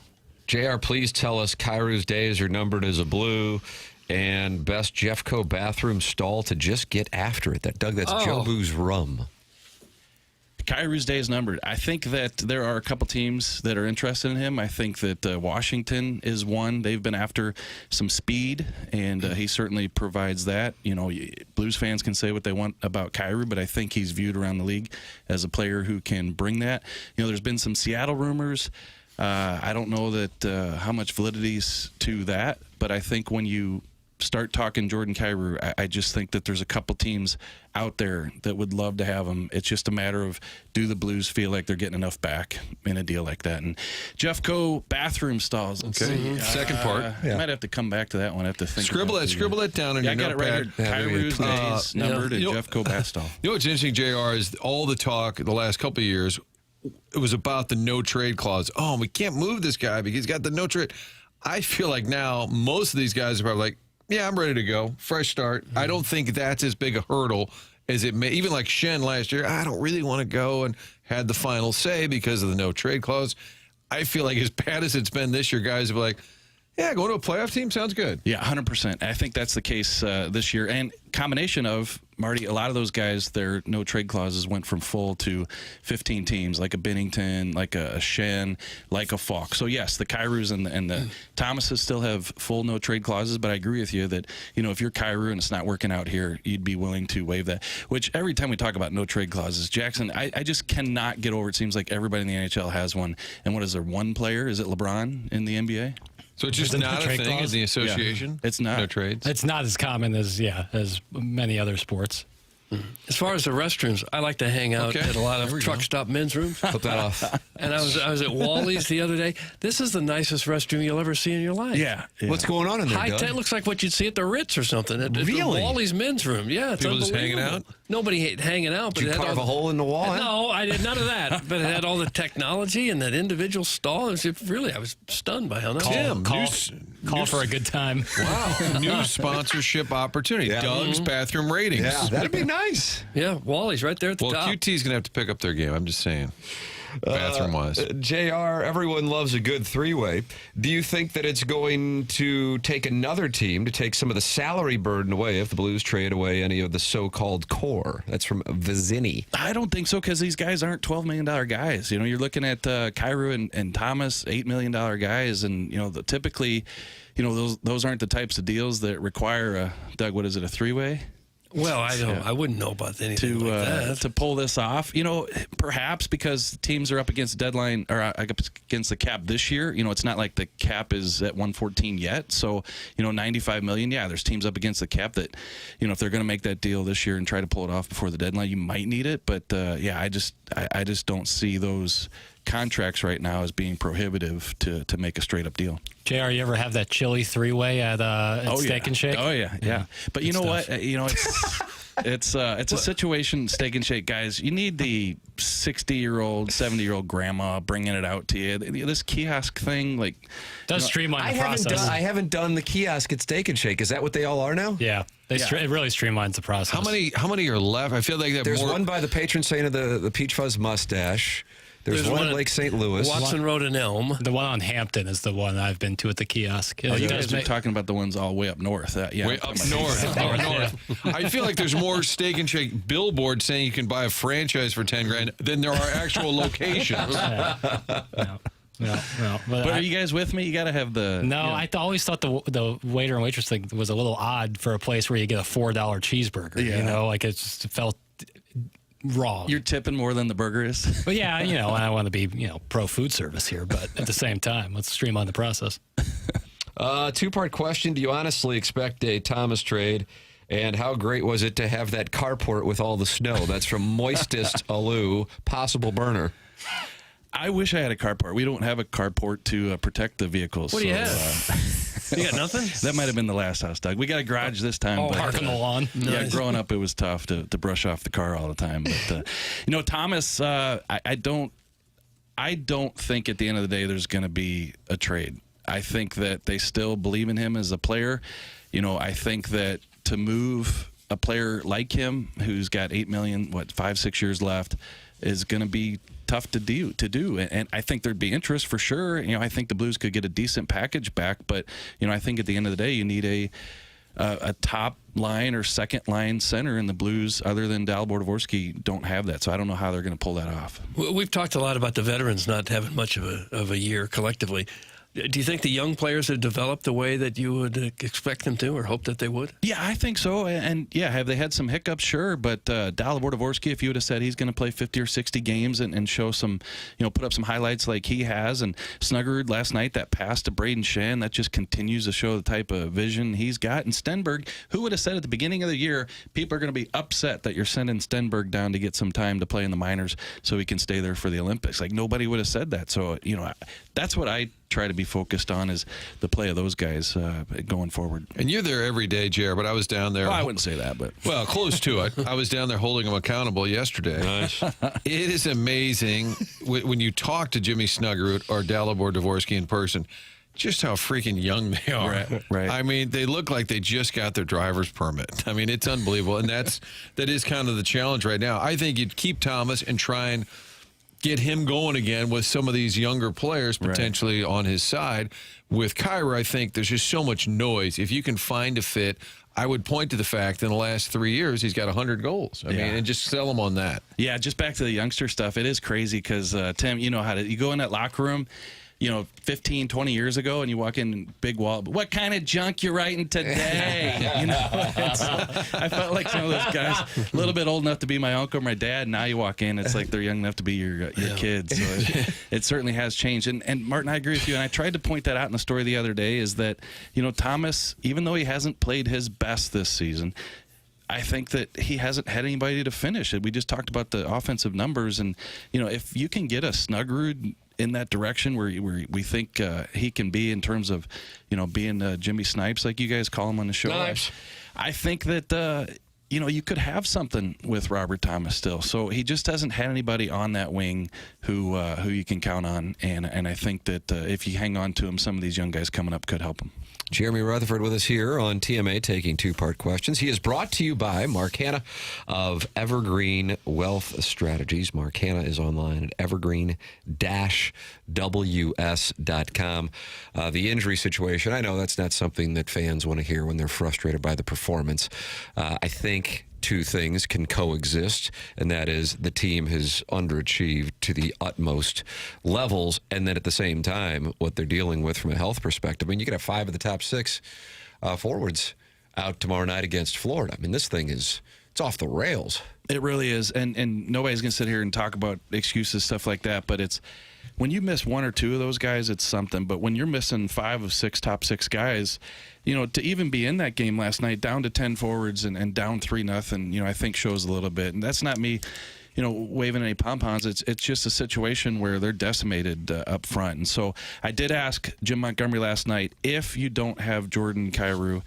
JR, please tell us Kairu's days are numbered as a Blue and best Jeffco bathroom stall to just get after it. That's Jobu's Rum. Kairu's day is numbered. I think that there are a couple teams that are interested in him. I think that Washington is one. They've been after some speed, and he certainly provides that. Blues fans can say what they want about Kairu, but I think he's viewed around the league as a player who can bring that. There's been some Seattle rumors. I don't know that how much validity is to that, but I think when you start talking Jordan Kyrou, I just think that there's a couple teams out there that would love to have him. It's just a matter of, do the Blues feel like they're getting enough back in a deal like that? And Jeffco bathroom stalls. Okay. Second part. I might have to come back to that one. I have to think. Scribble that down in your notepad. I got it right here. Kairu's days numbered and Jeffco bath stall. What's interesting, JR, is all the talk the last couple of years, it was about the no trade clause. Oh, we can't move this guy because he's got the no trade. I feel like now most of these guys are probably like, yeah, I'm ready to go. Fresh start. I don't think that's as big a hurdle as it may. Even like Shen last year, I don't really want to go, and had the final say because of the no trade clause. I feel like as bad as it's been this year, guys are like, yeah, going to a playoff team sounds good. Yeah, 100%. I think that's the case this year. And combination of, Marty, a lot of those guys, their no trade clauses went from full to 15 teams, like a Binnington, like a Shen, like a Falk. So, yes, the Kyrous and the Thomases still have full no trade clauses, but I agree with you that, if you're Kyrou and it's not working out here, you'd be willing to waive that. Which every time we talk about no trade clauses, Jackson, I just cannot get over it. Seems like everybody in the NHL has one. And what is there, one player? Is it LeBron in the NBA? So it's just not a thing in the association? Yeah. It's not. No trades? It's not as common as many other sports. As far as the restrooms, I like to hang out at a lot of truck stop men's rooms. Put that off. And I was at Wally's the other day. This is the nicest restroom you'll ever see in your life. Yeah. What's going on in there, High Doug? tech looks like what you'd see at the Ritz or something. Really? Wally's men's room. Yeah, it's people just hanging unbelievable. out? nobody hanging out. But Did you carve a hole in the wall? No, I did none of that. But it had all the technology and that individual stall. I was stunned by how nice. Call for a good time. Wow. New sponsorship opportunity. Doug's Bathroom Ratings. Yeah, that'd be nice. Yeah, Wally's right there at the top. Well, QT's going to have to pick up their game. I'm just saying. Bathroom-wise. JR, everyone loves a good three-way. Do you think that it's going to take another team to take some of the salary burden away if the Blues trade away any of the so-called core? That's from Vizini. I don't think so because these guys aren't $12 million guys. You're looking at Kyrou and Thomas, $8 million guys, and typically, those aren't the types of deals that require Doug. What is it? A three-way? Well, I wouldn't know about anything like that. To pull this off, perhaps because teams are up against the deadline or up against the cap this year. It's not like the cap is at 114 yet. So, $95 million. Yeah, there's teams up against the cap that, if they're going to make that deal this year and try to pull it off before the deadline, you might need it. But I just don't see those contracts right now as being prohibitive to make a straight up deal. JR, you ever have that chilly three-way at Steak and Shake? Oh, yeah. But you know what? It's a situation, Steak and Shake, guys. You need the 60-year-old, 70-year-old grandma bringing it out to you. This kiosk thing, does streamline the process. I haven't done the kiosk at Steak and Shake. Is that what they all are now? Yeah. It really streamlines the process. How many are left? I feel like there's one by the patron saint of the Peach Fuzz Mustache. There's one at Lake St. Louis. Watson Road and Elm. The one on Hampton is the one I've been to at the kiosk. You guys are talking about the ones all way up north. Way up north. I feel like there's more Steak and Shake billboards saying you can buy a franchise for $10,000 than there are actual locations. No. But are you guys with me? You got to have the... No, I always thought the waiter and waitress thing was a little odd for a place where you get a $4 cheeseburger. Yeah. It just felt wrong. You're tipping more than the burger is. But yeah, I want to be, pro food service here, but at the same time, let's streamline the process. Two-part question. Do you honestly expect a Thomas trade? And how great was it to have that carport with all the snow? That's from Moistest Alou, possible burner. I wish I had a carport. We don't have a carport to protect the vehicles. What do you have? You got nothing? That might have been the last house, Doug. We got a garage this time. Park on the lawn. Yeah, growing up, it was tough to brush off the car all the time. But Thomas, I don't think at the end of the day there's going to be a trade. I think that they still believe in him as a player. I think that to move a player like him who's got $8 million, 5-6 years left, is going to be tough to do. And I think there'd be interest for sure. I think the Blues could get a decent package back, but I think at the end of the day you need a top line or second line center, in the Blues other than Dalibor Dvorsky don't have that. So I don't know how they're going to pull that off. We've talked a lot about the veterans not having much of a year collectively. Do you think the young players have developed the way that you would expect them to or hope that they would? Yeah, I think so. And yeah, have they had some hiccups? Sure. But Dalibor Dvorsky, if you would have said he's going to play 50 or 60 games and show some, put up some highlights like he has, and Snuggerud last night, that pass to Braden Shen, that just continues to show the type of vision he's got. And Stenberg, who would have said at the beginning of the year, people are going to be upset that you're sending Stenberg down to get some time to play in the minors so he can stay there for the Olympics. Like, nobody would have said that. So, that's what I try to be focused on, is the play of those guys going forward. And you're there every day, Jer, but I was down there. Well, I wouldn't say that, but... Well, close to it. I was down there holding them accountable yesterday. Nice. It is amazing when you talk to Jimmy Snuggerud or Dalibor Dvorsky in person, just how freaking young they are. Right. I mean, they look like they just got their driver's permit. I mean, it's unbelievable. And that is kind of the challenge right now. I think you'd keep Thomas and try and get him going again with some of these younger players potentially on his side. With Kyra, I think there's just so much noise. If you can find a fit, I would point to the fact in the last 3 years he's got 100 goals. I mean, and just sell him on that. Yeah, just back to the youngster stuff. It is crazy because, Tim, you know how you go in that locker room, 15, 20 years ago, and you walk in, big wall, what kind of junk you writing today? I felt like some of those guys, a little bit old enough to be my uncle or my dad. Now you walk in, it's like they're young enough to be your kids. So it certainly has changed. And Martin, I agree with you. And I tried to point that out in the story the other day, is that, Thomas, even though he hasn't played his best this season, I think that he hasn't had anybody to finish it. We just talked about the offensive numbers, and if you can get a Snuggerud in that direction where we think he can be in terms of being Jimmy Snipes, like you guys call him on the show, I think that you could have something with Robert Thomas still. So he just hasn't had anybody on that wing who you can count on. And I think that if you hang on to him, some of these young guys coming up could help him. Jeremy Rutherford with us here on TMA taking two-part questions. He is brought to you by Mark Hanna of Evergreen Wealth Strategies. Mark Hanna is online at evergreen-ws.com. The injury situation, I know that's not something that fans want to hear when they're frustrated by the performance. I think two things can coexist, and that is the team has underachieved to the utmost levels, and then at the same time, what they're dealing with from a health perspective. I mean, you could have 5 of the top 6 forwards out tomorrow night against Florida. I mean, this thing it's off the rails. It really is, and nobody's going to sit here and talk about excuses, stuff like that, but it's when you miss 1 or 2 of those guys, it's something. But when you're missing 5 of 6 top 6 guys, to even be in that game last night, down to 10 forwards and down 3-0, I think shows a little bit. And that's not me, waving any pom-poms. It's just a situation where they're decimated up front. And so I did ask Jim Montgomery last night, if you don't have Jordan Kyrou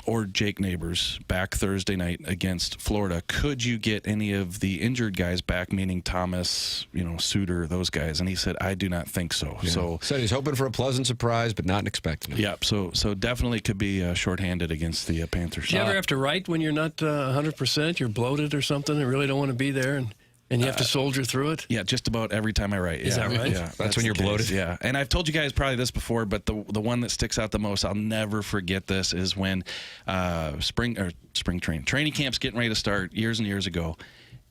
or Jake Neighbors back Thursday night against Florida, could you get any of the injured guys back, meaning Thomas, Suter, those guys? And he said, I do not think so. Yeah. So said he's hoping for a pleasant surprise, but not expecting it. Yep. So definitely could be shorthanded against the Panthers. Do you ever have to write when you're not 100%? You're bloated or something and really don't want to be there, and you have to soldier through it? Yeah, just about every time I write. Is that right? Yeah, that's when you're bloated? Yeah. And I've told you guys probably this before, but the one that sticks out the most, I'll never forget this, is when training camp's getting ready to start years and years ago,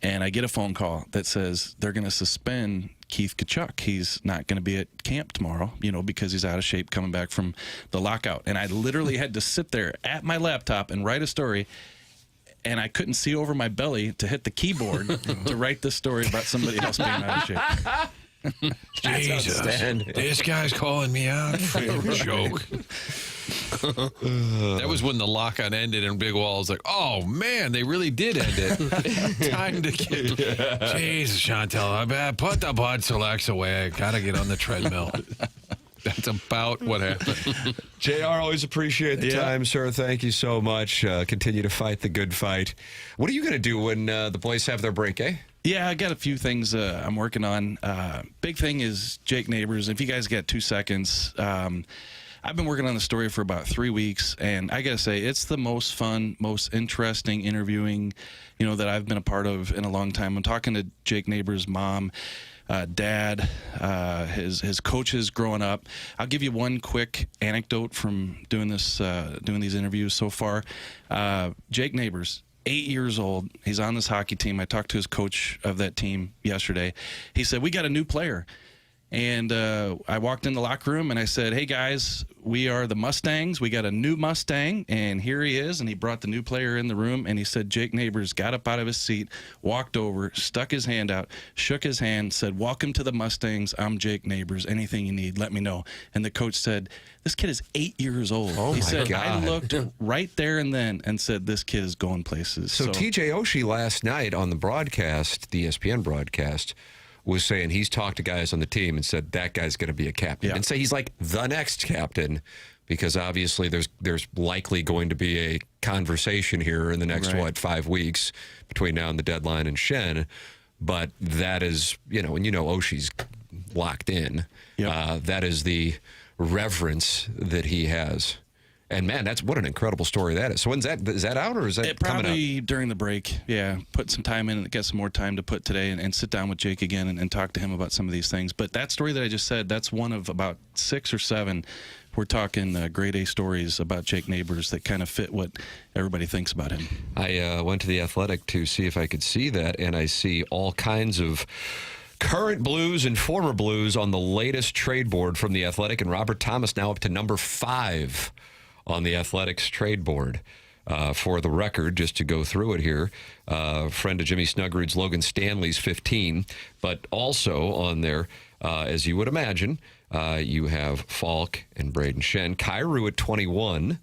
and I get a phone call that says they're going to suspend Keith Tkachuk. He's not going to be at camp tomorrow, because he's out of shape coming back from the lockout. And I literally had to sit there at my laptop and write a story, and I couldn't see over my belly to hit the keyboard to write this story about somebody else being out of shape. Jesus, this guy's calling me out for a joke. That was when the lockout ended, and Big Wall was like, "Oh man, they really did end it. Time to get." Jesus, Chantel, put the Bud Selects away. I gotta get on the treadmill. That's about what happened. JR, always appreciate the time, sir. Thank you so much. Continue to fight the good fight. What are you going to do when the boys have their break, eh? Yeah, I got a few things I'm working on. Big thing is Jake Neighbors. If you guys got 2 seconds, I've been working on the story for about 3 weeks, and I got to say, it's the most fun, most interesting interviewing, that I've been a part of in a long time. I'm talking to Jake Neighbors' mom, dad, his coaches growing up. I'll give you one quick anecdote from doing these interviews so far. Jake Neighbors, 8 years old. He's on this hockey team. I talked to his coach of that team yesterday. He said, we got a new player. And I walked in the locker room and I said, hey, guys, we are the Mustangs. We got a new Mustang, and here he is. And he brought the new player in the room, and he said, Jake Neighbors got up out of his seat, walked over, stuck his hand out, shook his hand, said, welcome to the Mustangs. I'm Jake Neighbors. Anything you need, let me know. And the coach said, this kid is 8 years old. Oh, he my said, God. I looked right there and then and said, this kid is going places. So TJ Oshie last night on the broadcast, the ESPN broadcast, was saying he's talked to guys on the team and said that guy's going to be a captain. And say he's like the next captain, because obviously there's likely going to be a conversation here in the next, 5 weeks between now and the deadline and Shen. But that is, and Oshie's locked in. That is the reverence that he has. And, man, that's what an incredible story that is. So when's that? Is that out, or is that coming out? Probably during the break, yeah. Put some time in and get some more time to put today and sit down with Jake again and talk to him about some of these things. But that story that I just said, that's one of about 6 or 7. We're talking grade A stories about Jake Neighbors that kind of fit what everybody thinks about him. I went to The Athletic to see if I could see that, and I see all kinds of current Blues and former Blues on the latest trade board from The Athletic, and Robert Thomas now up to number 5 on the Athletics trade board. For the record, just to go through it here, friend of Jimmy Snuggerud's Logan Stanley's 15, but also on there, as you would imagine, you have Falk and Braden Shen. Kyrou at 21,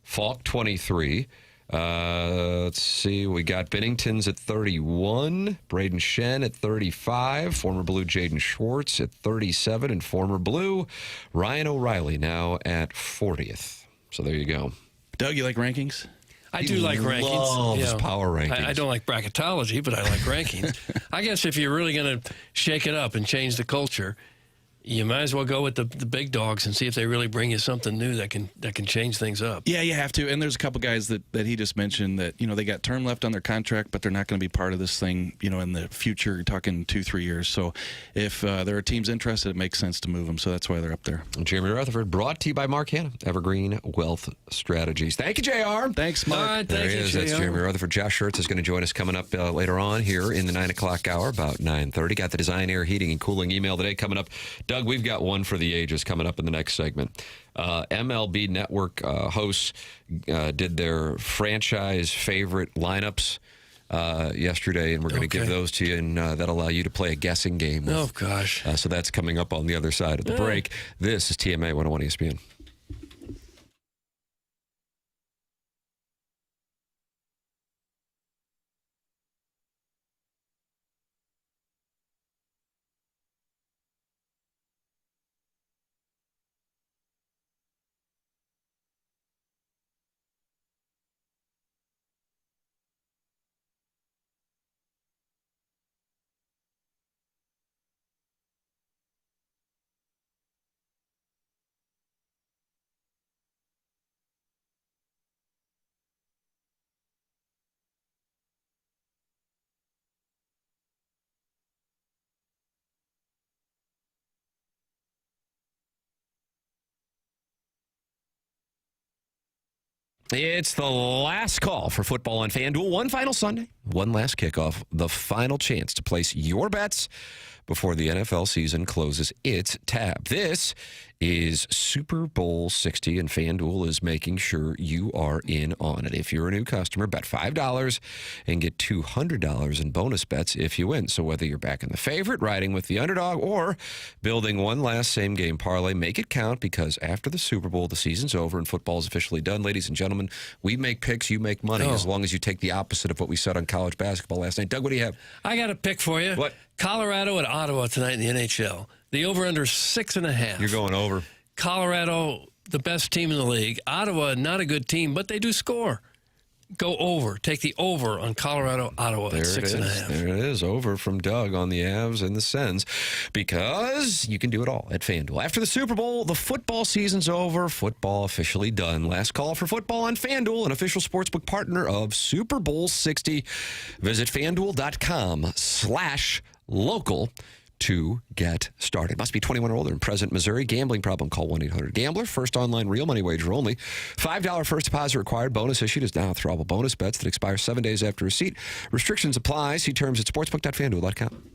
Falk 23. Let's see, we got Binnington's at 31, Braden Shen at 35, former Blue Jaden Schwartz at 37, and former Blue Ryan O'Reilly now at 40th. So there you go. Doug, you like rankings? I do like rankings. Loves power rankings. I don't like bracketology, but I like rankings. I guess if you're really going to shake it up and change the culture, you might as well go with the big dogs and see if they really bring you something new that can change things up. Yeah, you have to. And there's a couple guys that he just mentioned that, they got term left on their contract, but they're not going to be part of this thing, in the future. You're talking 2-3 years. So if there are teams interested, it makes sense to move them. So that's why they're up there. Jeremy Rutherford, brought to you by Mark Hanna, Evergreen Wealth Strategies. Thank you, JR. Thanks, Mark. All right, There thank he you, is. That's JR. Jeremy Rutherford. Josh Schertz is going to join us coming up later on here in the 9 o'clock hour, about 9:30. Got the Design, Air, Heating, and Cooling email today coming up. Doug, we've got one for the ages coming up in the next segment. MLB Network hosts did their franchise favorite lineups yesterday, and we're going to give those to you, and that'll allow you to play a guessing game. Oh, gosh. So that's coming up on the other side of the break. This is TMA 101 ESPN. It's the last call for football on FanDuel. One final Sunday, one last kickoff, the final chance to place your bets before the NFL season closes its tab. This is Super Bowl 60, and FanDuel is making sure you are in on it. If you're a new customer, bet $5 and get $200 in bonus bets if you win. So whether you're backing the favorite, riding with the underdog, or building one last same-game parlay, make it count, because after the Super Bowl, the season's over and football is officially done. Ladies and gentlemen, we make picks, you make money, as long as you take the opposite of what we said on college basketball last night. Doug, what do you have? I got a pick for you. What? Colorado at Ottawa tonight in the NHL. The over-under 6.5. You're going over. Colorado, the best team in the league. Ottawa, not a good team, but they do score. Go over. Take the over on Colorado, Ottawa at 6.5. There it is. Over from Doug on the Avs and the Sens, because you can do it all at FanDuel. After the Super Bowl, the football season's over. Football officially done. Last call for football on FanDuel, an official sportsbook partner of Super Bowl 60. Visit FanDuel.com/local to get started. Must be 21 or older in present Missouri. Gambling problem, call 1-800-GAMBLER. First online real money wager only. $5 first deposit required. Bonus issued is now throwable bonus bets that expire 7 days after receipt. Restrictions apply. See terms at sportsbook.fanduel.com.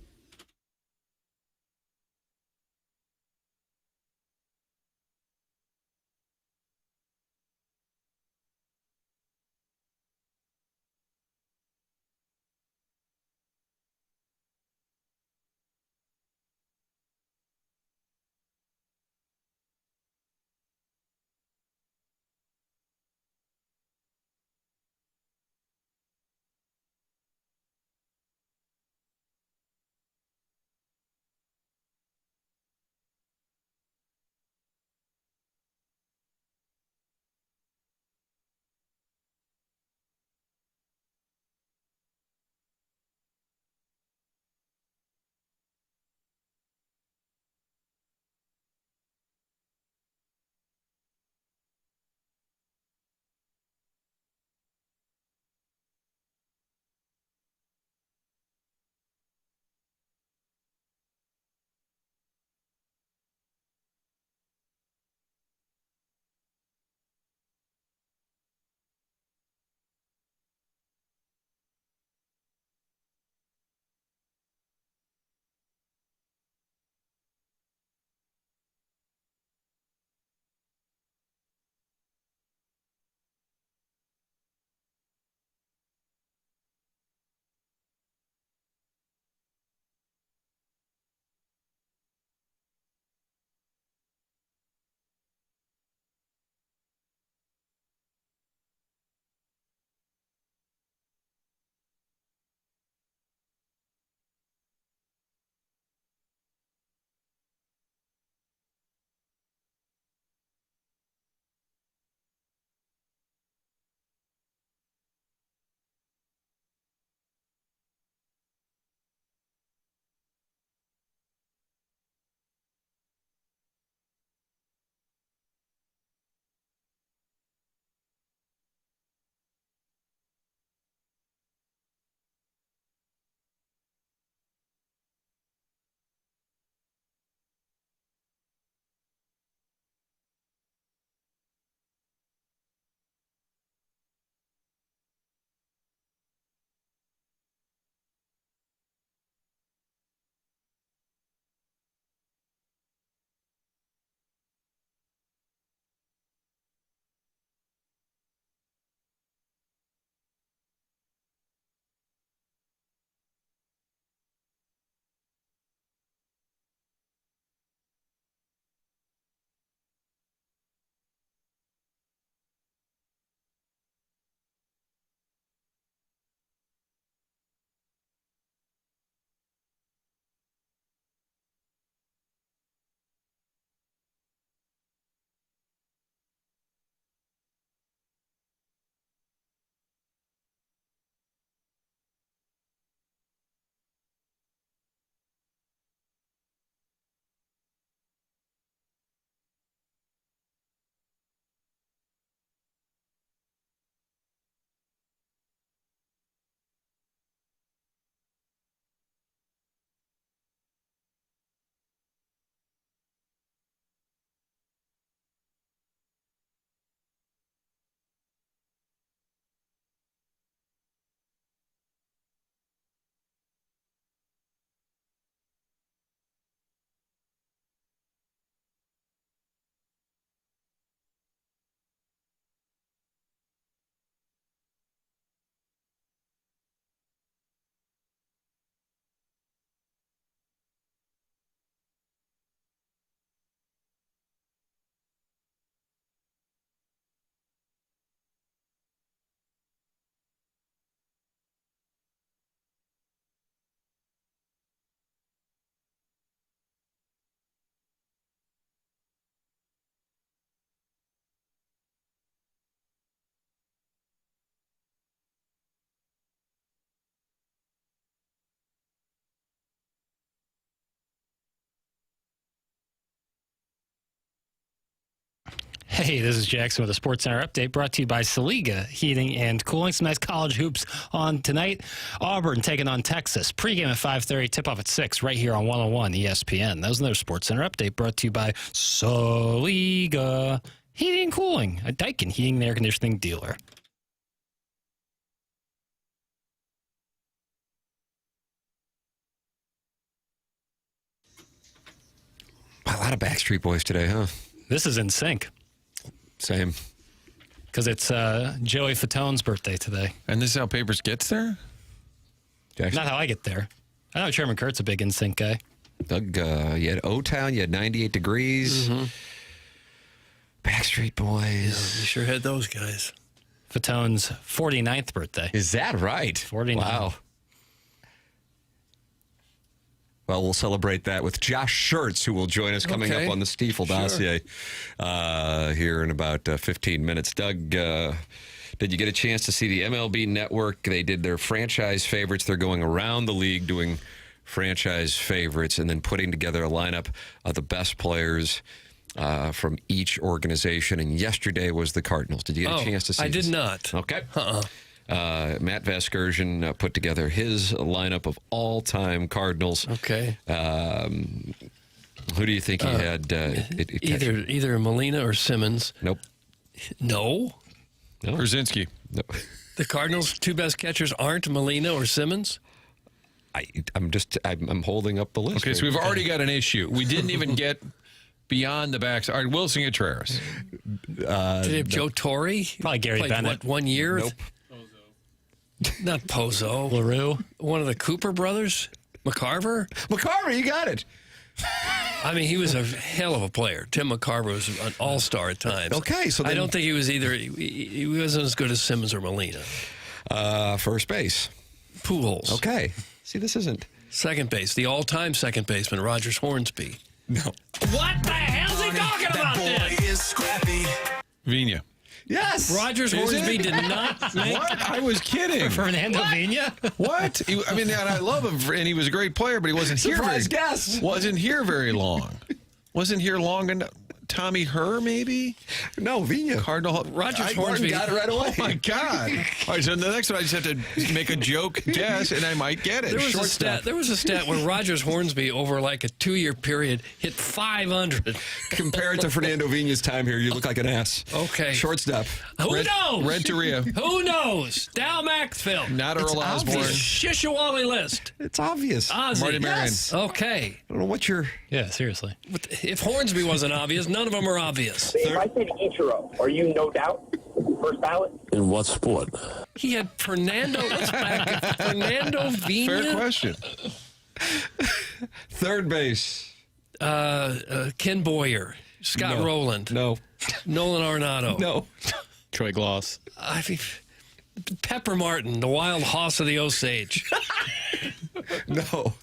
Hey, this is Jackson with a Sports Center update brought to you by Saliga Heating and Cooling. Some nice college hoops on tonight. Auburn taking on Texas. Pregame at 5:30, tip-off at 6 right here on 101 ESPN. That was another Sports Center update brought to you by Saliga Heating and Cooling, a Daikin heating and air conditioning dealer. A lot of Backstreet Boys today, huh? This is in sync. Same. Because it's Joey Fatone's birthday today. And this is how Papers gets there? Jackson? Not how I get there. I know Chairman Kurt's a big in sync guy. Doug, you had O-Town, you had 98 degrees. Mm-hmm. Backstreet Boys. Yeah, you sure had those guys. Fatone's 49th birthday. Is that right? 49. Wow. Well, we'll celebrate that with Josh Schertz, who will join us coming up on the Stiefel dossier here in about 15 minutes. Doug, did you get a chance to see the MLB Network? They did their franchise favorites. They're going around the league doing franchise favorites and then putting together a lineup of the best players from each organization. And yesterday was the Cardinals. Did you get a chance to see I this? did not. Okay. Matt Vasgersian put together his lineup of all-time Cardinals. Okay. Who do you think he had? Either Molina or Simmons. Nope. No? Brzezinski. No. The Cardinals' two best catchers aren't Molina or Simmons? I'm holding up the list. Okay, so we've already got an issue. We didn't even get beyond the backs. All right, Wilson Contreras. Did they have Joe Torre? Probably Gary Played, Bennett. What, 1 year? Nope. Not Pozo. LaRue. One of the Cooper brothers? McCarver? McCarver, you got it. I mean, he was a hell of a player. Tim McCarver was an all-star at times. Okay, so I don't think he was either. He wasn't as good as Simmons or Molina. First base. Pujols. Okay. See, this isn't. Second base. The all-time second baseman, Rogers Hornsby. No. What the hell's he talking about this? Vina. Yes. Rogers Hornsby did not make. What? I was kidding. Fernando Vina? What? I mean, and I love him, and he was a great player, but he wasn't here. Surprise guess. Wasn't here very long. Wasn't here long enough. Tommy Herr, maybe? No, Vina. Cardinal. Rogers Hornsby got it right away. Oh, my God. All right, so the next one, I just have to make a joke guess, and I might get it. There was a stat where Rogers Hornsby, over like a 2-year period, hit 500. Compared to Fernando Vina's time here, you look like an ass. Okay. Shortstop. Who knows? Renteria. Who knows? Dal Maxfield. Not Earl Osborne. Shishawali list. It's obvious. Ozzie. Marty Marion. Yes. Okay. I don't know what you're... Yeah, seriously. If Hornsby wasn't obvious, none of them are obvious. If I said Ichiro, are you no doubt first ballot? In what sport? He had Fernando. Let's back up. Fernando Vina. Fair question. Third base. Ken Boyer. Scott No. Rowland. No. Nolan Arenado. No. Troy Gloss. I mean, Pepper Martin, the wild hoss of the Osage. No.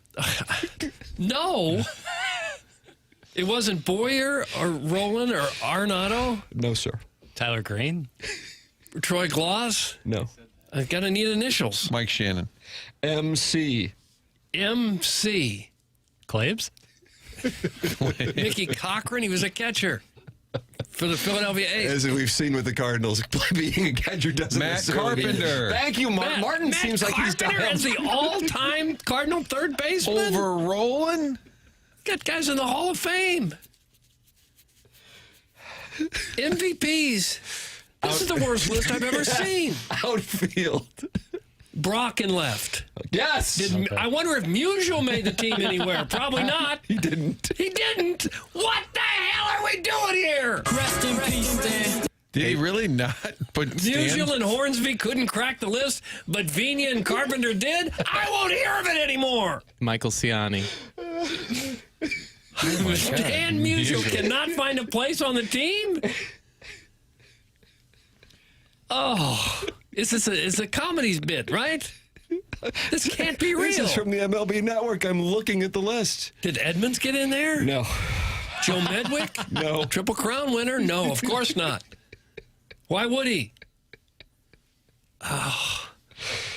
No. It wasn't Boyer or Rowland or Arenado? No, sir. Tyler Green? Troy Gloss? No. I gotta need initials. Mike Shannon. MC. MC. Claves? Mickey Cochran, he was a catcher for the Philadelphia A's. As we've seen with the Cardinals, being a catcher doesn't Matt necessarily mean- Carpenter. Thank you, Mark. Martin Matt seems like he's Carpenter dialed. is the all-time Cardinal third baseman. Over Roland? Got guys in the Hall of Fame. MVPs. This is the worst list I've ever seen. Outfield. Brocken left. Yes. I wonder if Musial made the team anywhere. Probably not. He didn't. He didn't. What the hell are we doing here? Rest in peace, Dan. Did he really not put Musial and Hornsby couldn't crack the list, but Vina and Carpenter did? I won't hear of it anymore. Michael Ciani. Dan Musial cannot find a place on the team? Oh, it's a comedy's bit, right? This can't be real. This is from the MLB Network. I'm looking at the list. Did Edmonds get in there? No. Joe Medwick? No. Triple Crown winner? No, of course not. Why would he? Oh.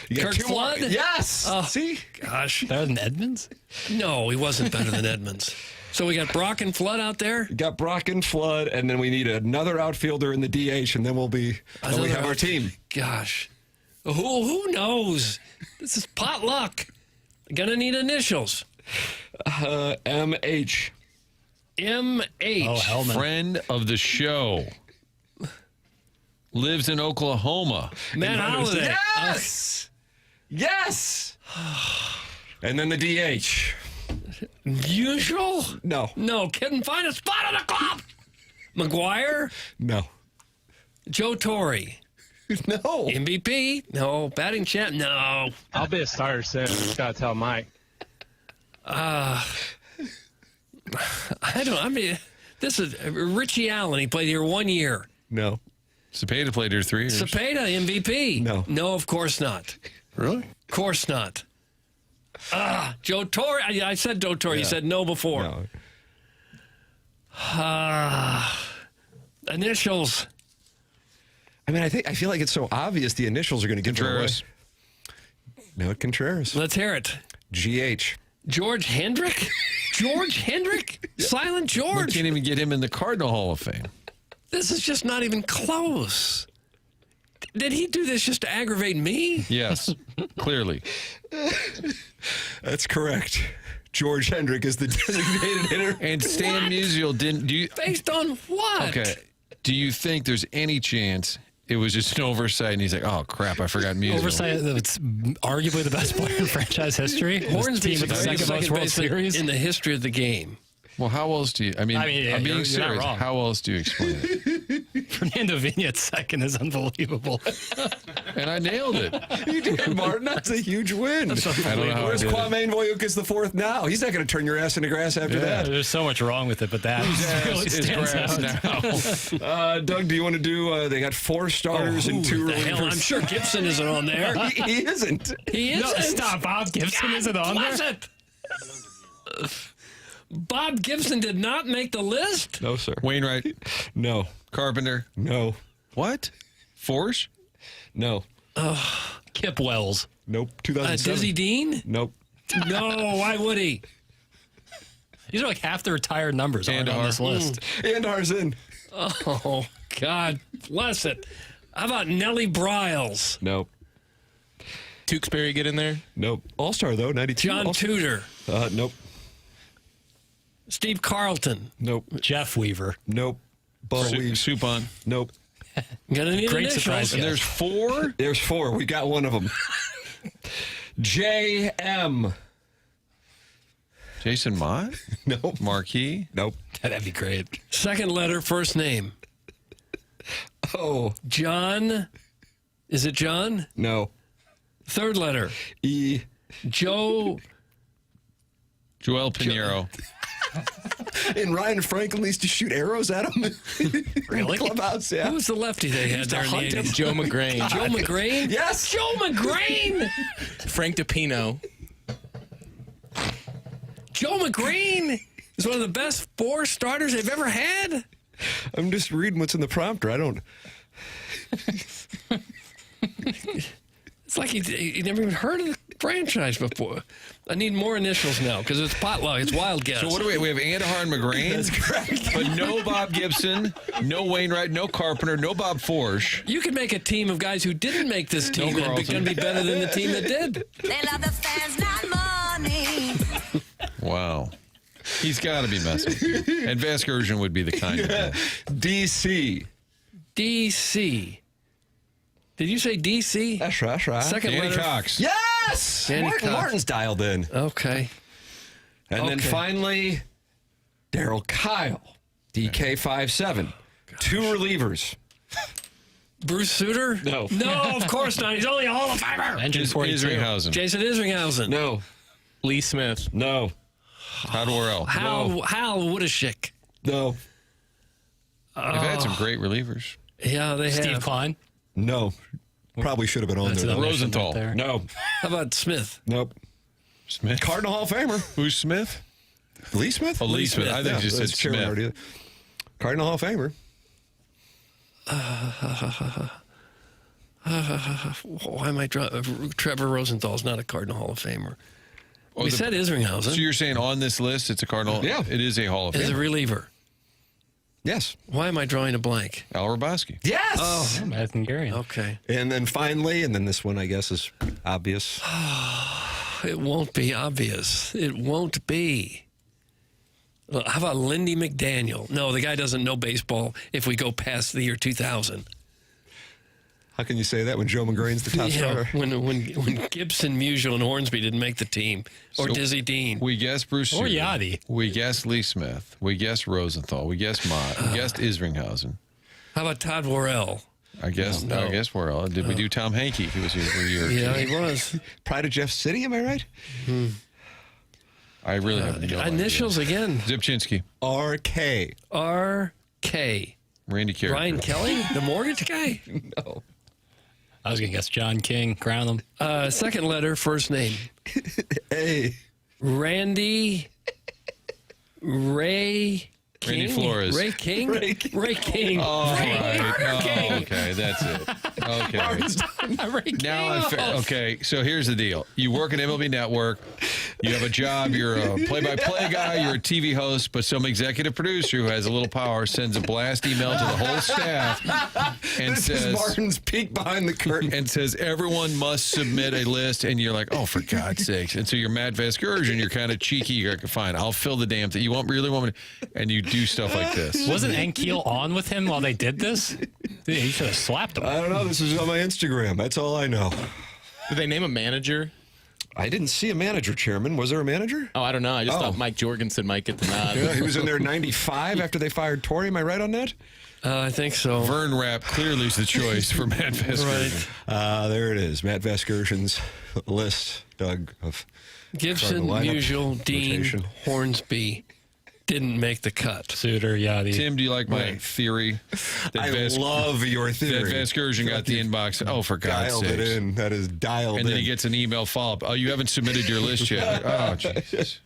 You got Kirk two more. Flood? Yes. Oh, See? gosh. Better than Edmonds? No, he wasn't better than Edmonds. So we got Brock and Flood out there? We got Brock and Flood, and then we need another outfielder in the DH, and then we have our team. Gosh. Who knows? This is potluck. Gonna need initials. MH. MH. Oh, Hellman. Friend of the show. Lives in Oklahoma. Matt Holiday. Yes! Yes! And then the DH. Usual? No. No, couldn't find a spot on the club. McGuire? No. Joe Torre? No. MVP? No. Batting champ? No. I'll be a starter soon. Just gotta tell Mike. This is Richie Allen. He played here 1 year. No. Cepeda played here 3 years. Cepeda, MVP. No. No, of course not. Really? Of course not. Joe Torre. I said Joe Torre. You said no before. No. Initials. I mean, I feel like it's so obvious the initials are going to give it away. No, Contreras. Let's hear it. GH. George Hendrick? George Hendrick? Silent We George. can't even get him in the Cardinal Hall of Fame. This is just not even close. Did he do this just to aggravate me? Yes, clearly. That's correct. George Hendrick is the designated hitter. And Stan Musial didn't. Based on what? Okay. Do you think there's any chance it was just an oversight and he's like, oh, crap, I forgot Musial? Oversight that's arguably the best player in franchise history. Hornsby's team with the second most World Series in the history of the game. Well, how else do you? I'm being you're serious. not wrong. How else do you explain it? Fernando Vignett's second is unbelievable. And I nailed it. You did, Martin. That's a huge win. I don't know how Where's I did Kwame Nwoyuka's the fourth now? He's not going to turn your ass into grass after that. There's so much wrong with it, but that really stands out. now. Doug, do you want to do? They got 4 starters and 2 relievers. I'm sure Gibson isn't on there. He isn't. He isn't. No, stop. Bob Gibson isn't on there. Bob Gibson did not make the list? No, sir. Wainwright? No. Carpenter? No. What? Force? No. Kip Wells. Nope. 2007. Dizzy Dean? Nope. No, why would he? These are like half the retired numbers aren't on this list. Andar's in. Oh, God bless it. How about Nellie Bryles? Nope. Tewksbury get in there? Nope. All-star, though, 92. John Tudor? Nope. Steve Carlton? Nope. Jeff Weaver. Nope. Bud Weaves. Supon? Nope. Gonna need Great initials. surprise. And there's 4? There's 4. We got one of them. JM. Jason Mott? Nope. Marquis? Nope. That'd be great. Second letter, first name. Oh. John. Is it John? No. Third letter. E. Joe. Joel Pinheiro. And Ryan Franklin used to shoot arrows at him. Really? Clubhouse, yeah. Who was the lefty they had there in the 80s? Joe McGrain. Joe McGrain? Yes. Joe McGrain? Frank DiPino. Joe McGrain is one of the best 4 starters they've ever had. I'm just reading what's in the prompter. I don't. It's like he never even heard of the franchise before. I need more initials now because it's potluck. It's wild guess. So what do we have? Andahar and McGrain? That's correct. But no Bob Gibson, no Wainwright, no Carpenter, no Bob Forsch. You could make a team of guys who didn't make this team and Carlton. it's going to be better than the team that did. They love the fans, not money. Wow. He's got to be messing. And Vasgersian would be the kind of guy. DC. DC. Did you say DC? That's right. That's right. Second Danny letter. Cox. Yes. Danny Cox. Martin's dialed in. Okay. And then finally, Daryl Kyle. DK57. 2 relievers. Bruce Sutter? No. No, of course not. He's only a Hall of Famer. Engine 42. Isringhausen. Jason Isringhausen. No. Lee Smith. No. Howard Worrell. Hal Woodashik. No. They've had some great relievers. Yeah, they have. Steve Klein. No. Probably should have been on That's there. an though. omission Rosenthal. right there. No. How about Smith? Nope. Smith. Cardinal Hall of Famer. Who's Smith? Lee Smith? Oh, Lee Smith. I think you just said that's chairman Smith. already. Cardinal Hall of Famer. Why am I Trevor Rosenthal's not a Cardinal Hall of Famer? We said Isringhausen. So you're saying on this list, it's a Cardinal? Yeah. It is a Hall of Fame. As a reliever. Yes. Why am I drawing a blank? Al Roboski. Yes. Oh, McKernan. Okay. And then finally, and then this one, I guess, is obvious. It won't be obvious. It won't be. Well, how about Lindy McDaniel? No, the guy doesn't know baseball if we go past the year 2000. How can you say that when Joe McGrain's the top scorer? When Gibson, Musial, and Hornsby didn't make the team, or So Dizzy Dean. We guessed Bruce Or Sutter. Yachty. We guessed Lee Smith. We guessed Rosenthal. We guessed Mott. We guessed Isringhausen. How about Todd Worrell? I guess Worrell. Did we do Tom Hankey? He was here for a year or two. Yeah, he was. Pride of Jeff City, am I right? I really have no initials idea. again. Zipchinski. R.K. R.K. Randy Carey. Ryan Kelly, the mortgage guy? No. I was going to guess John King. Crown him. Second letter, first name. A. Randy Ray King? Randy Flores. Ray King? Ray King. Oh, Ray right. Oh, okay, that's it. Okay. Ray King. Now, okay, so here's the deal. You work at MLB Network. You have a job. You're a play-by-play guy. You're a TV host, but some executive producer who has a little power sends a blast email to the whole staff and This says, is Martin's peek behind the curtain. and says, everyone must submit a list. And you're like, oh, for God's sakes. And so you're Matt Vasgersian. You're kind of cheeky. You're like, fine, I'll fill the damn thing. You really want me to? And you do stuff like this. Wasn't Ankiel on with him while they did this? He should have slapped him. I don't know. This is on my Instagram. That's all I know. Did they name a manager? I didn't see a manager, Chairman. Was there a manager? Oh, I don't know. I just thought Mike Jorgensen might get the nod. Yeah, he was in there in 95 after they fired Torrey. Am I right on that? I think so. Vern Rapp clearly is the choice for Matt Vasgersian. Right. There it is. Matt Vasgersian's list, Doug, of Gibson, lineup Musial, Dean, rotation. Hornsby didn't make the cut. Suter, Yachty. Tim, do you like my theory? I love your theory. That Vasgersian got the inbox. Oh, for God's Dialed sake. it in. That is dialed And in. then he gets an email follow-up. Oh, you haven't submitted your list yet. Oh, Jesus.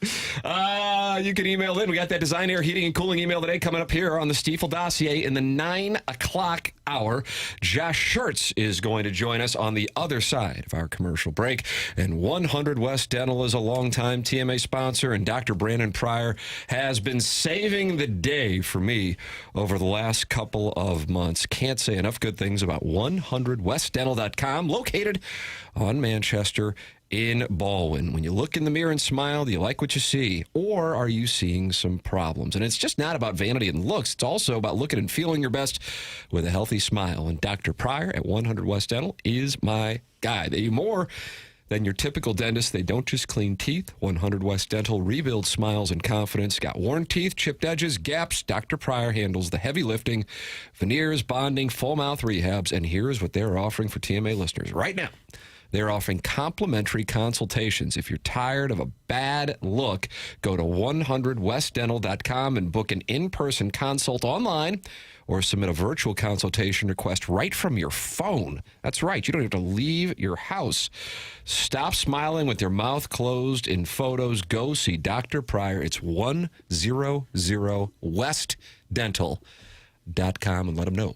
You can email in. We got that Design Air Heating and Cooling email today coming up here on the Stiefel dossier in the 9 o'clock hour. Josh Schertz is going to join us on the other side of our commercial break. And 100 West Dental is a longtime TMA sponsor, and Dr. Brandon Pryor has been saving the day for me over the last couple of months. Can't say enough good things about 100westdental.com, located on Manchester in Baldwin. When you look in the mirror and smile, do you like what you see? Or are you seeing some problems? And it's just not about vanity and looks. It's also about looking and feeling your best with a healthy smile. And Dr. Pryor at 100 West Dental is my guy. They do more than your typical dentist. They don't just clean teeth. 100 West Dental rebuilds smiles and confidence. Got worn teeth, chipped edges, gaps. Dr. Pryor handles the heavy lifting, veneers, bonding, full mouth rehabs. And here's what they're offering for TMA listeners right now. They're offering complimentary consultations. If you're tired of a bad look, go to 100westdental.com and book an in-person consult online or submit a virtual consultation request right from your phone. That's right. You don't have to leave your house. Stop smiling with your mouth closed in photos. Go see Dr. Pryor. It's 100westdental.com and let them know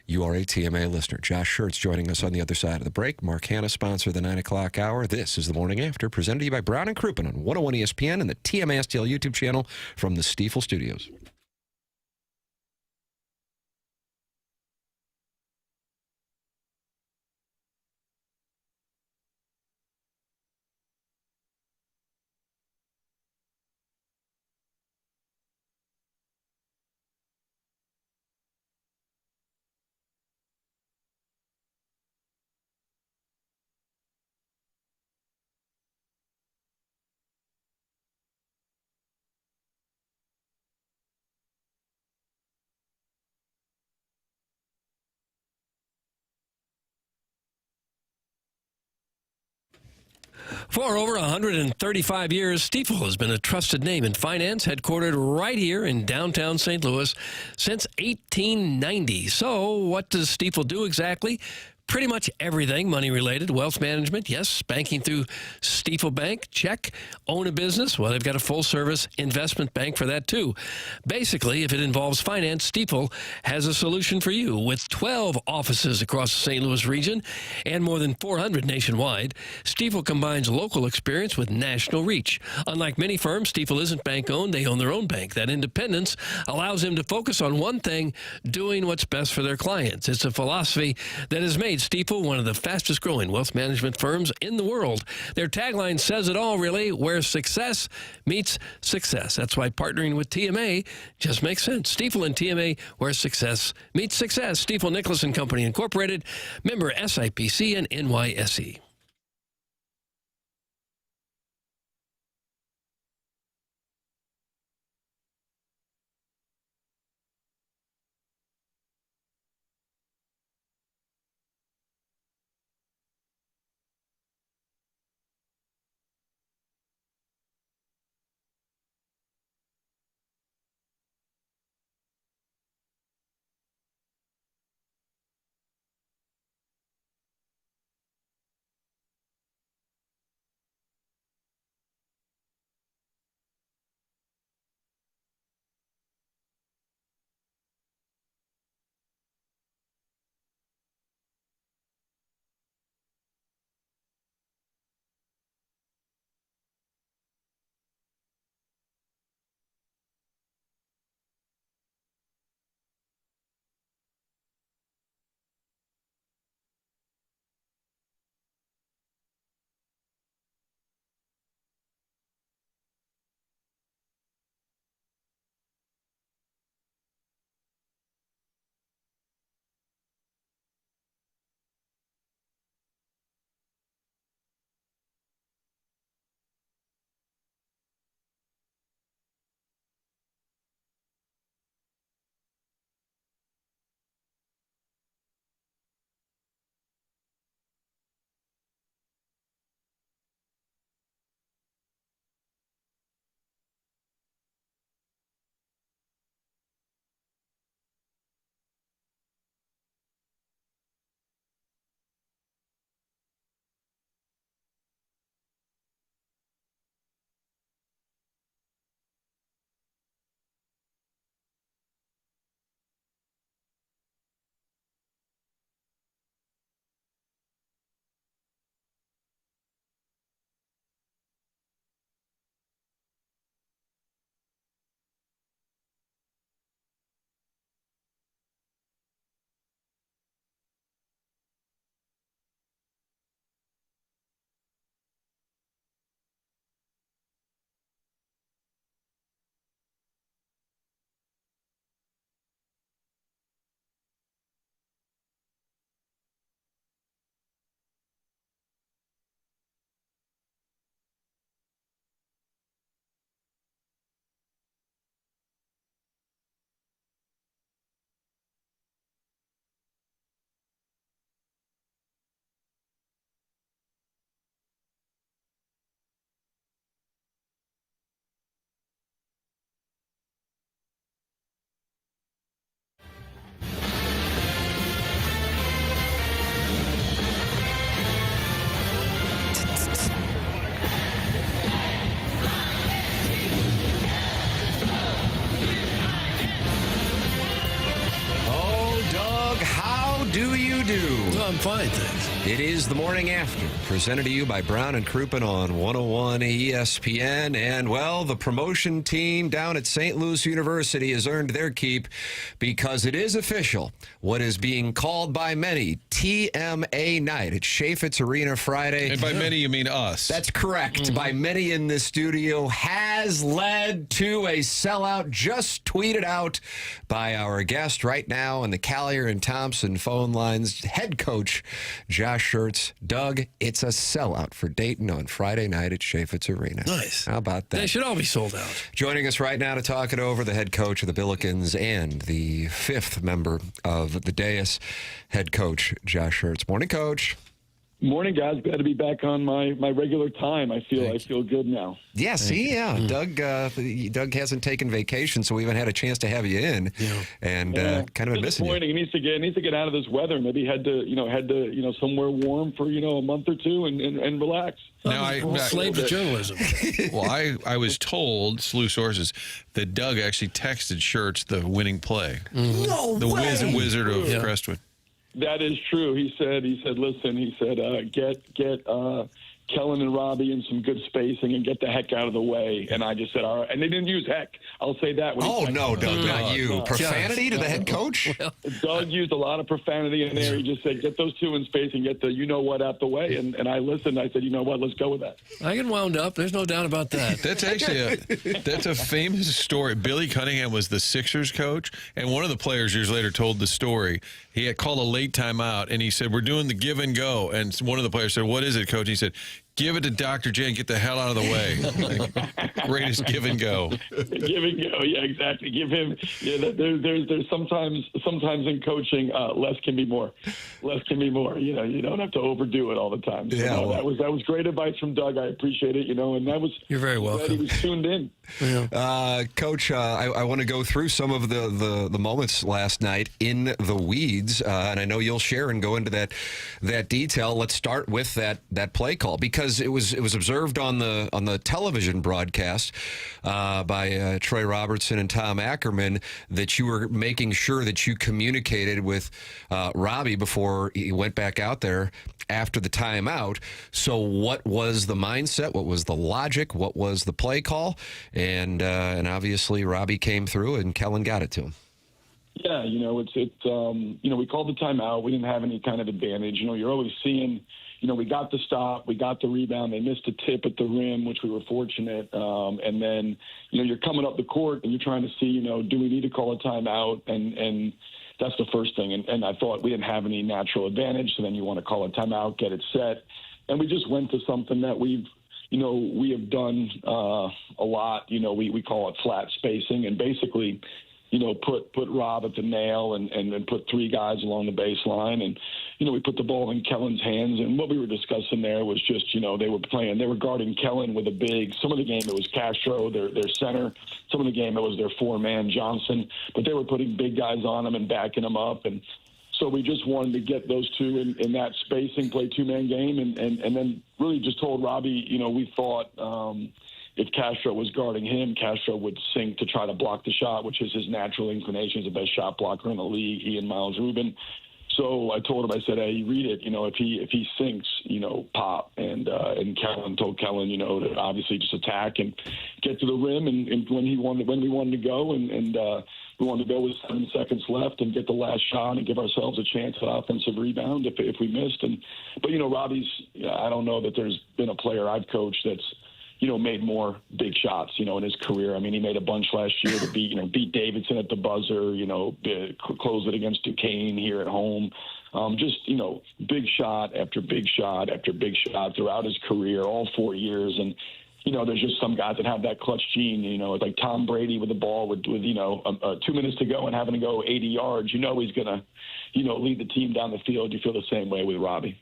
you are a TMA listener. Josh Schertz joining us on the other side of the break. Mark Hanna, sponsor of the 9 o'clock hour. This is The Morning After, presented to you by Brown and Crouppen on 101 ESPN and the TMA STL YouTube channel from the Stiefel Studios. For over 135 years, Stiefel has been a trusted name in finance, headquartered right here in downtown St. Louis since 1890. So what does Stiefel do exactly? pretty much everything money-related. Wealth management, yes. Banking through Stifel Bank, check. Own a business? Well, they've got a full-service investment bank for that, too. Basically, if it involves finance, Stifel has a solution for you. With 12 offices across the St. Louis region and more than 400 nationwide, Stifel combines local experience with national reach. Unlike many firms, Stifel isn't bank-owned. They own their own bank. That independence allows them to focus on one thing, doing what's best for their clients. It's a philosophy that has made Stifel one of the fastest-growing wealth management firms in the world. Their tagline says it all, really, where success meets success. That's why partnering with TMA just makes sense. Stifel and TMA, where success meets success. Stifel Nicholas & Company Incorporated, member SIPC and NYSE. I'm fine, thanks. It is the morning after, presented to you by Brown and Crouppen on 101 ESPN. And, well, the promotion team down at St. Louis University has earned their keep because it is official. What is being called by many TMA night at Chaffetz Arena Friday. And by many, you mean us. That's correct. By many in this studio has led to a sellout just tweeted out by our guest right now on the Callier and Thompson phone lines, head coach Josh Schertz. Doug, it's a sellout for Dayton on Friday night at Chaffetz Arena. Nice. How about that? They should all be sold out. Joining us right now to talk it over, the head coach of the Billikens and the fifth member of the dais, head coach Josh Schertz. Morning, Coach. Morning, guys. Glad to be back on my regular time. I feel good now. Yeah, see, Doug hasn't taken vacation, so we haven't had a chance to have you in, and kind of been missing you. He needs to get out of this weather. Maybe head to somewhere warm for a month or two and relax. Now slave to journalism. Well, I was told, slew sources, that Doug actually texted Schertz the winning play. Mm-hmm. No the way! Wizard of Crestwood. That is true. He said, listen, get Kellen and Robbie in some good spacing and get the heck out of the way. And I just said, all right. And they didn't use heck. I'll say that. Doug, not you. Profanity to the head coach? Doug used a lot of profanity in there. He just said, get those two in space and get the you-know-what out the way. And I listened. I said, you know what, let's go with that. I get wound up. There's no doubt about that. That's actually that's a famous story. Billy Cunningham was the Sixers coach, and one of the players years later told the story. He had called a late timeout, and he said, we're doing the give and go. And one of the players said, what is it, coach? He said, give it to Dr. J and get the hell out of the way. Greatest give and go. Give and go, yeah, exactly. Give him. Yeah, there's sometimes in coaching, less can be more. Less can be more. You don't have to overdo it all the time. So, that was great advice from Doug. I appreciate it. And that was. You're very welcome. He was tuned in. Yeah. Coach, I want to go through some of the moments last night in the weeds, and I know you'll share and go into that detail. Let's start with that play call, because it was observed on the television broadcast by Troy Robertson and Tom Ackerman that you were making sure that you communicated with Robbie before he went back out there after the timeout. So what was the mindset? What was the logic? What was the play call? And obviously Robbie came through and Kellen got it to him. Yeah, we called the timeout. We didn't have any kind of advantage. You're always seeing, we got the stop, we got the rebound. They missed a tip at the rim, which we were fortunate. And then, you're coming up the court and you're trying to see, do we need to call a timeout? And that's the first thing. And I thought we didn't have any natural advantage. So then you want to call a timeout, get it set. And we just went to something that we have done a lot. We call it flat spacing, and basically, put Rob at the nail and then put three guys along the baseline. And, we put the ball in Kellen's hands. And what we were discussing there was just, they were guarding Kellen with a big. Some of the game it was Castro, their center. Some of the game it was their four-man Johnson. But they were putting big guys on him and backing him up. And so we just wanted to get those two in that spacing, play two-man game, and then really just told Robbie, we thought if Castro was guarding him, Castro would sink to try to block the shot, which is his natural inclination. He's the best shot blocker in the league, he and Miles Rubin. So I told him, I said, hey, read it. If he sinks, pop. And Kellen told Kellen, to obviously just attack and get to the rim. And when we wanted to go, and we wanted to go with 7 seconds left and get the last shot and give ourselves a chance at offensive rebound if we missed. But Robbie's, I don't know that there's been a player I've coached that's, made more big shots, in his career. I mean, he made a bunch last year to beat Davidson at the buzzer, close it against Duquesne here at home. Just, big shot after big shot after big shot throughout his career, all 4 years. And, there's just some guys that have that clutch gene, like Tom Brady with the ball with 2 minutes to go and having to go 80 yards. He's going to, lead the team down the field. You feel the same way with Robbie.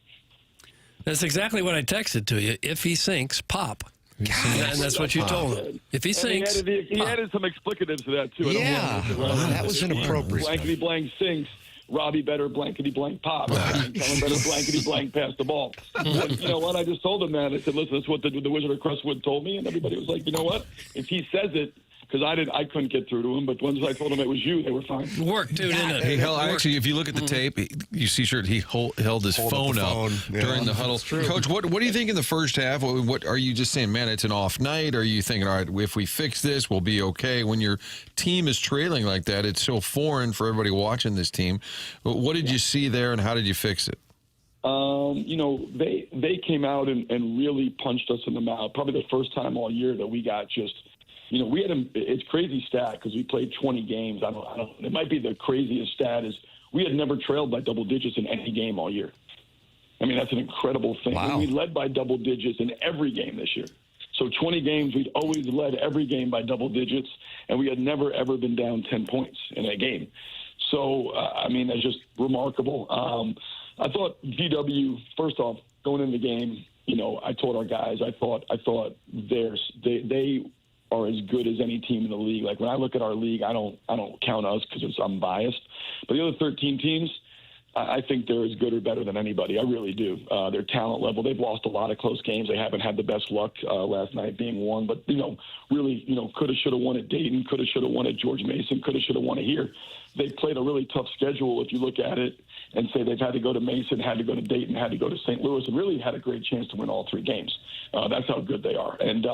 That's exactly what I texted to you. If he sinks, pop. And that's what you told him. If he sinks, he added some explicatives to that too. That was inappropriate. Blankety blank sinks. Robbie better blankety blank pop. Kellen better blankety blank pass the ball. But you know what? I just told him that. I said, listen, that's what the Wizard of Crestwood told me, and everybody was like, you know what? If he says it. Because I couldn't get through to him, but once I told him it was you, they were fine. Worked, dude, didn't it? He held, actually, if you look at the tape, you see he held his phone up during the huddle. Coach, what do you think in the first half? What are you just saying, man, it's an off night? Or are you thinking, all right, if we fix this, we'll be okay? When your team is trailing like that, it's so foreign for everybody watching this team. What did you see there, and how did you fix it? They came out and really punched us in the mouth. Probably the first time all year that we got just – we had it's crazy stat because we played 20 games. I don't. It might be the craziest stat is we had never trailed by double digits in any game all year. I mean, that's an incredible thing. Wow. We led by double digits in every game this year. So 20 games, we'd always led every game by double digits, and we had never, ever been down 10 points in a game. So, that's just remarkable. I thought GW, first off, going into the game, I told our guys, I thought they are as good as any team in the league. Like when I look at our league, I don't count us because I'm biased, but the other 13 teams, I think they're as good or better than anybody. I really do. Their talent level, they've lost a lot of close games. They haven't had the best luck, last night being one, but really, coulda, shoulda won at Dayton, coulda, shoulda won at George Mason, coulda, shoulda won it here. They've played a really tough schedule if you look at it and say they've had to go to Mason, had to go to Dayton, had to go to St. Louis, and really had a great chance to win all 3 games. That's how good they are. And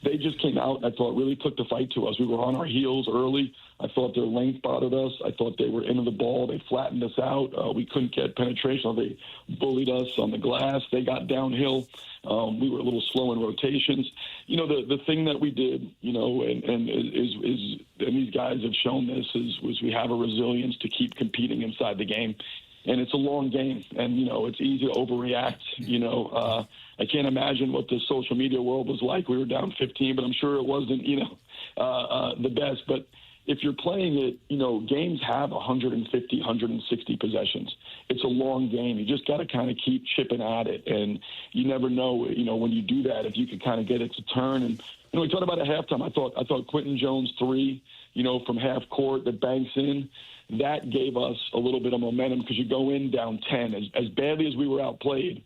they just came out, I thought, really took the fight to us. We were on our heels early. I thought their length bothered us. I thought they were into the ball. They flattened us out. We couldn't get penetration. They bullied us on the glass. They got downhill. We were a little slow in rotations. The thing that we did, and these guys have shown this, was we have a resilience to keep competing inside the game. And it's a long game, and, it's easy to overreact. I can't imagine what the social media world was like. We were down 15, but I'm sure it wasn't, the best. But if you're playing it, games have 150, 160 possessions. It's a long game. You just got to kind of keep chipping at it. And you never know, when you do that, if you can kind of get it to turn. And, we talked about at halftime, I thought Quentin Jones 3, from half court that banks in, that gave us a little bit of momentum because you go in down 10. As badly as we were outplayed,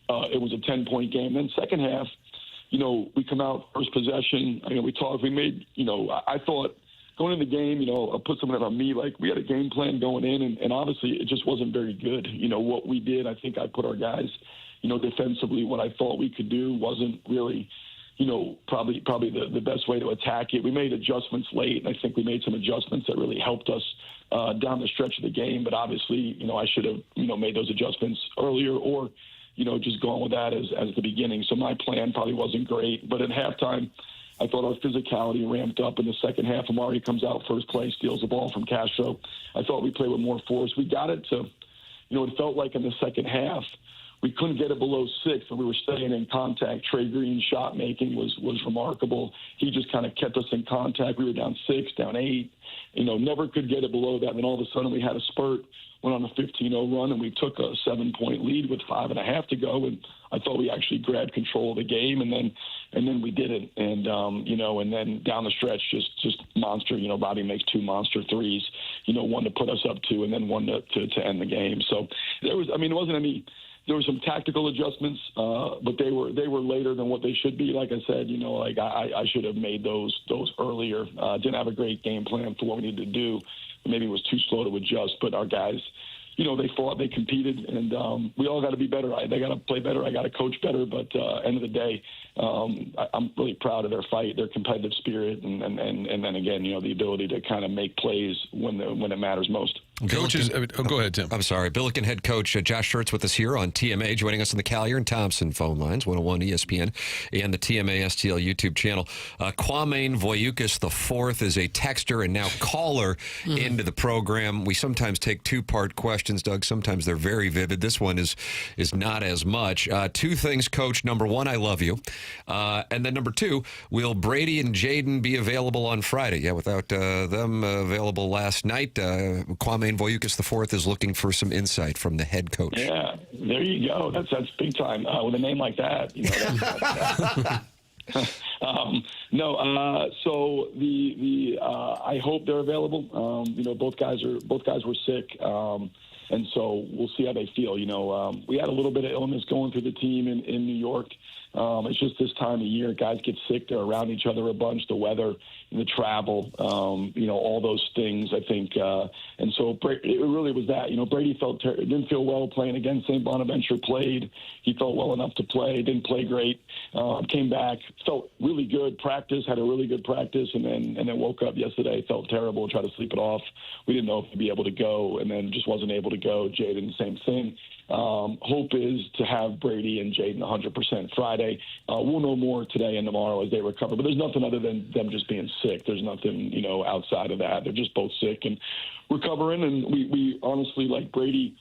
it was a 10-point game. Then second half, we come out first possession. We talked. We made, I thought going in the game, I put some of that on me. Like we had a game plan going in, and obviously it just wasn't very good. What we did, I think I put our guys, defensively, what I thought we could do wasn't really, probably the best way to attack it. We made adjustments late, and I think we made some adjustments that really helped us down the stretch of the game. But obviously, I should have, made those adjustments earlier or, just gone with that as the beginning. So my plan probably wasn't great. But at halftime, I thought our physicality ramped up in the second half. Amari comes out first play, steals the ball from Castro. I thought we played with more force. We got it to, it felt like in the second half, we couldn't get it below 6, and we were staying in contact. Trey Green's shot making was remarkable. He just kind of kept us in contact. We were down 6, down 8, never could get it below that. And then all of a sudden we had a spurt, went on a 15-0 run, and we took a 7-point lead with 5.5 to go. And I thought we actually grabbed control of the game, and then we didn't. And and then down the stretch, just monster. Bobby makes 2 monster threes. One to put us up 2, and then one to end the game. So there was, it wasn't any. There were some tactical adjustments, but they were later than what they should be. Like I said, I should have made those earlier. Didn't have a great game plan for what we needed to do. Maybe it was too slow to adjust, but our guys, they fought, they competed, and we all got to be better. They got to play better. I got to coach better. But end of the day, I'm really proud of their fight, their competitive spirit, and then again, the ability to kind of make plays when it matters most. Coaches, go ahead, Tim. I'm sorry. Billiken head coach Josh Schertz with us here on TMA, joining us on the Collier and Thompson phone lines, 101 ESPN, and the TMA STL YouTube channel. Kwame Voyukas IV is a texter and now caller into the program. We sometimes take 2-part questions, Doug. Sometimes they're very vivid. This one is not as much. 2 things, Coach. Number 1, I love you. And then number 2, will Brady and Jaden be available on Friday? Yeah, without them available last night, Kwame Voyukas IV is looking for some insight from the head coach. Yeah, there you go. That's big time with a name like that. So I hope they're available. Both guys were sick, and so we'll see how they feel. We had a little bit of illness going through the team in New York. It's just this time of year, guys get sick. They're around each other a bunch. The weather, the travel, all those things. I think, and so it really was that. Brady didn't feel well playing against St. Bonaventure. Played. He felt well enough to play. Didn't play great. Came back. Felt really good. Practice. Had a really good practice, and then woke up yesterday. Felt terrible. Tried to sleep it off. We didn't know if he'd be able to go, and then just wasn't able to go. Jaden, same thing. Hope is to have Brady and Jaden 100% Friday. We'll know more today and tomorrow as they recover. But there's nothing other than them just being sick. There's nothing, outside of that. They're just both sick and recovering. And we honestly, like Brady,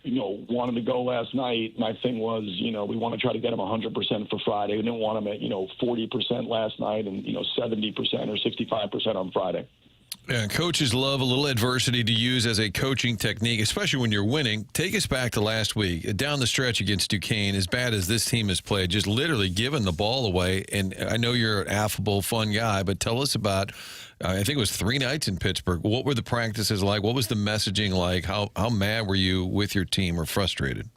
wanted to go last night. My thing was, we want to try to get him 100% for Friday. We didn't want him at, 40% last night and, 70% or 65% on Friday. Yeah, coaches love a little adversity to use as a coaching technique, especially when you're winning. Take us back to last week. Down the stretch against Duquesne, as bad as this team has played, just literally giving the ball away. And I know you're an affable, fun guy, but tell us about, I think it was 3 nights in Pittsburgh. What were the practices like? What was the messaging like? How mad were you with your team or frustrated?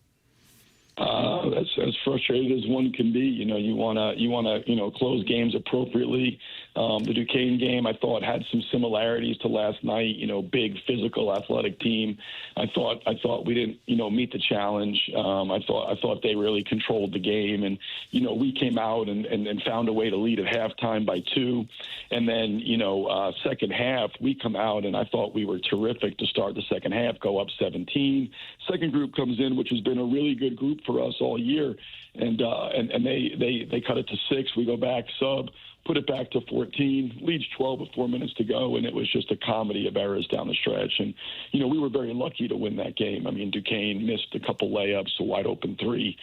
That's as frustrated as one can be. You want to close games appropriately. The Duquesne game, I thought, had some similarities to last night. Big, physical, athletic team. I thought we didn't, meet the challenge. I thought they really controlled the game, and we came out and found a way to lead at halftime by 2, and then second half we come out and I thought we were terrific to start the second half. Go up 17. Second group comes in, which has been a really good group for us all year, and they cut it to 6. We go back sub, put it back to 14, leads 12 with 4 minutes to go, and it was just a comedy of errors down the stretch. And we were very lucky to win that game. I mean, Duquesne missed a couple layups, a wide open 3.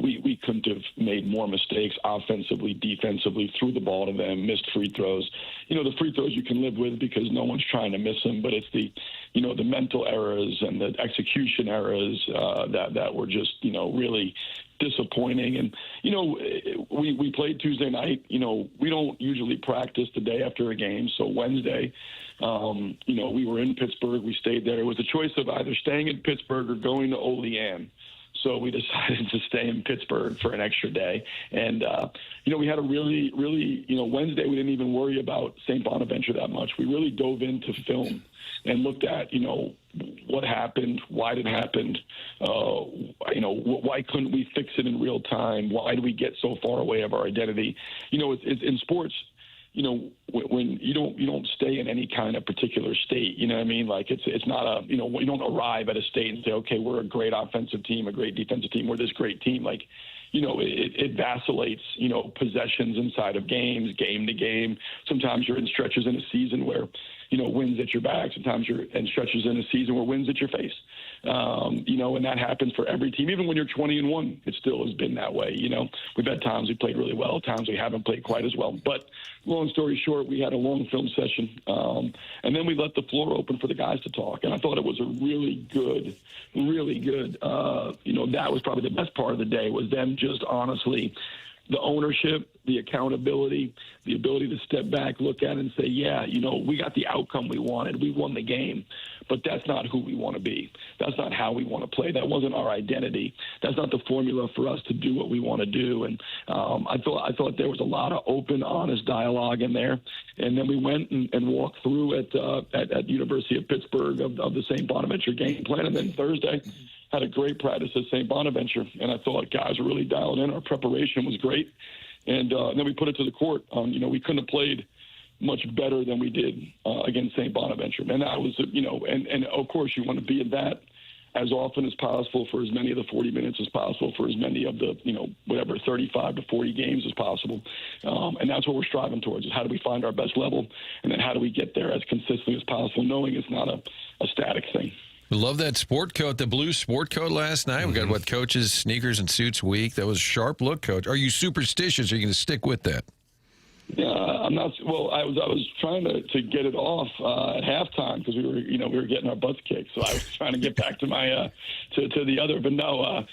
We couldn't have made more mistakes offensively, defensively, threw the ball to them, missed free throws. The free throws you can live with because no one's trying to miss them, but it's the mental errors and the execution errors that were just really disappointing. And we played Tuesday night. We don't usually practice the day after a game, so Wednesday we were in Pittsburgh. We stayed there. It was a choice of either staying in Pittsburgh or going to Olean. So we decided to stay in Pittsburgh for an extra day. And, we had a really, Wednesday we didn't even worry about St. Bonaventure that much. We really dove into film and looked at, what happened, why did it happen, why couldn't we fix it in real time? Why do we get so far away of our identity? It's in sports, when you don't stay in any kind of particular state, you know what I mean? Like it's not you don't arrive at a state and say, okay, we're a great offensive team, a great defensive team, we're this great team. Like, it vacillates, possessions inside of games, game to game. Sometimes you're in stretches in a season where, wins at your back. Sometimes you're in stretches in a season where wins at your face. And that happens for every team. Even when you're 20-1, it still has been that way. We've had times we played really well, times we haven't played quite as well. But long story short, we had a long film session, and then we let the floor open for the guys to talk. And I thought it was a really good. That was probably the best part of the day, was them just honestly, the ownership, the accountability, the ability to step back, look at it and say, yeah, we got the outcome we wanted. We won the game, but that's not who we want to be. That's not how we want to play. That wasn't our identity. That's not the formula for us to do what we want to do. And I thought there was a lot of open, honest dialogue in there. And then we went and walked through at University of Pittsburgh of the St. Bonaventure game plan. And then Thursday, had a great practice at St. Bonaventure, and I thought guys were really dialed in. Our preparation was great, and then we put it to the court. We couldn't have played much better than we did against St. Bonaventure, and that was, and of course you want to be at that as often as possible for as many of the 40 minutes as possible for as many of the 35 to 40 games as possible, and that's what we're striving towards. Is how do we find our best level, and then how do we get there as consistently as possible, knowing it's not a static thing. We love that sport coat, the blue sport coat last night. We got coaches, sneakers and suits week. That was a sharp look, Coach. Are you superstitious? Or are you going to stick with that? Yeah, I'm not. Well, I was trying to get it off at halftime because we were getting our butts kicked. So I was trying to get back to my to the other. But no,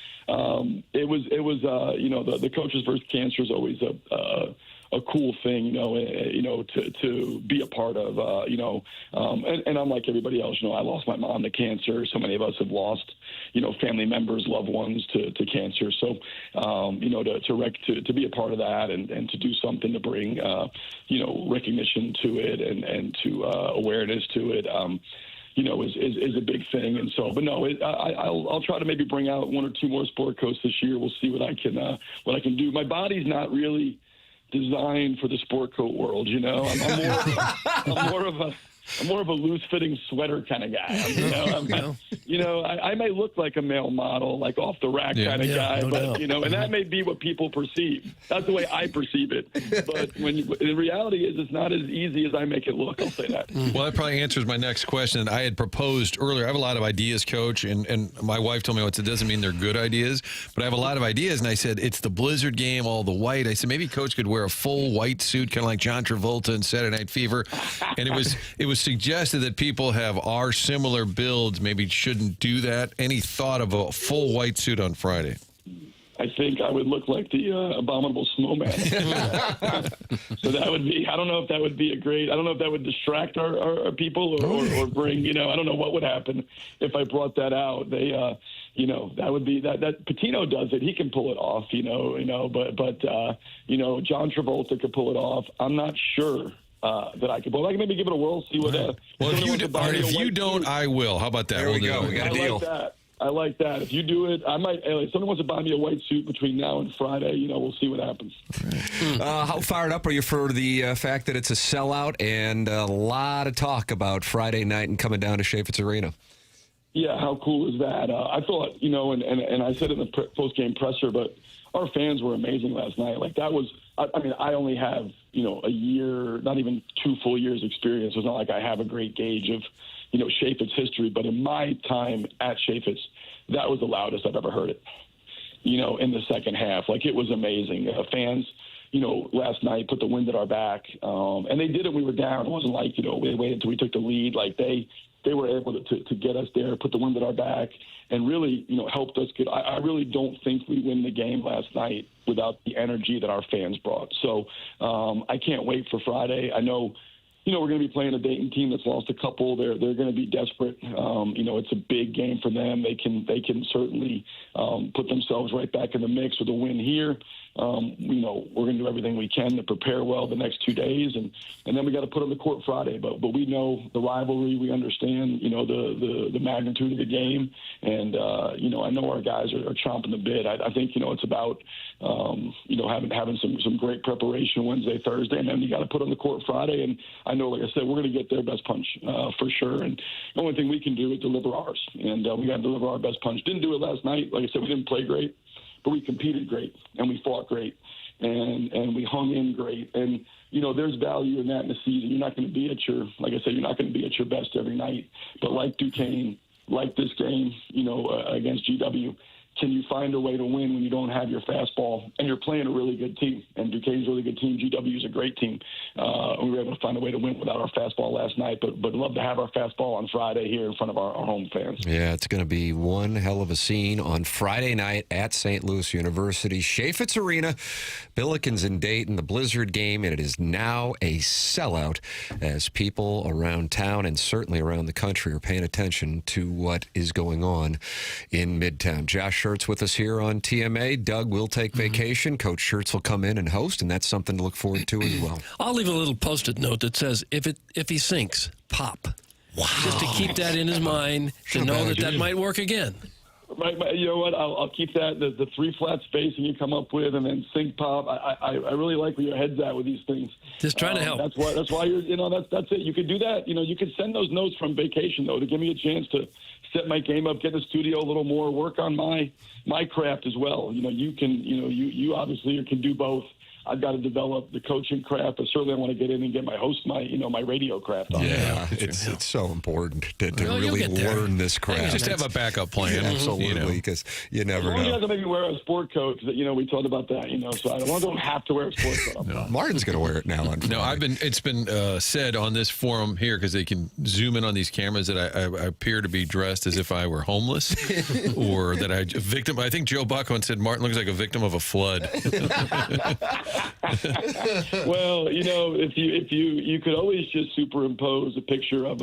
it was the coaches versus cancer is always a cool thing, to be a part of, and unlike everybody else, I lost my mom to cancer. So many of us have lost, family members, loved ones to cancer. So, to be a part of that and to do something to bring, recognition to it and to awareness to it, is a big thing. And so, but no, I'll try to maybe bring out 1 or 2 more sport coats this year. We'll see what I can do. My body's not really designed for the sport coat world, I'm more of a loose-fitting sweater kind of guy. I may look like a male model, like off the rack kind of guy, but and that may be what people perceive. That's the way I perceive it. But the reality is, it's not as easy as I make it look. I'll say that. Well, that probably answers my next question. I had proposed earlier. I have a lot of ideas, Coach, and my wife told me it doesn't mean they're good ideas, but I have a lot of ideas. And I said it's the Blizzard game, all the white. I said maybe Coach could wear a full white suit, kind of like John Travolta in Saturday Night Fever, and it was was suggested that people have our similar builds maybe shouldn't do that. Any thought of a full white suit on Friday? I think I would look like the abominable snowman. So that would be, I don't know if that would be I don't know if that would distract our people or bring, I don't know what would happen if I brought that out. They, that would be, that Patino does it. He can pull it off, but John Travolta could pull it off. I'm not sure. That I could, I can maybe give it a whirl, see what. Well, if you don't, I will. How about that? There we go. We got a deal. I like that. If you do it, I might. If someone wants to buy me a white suit between now and Friday, we'll see what happens. How fired up are you for the fact that it's a sellout and a lot of talk about Friday night and coming down to Schertz Arena? Yeah, how cool is that? I thought, and I said it in the post-game presser, but our fans were amazing last night. Like that was, I only have, a year, not even 2 full years experience. It's not like I have a great gauge of, Schertz history, but in my time at Schertz, that was the loudest I've ever heard it, in the second half. Like it was amazing. Fans, last night put the wind at our back, and they did it. We were down. It wasn't like, we waited until we took the lead. Like they were able to get us there, put the wind at our back, and really, helped us get. I really don't think we win the game last night without the energy that our fans brought. So I can't wait for Friday. I know, we're going to be playing a Dayton team that's lost a couple. They're going to be desperate. It's a big game for them. They can certainly put themselves right back in the mix with a win here. We're going to do everything we can to prepare well the next 2 days, and then we got to put on the court Friday. But we know the rivalry. We understand, the magnitude of the game, and I know our guys are chomping the bit. I think it's about having some great preparation Wednesday, Thursday, and then you got to put on the court Friday. And I know, like I said, we're going to get their best punch for sure. And the only thing we can do is deliver ours, and we got to deliver our best punch. Didn't do it last night. Like I said, we didn't play great, but we competed great, and we fought great, and we hung in great. And, there's value in that in the season. You're not going to be like I said, you're not going to be at your best every night. But like Duquesne, like this game, against GW, can you find a way to win when you don't have your fastball and you're playing a really good team? And Duquesne's a really good team. GW is a great team. We were able to find a way to win without our fastball last night, but love to have our fastball on Friday here in front of our home fans. Yeah, it's going to be one hell of a scene on Friday night at St. Louis University. Schertz Arena, Billikens in Dayton, the Blizzard game, and it is now a sellout as people around town and certainly around the country are paying attention to what is going on in Midtown. Josh Schertz with us here on TMA. Doug will take vacation. Coach Schertz will come in and host, and that's something to look forward to as well. I'll leave a little Post-it note that says, if he sinks, pop. Wow. Just to keep that in his mind, to know that might work again. You know what? I'll keep that, the 3 flat spacing you come up with, and then sink pop. I really like where your head's at with these things. Just trying to help. That's why you're, that's it. You could do that. You could send those notes from vacation, though, to give me a chance to set my game up, get in the studio a little more, work on my craft as well. You can, you obviously can do both. I've got to develop the coaching craft, but certainly I want to get in and get my radio craft on. Yeah, it's so important to really learn this craft. Just have a backup plan. Absolutely, because you never know. You have to maybe wear a sport coat, because we talked about that. So I don't have to wear a sport coat. No. Martin's going to wear it now. On no, it's been said on this forum here, because they can zoom in on these cameras, that I appear to be dressed as if I were homeless, or that I think Joe Buck once said Martin looks like a victim of a flood. Well, if you could always just superimpose a picture of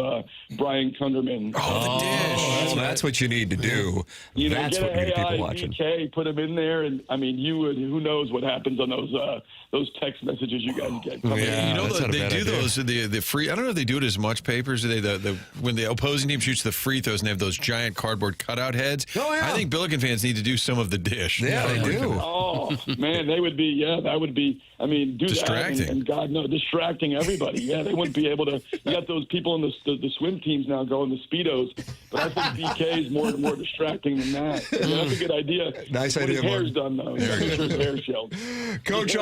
Brian Kunderman. The dish. That's what you need to do. That's what you need people watching. BK, put him in there, and you would. Who knows what happens on those text messages you guys get? They do those the free. I don't know if they do it as much papers. When the opposing team shoots the free throws and they have those giant cardboard cutout heads. Oh yeah. I think Billiken fans need to do some of the dish. Yeah, they do. Oh man, they would be. Yeah, that would be. Do distracting. That, and God knows, distracting everybody. Yeah, they wouldn't be able to. You got those people in the swim teams now going the Speedos, but I think BK is more distracting than that. That's a good idea. Nice idea. His hair's done though. His hair shelled. Coach,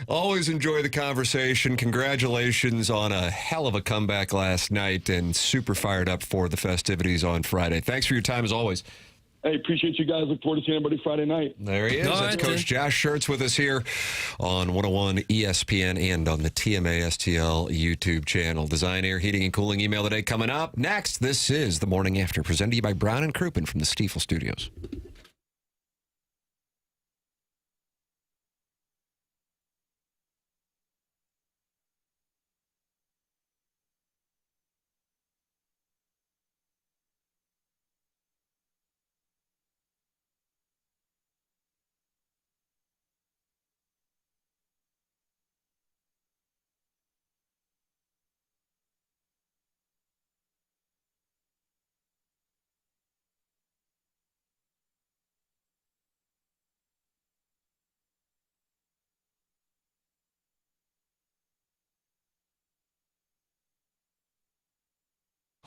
always enjoy the conversation. Congratulations on a hell of a comeback last night, and super fired up for the festivities on Friday. Thanks for your time as always. Hey, appreciate you guys. Look forward to seeing everybody Friday night. There he is. That's Coach Josh Schertz with us here on 101 ESPN and on the TMA STL YouTube channel. Design, Air, Heating, and Cooling email today coming up. Next, this is The Morning After, presented to you by Brown and Crouppen from the Stiefel Studios.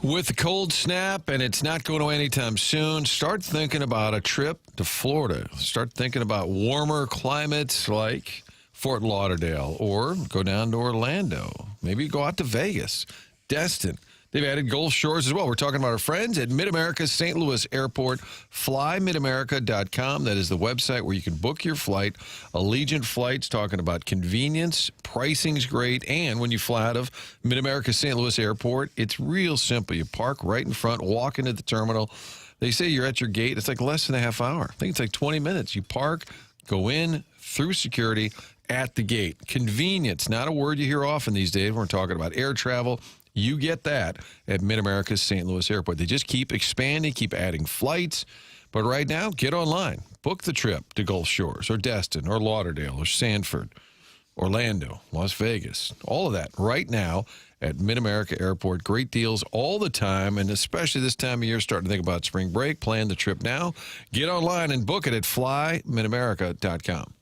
With the cold snap, and it's not going away anytime soon, start thinking about a trip to Florida. Start thinking about warmer climates like Fort Lauderdale, or go down to Orlando. Maybe go out to Vegas, Destin. They've added Gulf Shores as well. We're talking about our friends at Mid-America's St. Louis Airport. FlyMidAmerica.com. That is the website where you can book your flight. Allegiant Flights, talking about convenience. Pricing's great. And when you fly out of Mid-America's St. Louis Airport, it's real simple. You park right in front, walk into the terminal. They say you're at your gate. It's like less than a half hour. I think it's like 20 minutes. You park, go in, through security, at the gate. Convenience, not a word you hear often these days. We're talking about air travel. You get that at Mid-America's St. Louis Airport. They just keep expanding, keep adding flights. But right now, get online. Book the trip to Gulf Shores or Destin or Lauderdale or Sanford, Orlando, Las Vegas. All of that right now at Mid-America Airport. Great deals all the time, and especially this time of year, starting to think about spring break. Plan the trip now. Get online and book it at FlyMidAmerica.com.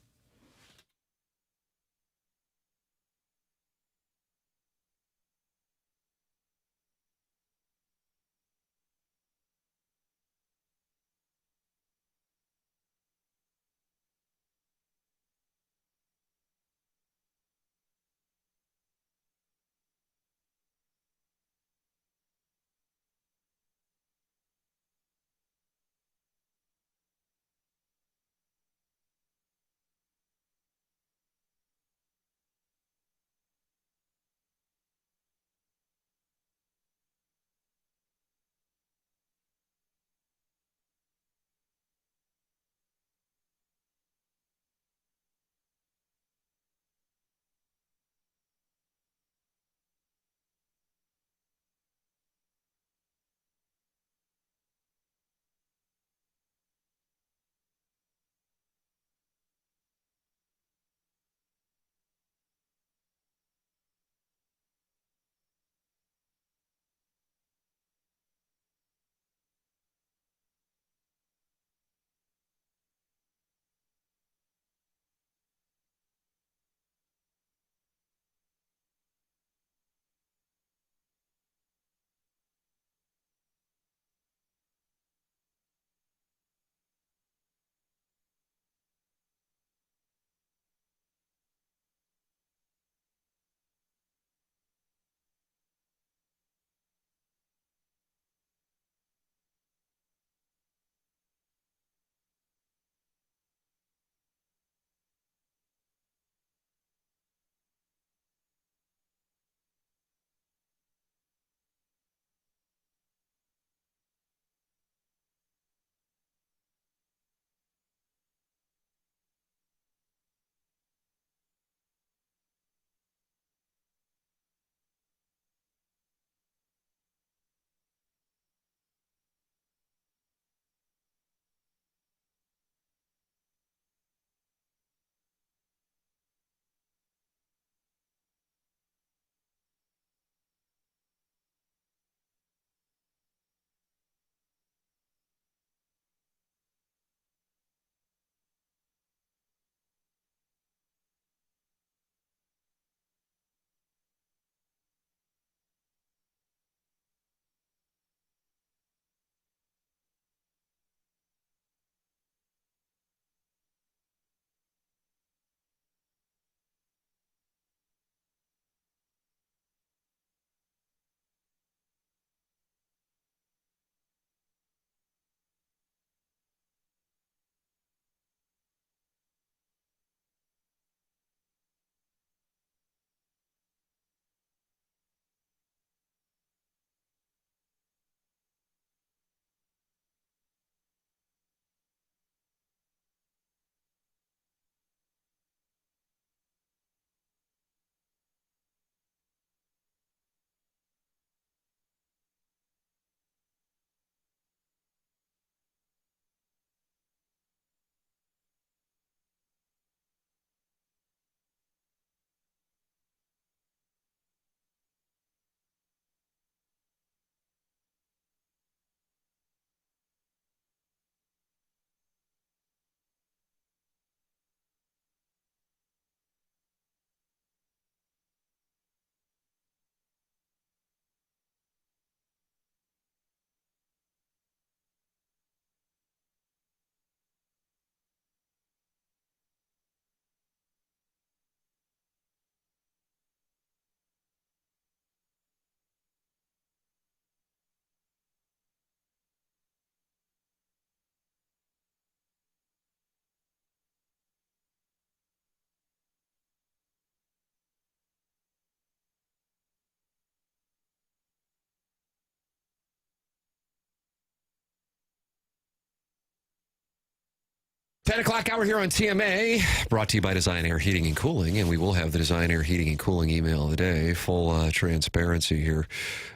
10 o'clock hour here on TMA, brought to you by Design Air Heating and Cooling, and we will have the Design Air Heating and Cooling email of the day. Full transparency here.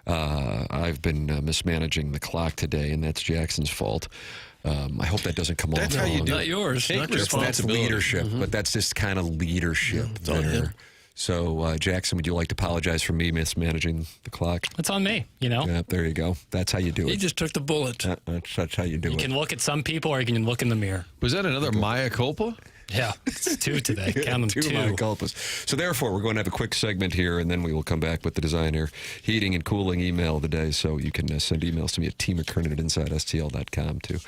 I've been mismanaging the clock today, and that's Jackson's fault. I hope that doesn't come off. That's how you do it. Not yours. Not your That's leadership, but that's just kind of leadership there. So, Jackson, would you like to apologize for me mismanaging the clock? It's on me, you know? Yeah, there you go. That's how you do it. He just took the bullet. That's how you do it. You can look at some people or you can look in the mirror. Was that another Maya culpa? Yeah, it's 2 today. Count them 2. Maya culpas. So therefore, we're going to have a quick segment here, and then we will come back with the Design Air Heating and Cooling email of the day. So you can send emails to me at tmckernan@InsideSTL.com to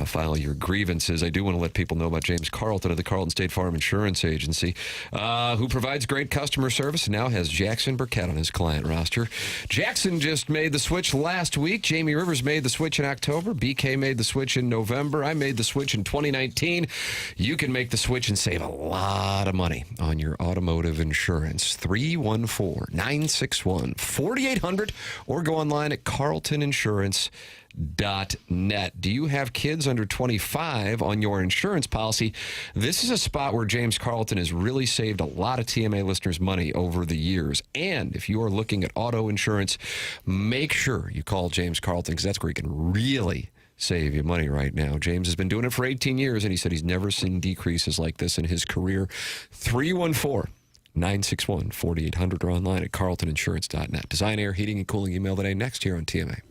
file your grievances. I do want to let people know about James Carlton of the Carlton State Farm Insurance Agency, who provides great customer service and now has Jackson Burkett on his client roster. Jackson just made the switch last week. Jamie Rivers made the switch in October. BK made the switch in November. I made the switch in 2019. You can make the switch and save a lot of money on your automotive insurance. 314-961-4800 or go online at carltoninsurance.net. Do you have kids under 25 on your insurance policy? This is a spot where James Carlton has really saved a lot of TMA listeners money over the years. And if you are looking at auto insurance, make sure you call James Carlton, because that's where you can really save you money right now. James has been doing it for 18 years, and he said he's never seen decreases like this in his career. 314-961-4800 or online at carltoninsurance.net. Design Air Heating and Cooling email today next here on TMA.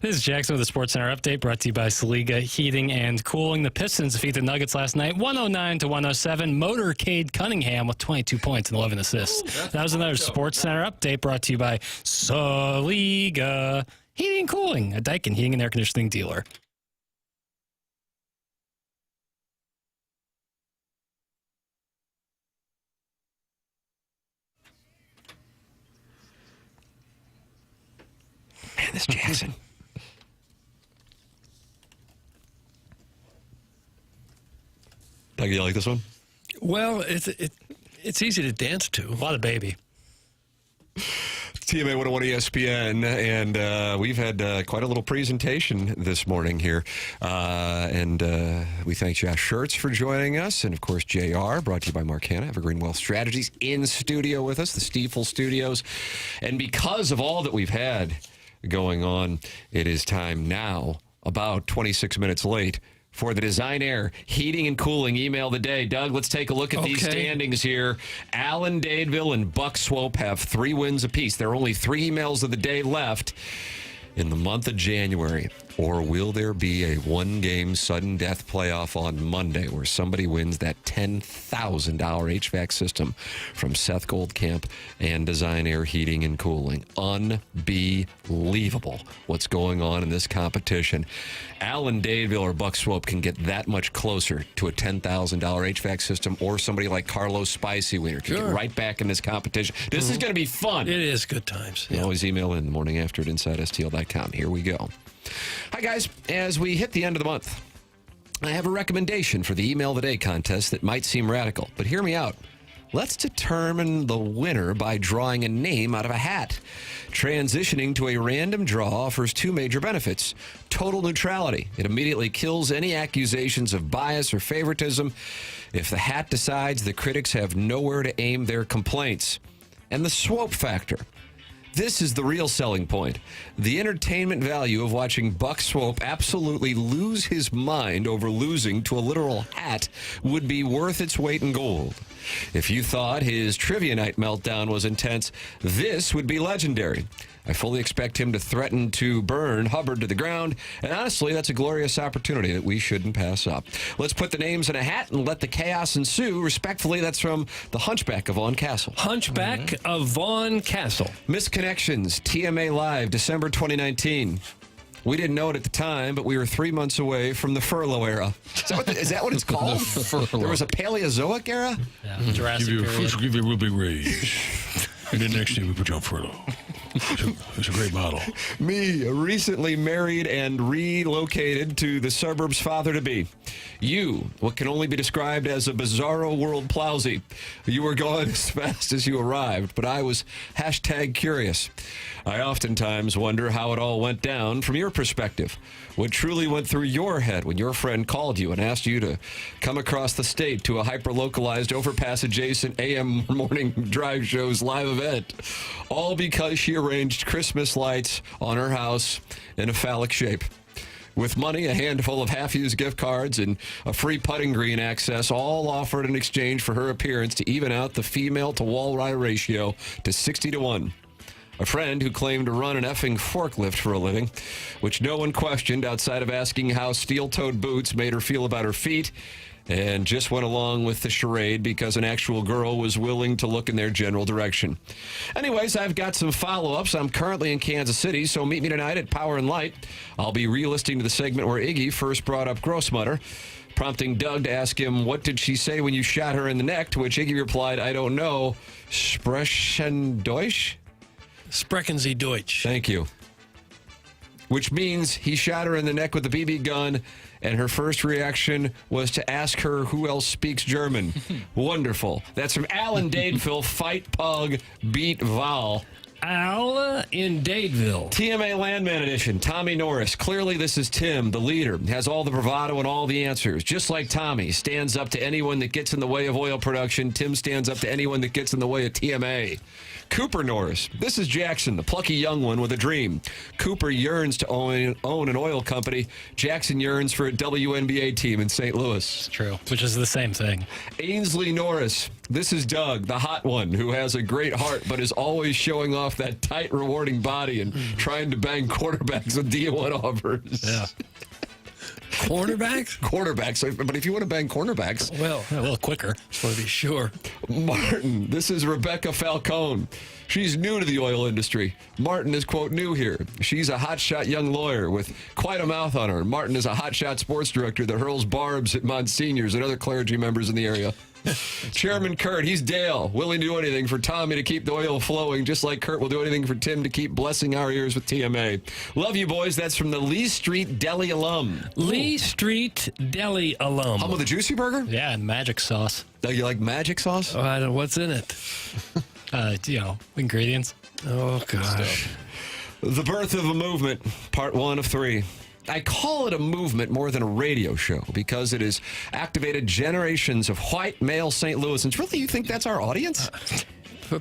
This is Jackson with the Sports Center update brought to you by Saliga Heating and Cooling. The Pistons defeat the Nuggets last night, 109-107. Motorcade Cunningham with 22 points and 11 assists. That was another Sports Center update brought to you by Saliga Heating and Cooling, a Daikin heating and air conditioning dealer. Man, this Jackson. Doug, you like this one? Well, it's easy to dance to. A lot of baby. TMA 101 ESPN, and we've had quite a little presentation this morning here. We thank Josh Schertz for joining us, and of course, JR, brought to you by McKernan, Evergreen Wealth Strategies, in studio with us, the Stiefel Studios. And because of all that we've had going on, it is time now, about 26 minutes late, for the Design Air Heating and Cooling Email of the Day. Doug, let's take a look at these standings here. Allen, Dadeville, and Buck Swope have 3 wins apiece. There are only 3 emails of the day left in the month of January. Or will there be a one-game sudden death playoff on Monday where somebody wins that $10,000 HVAC system from Seth Goldcamp and Design Air Heating and Cooling? Unbelievable what's going on in this competition. Allen, Dadeville, or Buck Swope can get that much closer to a $10,000 HVAC system, or somebody like Carlos Spicy Wiener can get right back in this competition. This is going to be fun. It is good times. You always email in the morning after at InsideSTL.com. Here we go. Hi, guys. As we hit the end of the month, I have a recommendation for the Email of the Day contest that might seem radical, but hear me out. Let's determine the winner by drawing a name out of a hat. Transitioning to a random draw offers 2 major benefits. Total neutrality. It immediately kills any accusations of bias or favoritism if the hat decides the critics have nowhere to aim their complaints. And the swope factor. This is the real selling point. The entertainment value of watching Buck Swope absolutely lose his mind over losing to a literal hat would be worth its weight in gold. If you thought his trivia night meltdown was intense, this would be legendary. I fully expect him to threaten to burn Hubbard to the ground, and honestly, that's a glorious opportunity that we shouldn't pass up. Let's put the names in a hat and let the chaos ensue. Respectfully, that's from the Hunchback of Vaughn Castle. Hunchback of Vaughn Castle. Misconnections, TMA Live, December 2019. We didn't know it at the time, but we were 3 months away from the furlough era. Is that what it's called? There was a Paleozoic era? Yeah, Jurassic period. First, we'll give you a real big raise. And then next day we put you on furlough. It's a great model. Me, recently married and relocated to the suburbs father-to-be. You, what can only be described as a bizarro world plowsy. You were gone as fast as you arrived, but I was #curious. I oftentimes wonder how it all went down from your perspective. What truly went through your head when your friend called you and asked you to come across the state to a hyper-localized, overpass-adjacent AM morning drive show's live event, all because she arranged Christmas lights on her house in a phallic shape. With money, a handful of half-used gift cards, and a free putting green access, all offered in exchange for her appearance to even out the female-to-walleye ratio to 60-1. A friend who claimed to run an effing forklift for a living, which no one questioned outside of asking how steel-toed boots made her feel about her feet, and just went along with the charade because an actual girl was willing to look in their general direction. Anyways, I've got some follow-ups. I'm currently in Kansas City, so meet me tonight at Power and Light. I'll be re-listening to the segment where Iggy first brought up Grossmutter, prompting Doug to ask him, what did she say when you shot her in the neck? To which Iggy replied, I don't know. Sprechen Deutsch? Sprechen Sie Deutsch. Thank you. Which means he shot her in the neck with a BB gun, and her first reaction was to ask her who else speaks German. Wonderful. That's from Allen Dadeville, Fight Pug, Beat Val. Al in Dadeville. TMA Landman Edition, Tommy Norris. Clearly this is Tim, the leader. Has all the bravado and all the answers. Just like Tommy stands up to anyone that gets in the way of oil production, Tim stands up to anyone that gets in the way of TMA. Cooper Norris. This is Jackson, the plucky young one with a dream. Cooper yearns to own an oil company. Jackson yearns for a WNBA team in St. Louis. It's true, which is the same thing. Ainsley Norris. This is Doug, the hot one, who has a great heart but is always showing off that tight, rewarding body and trying to bang quarterbacks with D1 offers. Yeah. Quarterbacks? Quarterbacks. But if you want to bang cornerbacks. Well, a little quicker. Just want to be sure. Martin, this is Rebecca Falcone. She's new to the oil industry. Martin is, quote, new here. She's a hotshot young lawyer with quite a mouth on her. Martin is a hotshot sports director that hurls barbs at Monsignors and other clergy members in the area. Chairman Kurt, he's Dale, willing to do anything for Tommy to keep the oil flowing, just like Kurt will do anything for Tim to keep blessing our ears with TMA. Love you, boys. That's from the Lee Street Deli alum. Lee Street Deli alum. Home of the Juicy Burger? Yeah, and magic sauce. Oh, you like magic sauce? Oh, I don't know. What's in it? Ingredients. Oh, gosh. The Birth of a Movement, part 1 of 3. I call it a movement more than a radio show because it has activated generations of white male St. Louisans. Really, you think that's our audience?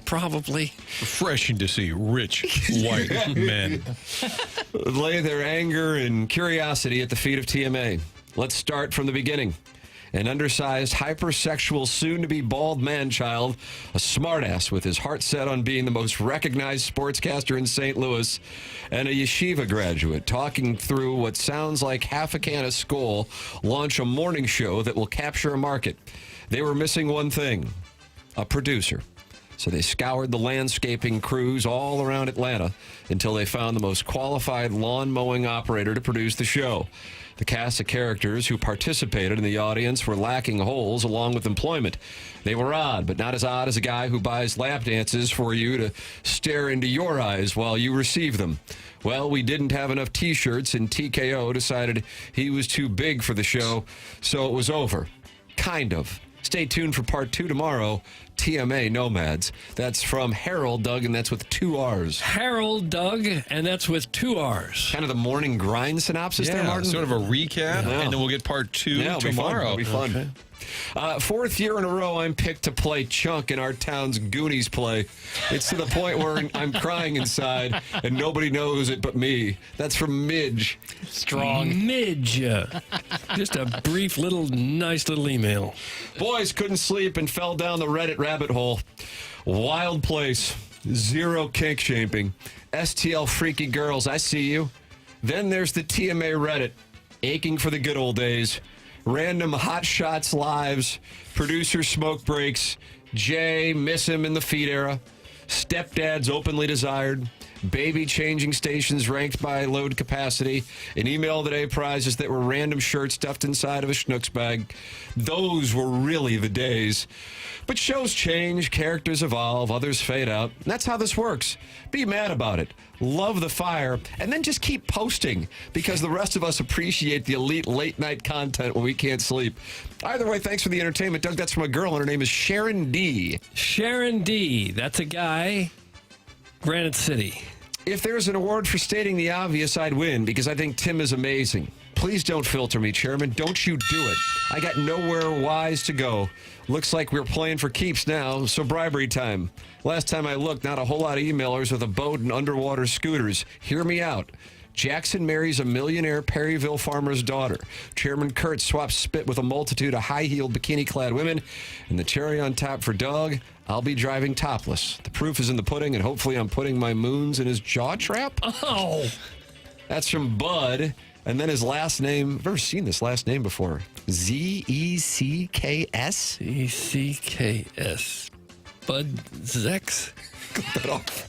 Probably. Refreshing to see rich white men lay their anger and curiosity at the feet of TMA. Let's start from the beginning. An undersized, hypersexual, soon-to-be bald man-child, a smartass with his heart set on being the most recognized sportscaster in St. Louis, and a yeshiva graduate talking through what sounds like half a can of Skol launch a morning show that will capture a market. They were missing one thing, a producer. So they scoured the landscaping crews all around Atlanta until they found the most qualified lawn mowing operator to produce the show. The cast of characters who participated in the audience were lacking holes along with employment. They were odd, but not as odd as a guy who buys lap dances for you to stare into your eyes while you receive them. Well, we didn't have enough T-shirts, and TKO decided he was too big for the show, so it was over. Kind of. Stay tuned for part 2 tomorrow. TMA Nomads. That's from Harold Doug, and that's with 2 R's. Harold Doug, and that's with 2 R's. Kind of the morning grind synopsis there, Martin? Sort of a recap, and then we'll get part 2 tomorrow. It'll be fun. Okay. 4th year in a row, I'm picked to play Chunk in our town's Goonies play. It's to the point where I'm crying inside, and nobody knows it but me. That's from Midge. Strong. Midge. Just a brief nice little email. Boys couldn't sleep and fell down the Reddit rabbit hole. Wild place. Zero kink shaming. STL freaky girls, I see you. Then there's the TMA Reddit. Aching for the good old days. Random hot shots lives, producer smoke breaks, Jay, miss him in the feed era, stepdads openly desired, baby changing stations ranked by load capacity, an email of the day prizes that were random shirts stuffed inside of a Schnucks bag. Those were really the days. But shows change, characters evolve, others fade out. And that's how this works. Be mad about it. Love the fire, and then just keep posting because the rest of us appreciate the elite late-night content when we can't sleep. Either way, thanks for the entertainment. Doug, that's from a girl, and her name is Sharon D. Sharon D. That's a guy. Granite City. If there's an award for stating the obvious, I'd win because I think Tim is amazing. Please don't filter me, Chairman. Don't you do it. I got nowhere wise to go. Looks like we're playing for keeps now, so bribery time. Last time I looked, not a whole lot of emailers with a boat and underwater scooters. Hear me out. Jackson marries a millionaire Perryville farmer's daughter. Chairman Kurt swaps spit with a multitude of high-heeled, bikini-clad women. And the cherry on top for Doug, I'll be driving topless. The proof is in the pudding, and hopefully I'm putting my moons in his jaw trap. Oh! That's from Bud. And then his last name, I've never seen this last name before. Z-E-C-K-S? E-C-K-S. Bud Zex? Cut that off.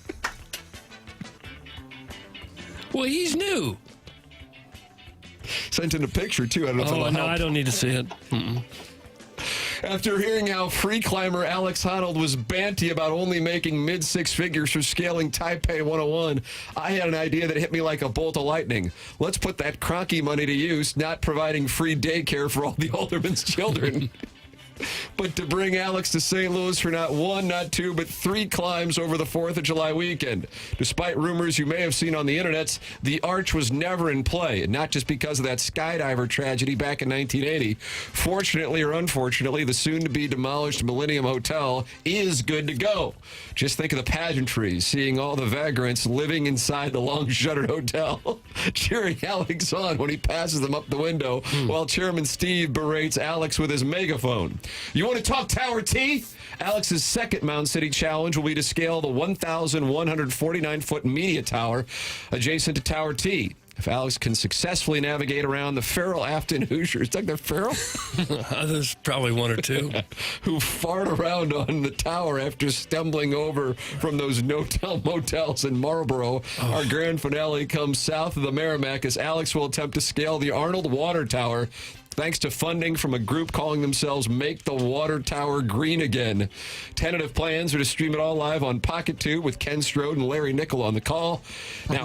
Well, he's new. Sent in a picture, too. I don't know if that'll help. I don't need to see it. Mm-mm. After hearing how free climber Alex Honnold was banty about only making mid-six figures for scaling Taipei 101, I had an idea that hit me like a bolt of lightning. Let's put that Kroenke money to use, not providing free daycare for all the aldermen's children. But to bring Alex to St. Louis for not 1, not 2, but 3 climbs over the 4th of July weekend. Despite rumors you may have seen on the internet, the arch was never in play, and not just because of that skydiver tragedy back in 1980. Fortunately or unfortunately, the soon-to-be demolished Millennium Hotel is good to go. Just think of the pageantry, seeing all the vagrants living inside the long-shuttered hotel, cheering Alex on when he passes them up the window, while Chairman Steve berates Alex with his megaphone. You want to talk Tower T? Alex's second Mound City challenge will be to scale the 1,149-foot media tower adjacent to Tower T. If Alex can successfully navigate around the feral Afton Hoosiers, Doug, they're feral? There's probably one or two. Who fart around on the tower after stumbling over from those no-tell motels in Marlboro. Our grand finale comes south of the Merrimack as Alex will attempt to scale the Arnold Water Tower, thanks to funding from a group calling themselves Make the Water Tower Green Again. Tentative plans are to stream it all live on Pocket Tube with Ken Strode and Larry Nickel on the call. Now,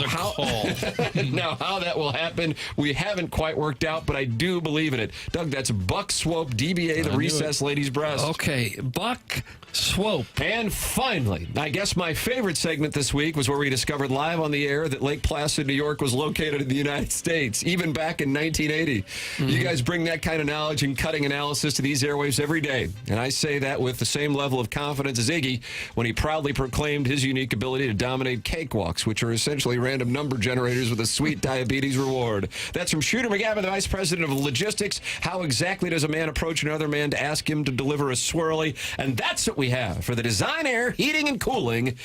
how that will happen, we haven't quite worked out, but I do believe in it. Doug, that's Buck Swope, DBA, the Recess Ladies Breast. Okay, Buck Swope. And finally, I guess my favorite segment this week was where we discovered live on the air that Lake Placid, New York was located in the United States, even back in 1980. You guys bring that kind of knowledge and cutting analysis to these airwaves every day. And I say that with the same level of confidence as Iggy when he proudly proclaimed his unique ability to dominate cakewalks, which are essentially random number generators with a sweet diabetes reward. That's from Shooter McGavin, the Vice President of Logistics. How exactly does a man approach another man to ask him to deliver a swirly? And that's what we have for the Design Air Heating and Cooling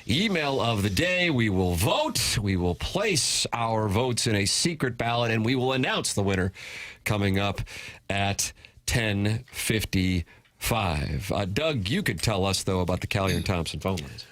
email of the day. We will vote. We will place our votes in a secret ballot, and we will announce the winner coming up at 10:55. Doug, you could tell us, though, about the Callier and Thompson phone lines.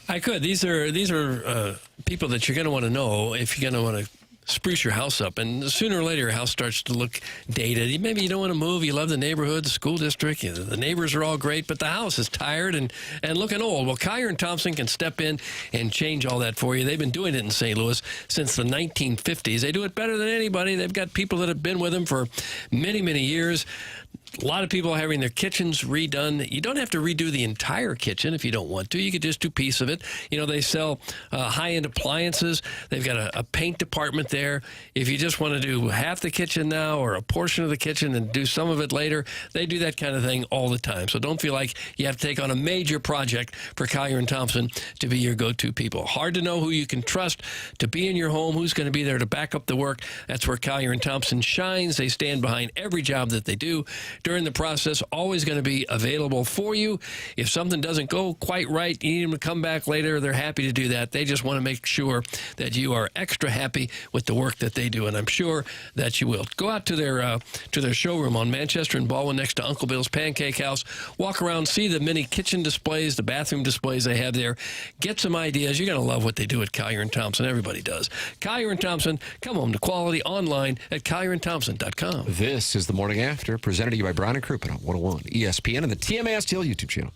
I could. These are people that you're going to want to know if you're going to want to spruce your house up. And sooner or later, your house starts to look dated. Maybe you don't want to move. You love the neighborhood, the school district. The neighbors are all great, but the house is tired and looking old. Well, Callier and Thompson can step in and change all that for you. They've been doing it in St. Louis since the 1950s. They do it better than anybody. They've got people that have been with them for many, many years. A lot of people are having their kitchens redone. You don't have to redo the entire kitchen if you don't want to. You could just do a piece of it. You know, they sell high-end appliances. They've got a paint department there. If you just want to do half the kitchen now or a portion of the kitchen and do some of it later, they do that kind of thing all the time. So don't feel like you have to take on a major project for Callier and Thompson to be your go-to people. Hard to know who you can trust to be in your home, who's going to be there to back up the work. That's where Callier and Thompson shines. They stand behind every job that they do. During the process, always going to be available for you. If something doesn't go quite right, you need them to come back later. They're happy to do that. They just want to make sure that you are extra happy with the work that they do, and I'm sure that you will. Go out to their showroom on Manchester and Baldwin next to Uncle Bill's Pancake House. Walk around, see the many kitchen displays, the bathroom displays they have there. Get some ideas. You're going to love what they do at Callier and Thompson. Everybody does. Callier and Thompson, come home to quality online at collierandthompson.com. This is The Morning After, presented to you by Brown and Crouppen on 101 ESPN and the TMASTL YouTube channel.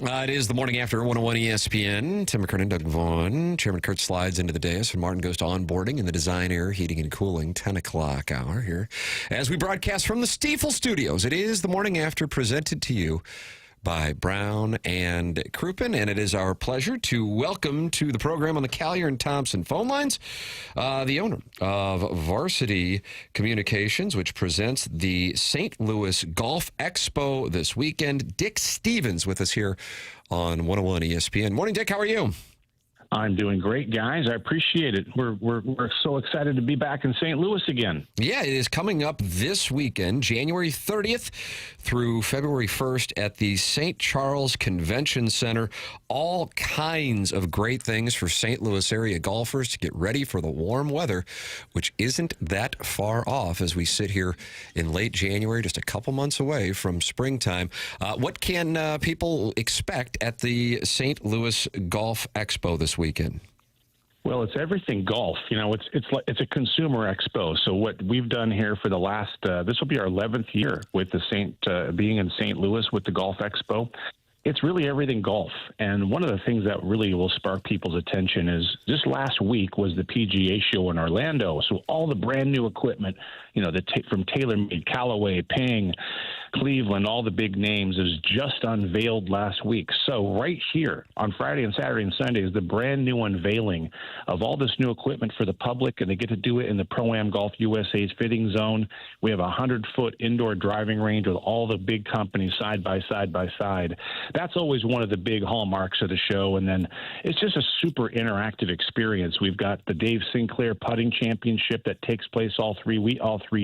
It is the morning after 101 ESPN. Tim McKernan, Doug Vaughn. Chairman Kurt slides into the dais, and Martin goes to onboarding in the Design, Air, Heating, and Cooling 10 o'clock hour here. As we broadcast from the Stiefel Studios, it is the morning after, presented to you by Brown and Crouppen, and it is our pleasure to welcome to the program on the Collier and Thompson phone lines the owner of Varsity Communications, which presents the St. Louis Golf Expo this weekend. Dick Stevens with us here on 101 ESPN. Morning, Dick. How are you? I'm doing great, guys. I appreciate it. We're so excited to be back in St. Louis again. Yeah, it is coming up this weekend, January 30th through February 1st at the St. Charles Convention Center. All kinds of great things for St. Louis area golfers to get ready for the warm weather, which isn't that far off as we sit here in late January, just a couple months away from springtime. What can people expect at the St. Louis Golf Expo this weekend? Well, it's everything golf. You know, it's a consumer expo. So what we've done here for the last this will be our 11th year with the being in St. Louis with the Golf Expo. It's really everything golf. And one of the things that really will spark people's attention is just last week was the PGA show in Orlando. So all the brand new equipment, you know, from TaylorMade, Callaway, Ping, Cleveland, all the big names is just unveiled last week. So right here on Friday and Saturday and Sunday is the brand new unveiling of all this new equipment for the public, and they get to do it in the Pro-Am Golf USA's fitting zone. We have a 100-foot indoor driving range with all the big companies side by side by side. That's always one of the big hallmarks of the show, and then it's just a super interactive experience. We've got the Dave Sinclair Putting Championship that takes place all 3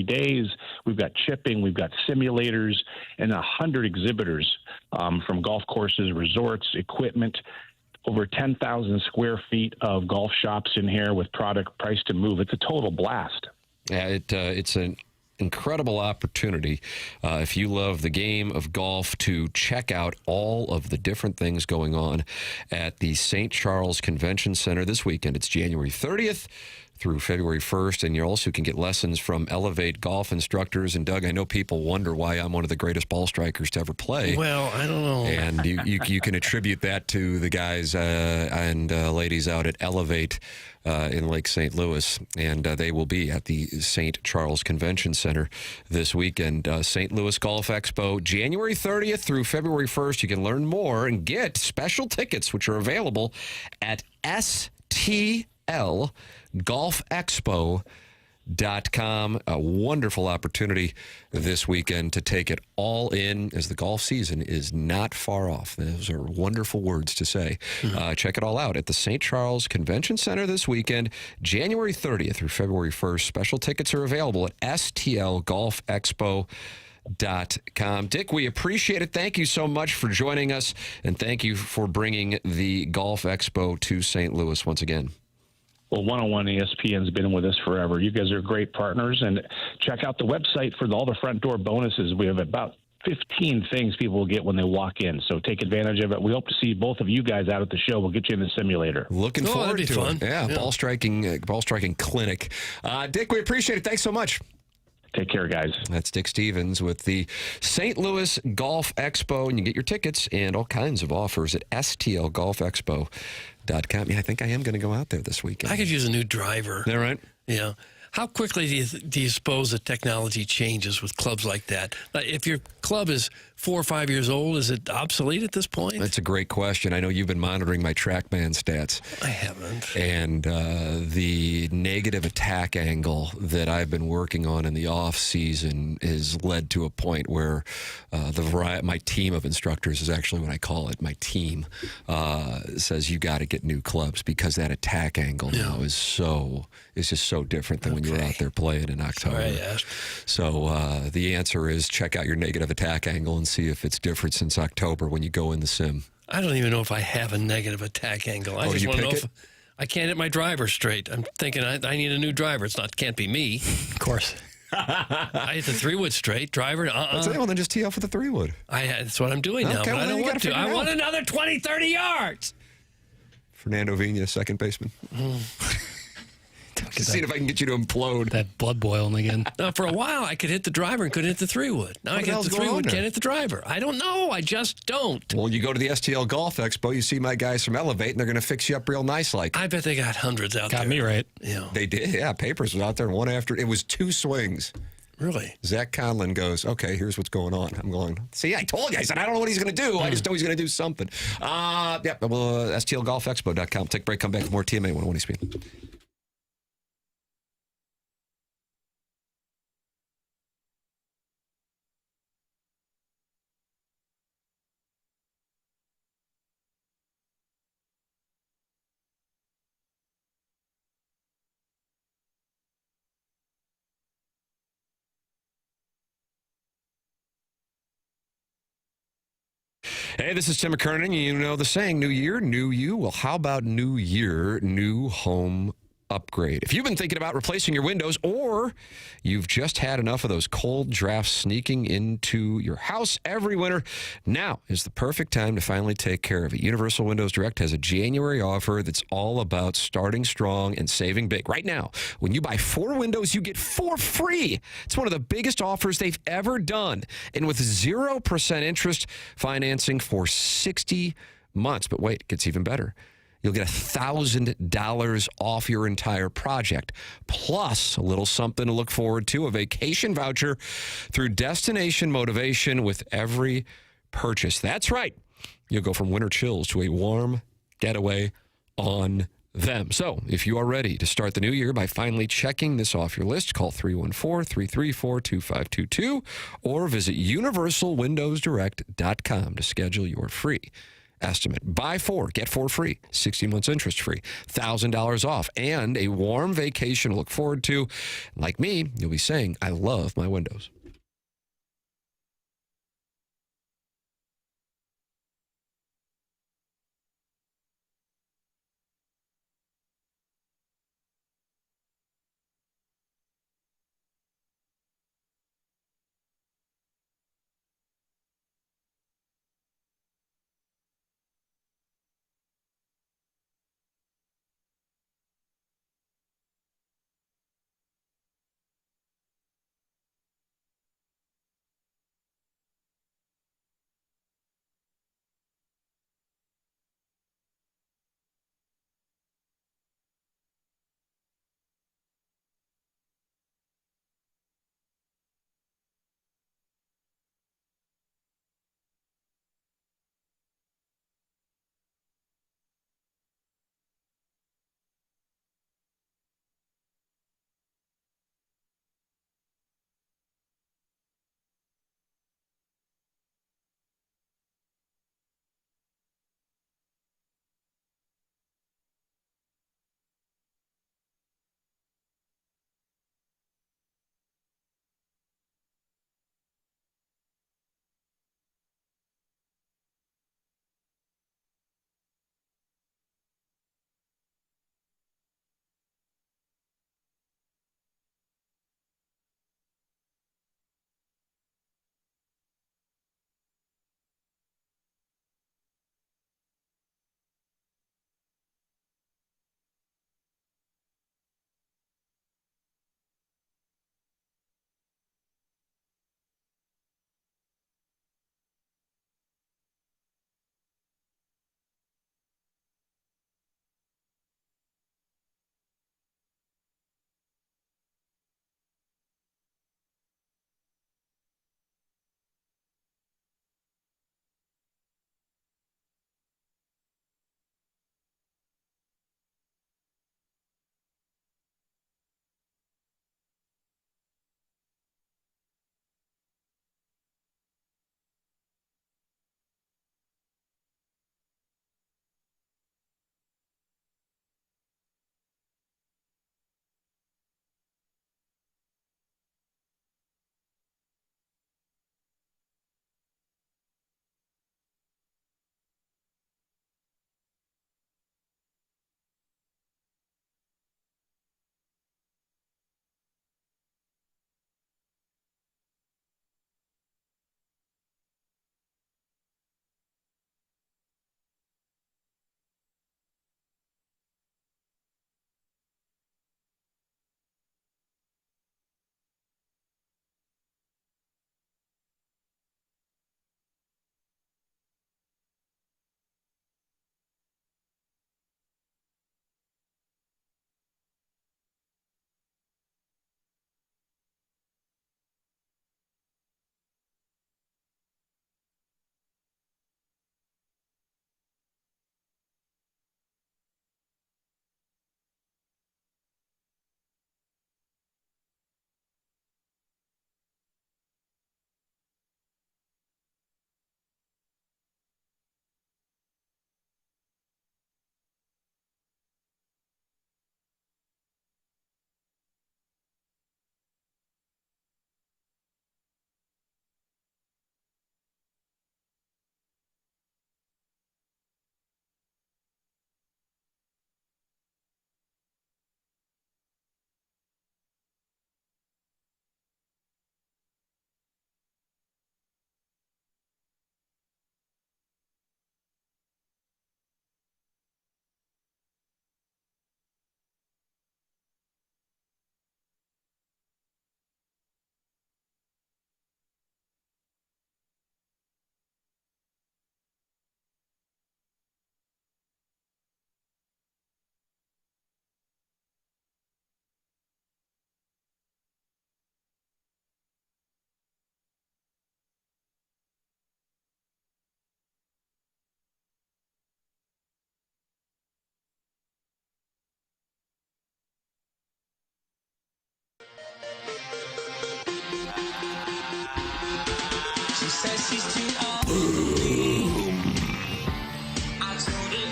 days. We've got chipping, we've got simulators, and 100 exhibitors from golf courses, resorts, equipment, over 10,000 square feet of golf shops in here with product priced to move. It's a total blast. Yeah, it's an incredible opportunity if you love the game of golf to check out all of the different things going on at the St. Charles Convention Center this weekend. It's January 30th through February 1st, and you also can get lessons from Elevate golf instructors. And Doug, I know people wonder why I'm one of the greatest ball strikers to ever play. Well, I don't know. And you can attribute that to the guys and ladies out at Elevate in Lake St. Louis, and they will be at the St. Charles Convention Center this weekend. St. Louis Golf Expo, January 30th through February 1st. You can learn more and get special tickets, which are available at STLGolfExpo.com. A wonderful opportunity this weekend to take it all in, as the golf season is not far off. Those are wonderful words to say. Check it all out at the St. Charles Convention Center this weekend, January 30th through February 1st. Special tickets are available at STLGolfExpo.com. Dick, we appreciate it. Thank you so much for joining us, and thank you for bringing the Golf Expo to St. Louis once again. Well, 101 ESPN's been with us forever. You guys are great partners, and check out the website for all the front door bonuses. We have about 15 things people will get when they walk in, so take advantage of it. We hope to see both of you guys out at the show. We'll get you in the simulator. Looking forward to fun. it. Yeah, ball striking clinic. Dick, we appreciate it. Thanks so much. Take care, guys. That's Dick Stevens with the St. Louis Golf Expo, and you get your tickets and all kinds of offers at STLGolfExpo.com. Yeah, I think I am going to go out there this weekend. I could use a new driver. Is that right? Yeah. How quickly do you suppose that technology changes with clubs like that? If your club is 4 or 5 years old, is it obsolete at this point? That's a great question. I know you've been monitoring my TrackMan stats. I haven't. And the negative attack angle that I've been working on in the off season has led to a point where my team of instructors is actually what I call it. My team says you got to get new clubs because that attack angle now is just so different than when you were out there playing in October. Sorry, I asked. So the answer is check out your negative attack angle and see if it's different since October when you go in the sim. I don't even know if I have a negative attack angle. I just want to know if I can't hit my driver straight. I'm thinking I need a new driver. Can't be me. Of course. I hit the 3-wood straight driver. Well, then just tee off with a 3-wood. That's what I'm doing now. But I don't want to. I want another 20, 30 yards. Fernando Vina, second baseman. Seeing if I can get you to implode. That blood boiling again. Now, for a while, I could hit the driver and couldn't hit the 3-wood. Now I can hit the 3-wood, can't hit the driver. I don't know. I just don't. Well, you go to the STL Golf Expo, you see my guys from Elevate, and they're going to fix you up real nice. I bet they got hundreds out there. Got me right. Yeah. They did. Yeah, Papers was out there one after. It was 2 swings. Really? Zach Conlon goes, okay, here's what's going on. I'm going, see, I told you. I said, I don't know what he's going to do. I just know he's going to do something. STLGolfExpo.com. Take a break, come back with more TMA 101 ESPN. Hey, this is Tim McKernan. You know the saying, new year, new you. Well, how about new year, new home upgrade? If you've been thinking about replacing your windows or you've just had enough of those cold drafts sneaking into your house every winter, now is the perfect time to finally take care of it. Universal Windows Direct has a January offer that's all about starting strong and saving big. Right now, when you buy 4 windows, you get 4 free. It's one of the biggest offers they've ever done. And with 0% interest financing for 60 months. But wait, it gets even better. You'll get $1,000 off your entire project, plus a little something to look forward to, a vacation voucher through Destination Motivation with every purchase. That's right. You'll go from winter chills to a warm getaway on them. So if you are ready to start the new year by finally checking this off your list, call 314-334-2522 or visit universalwindowsdirect.com to schedule your free estimate. Buy 4, get 4 free, 60 months interest free, $1,000 off, and a warm vacation to look forward to. Like me, you'll be saying, I love my windows.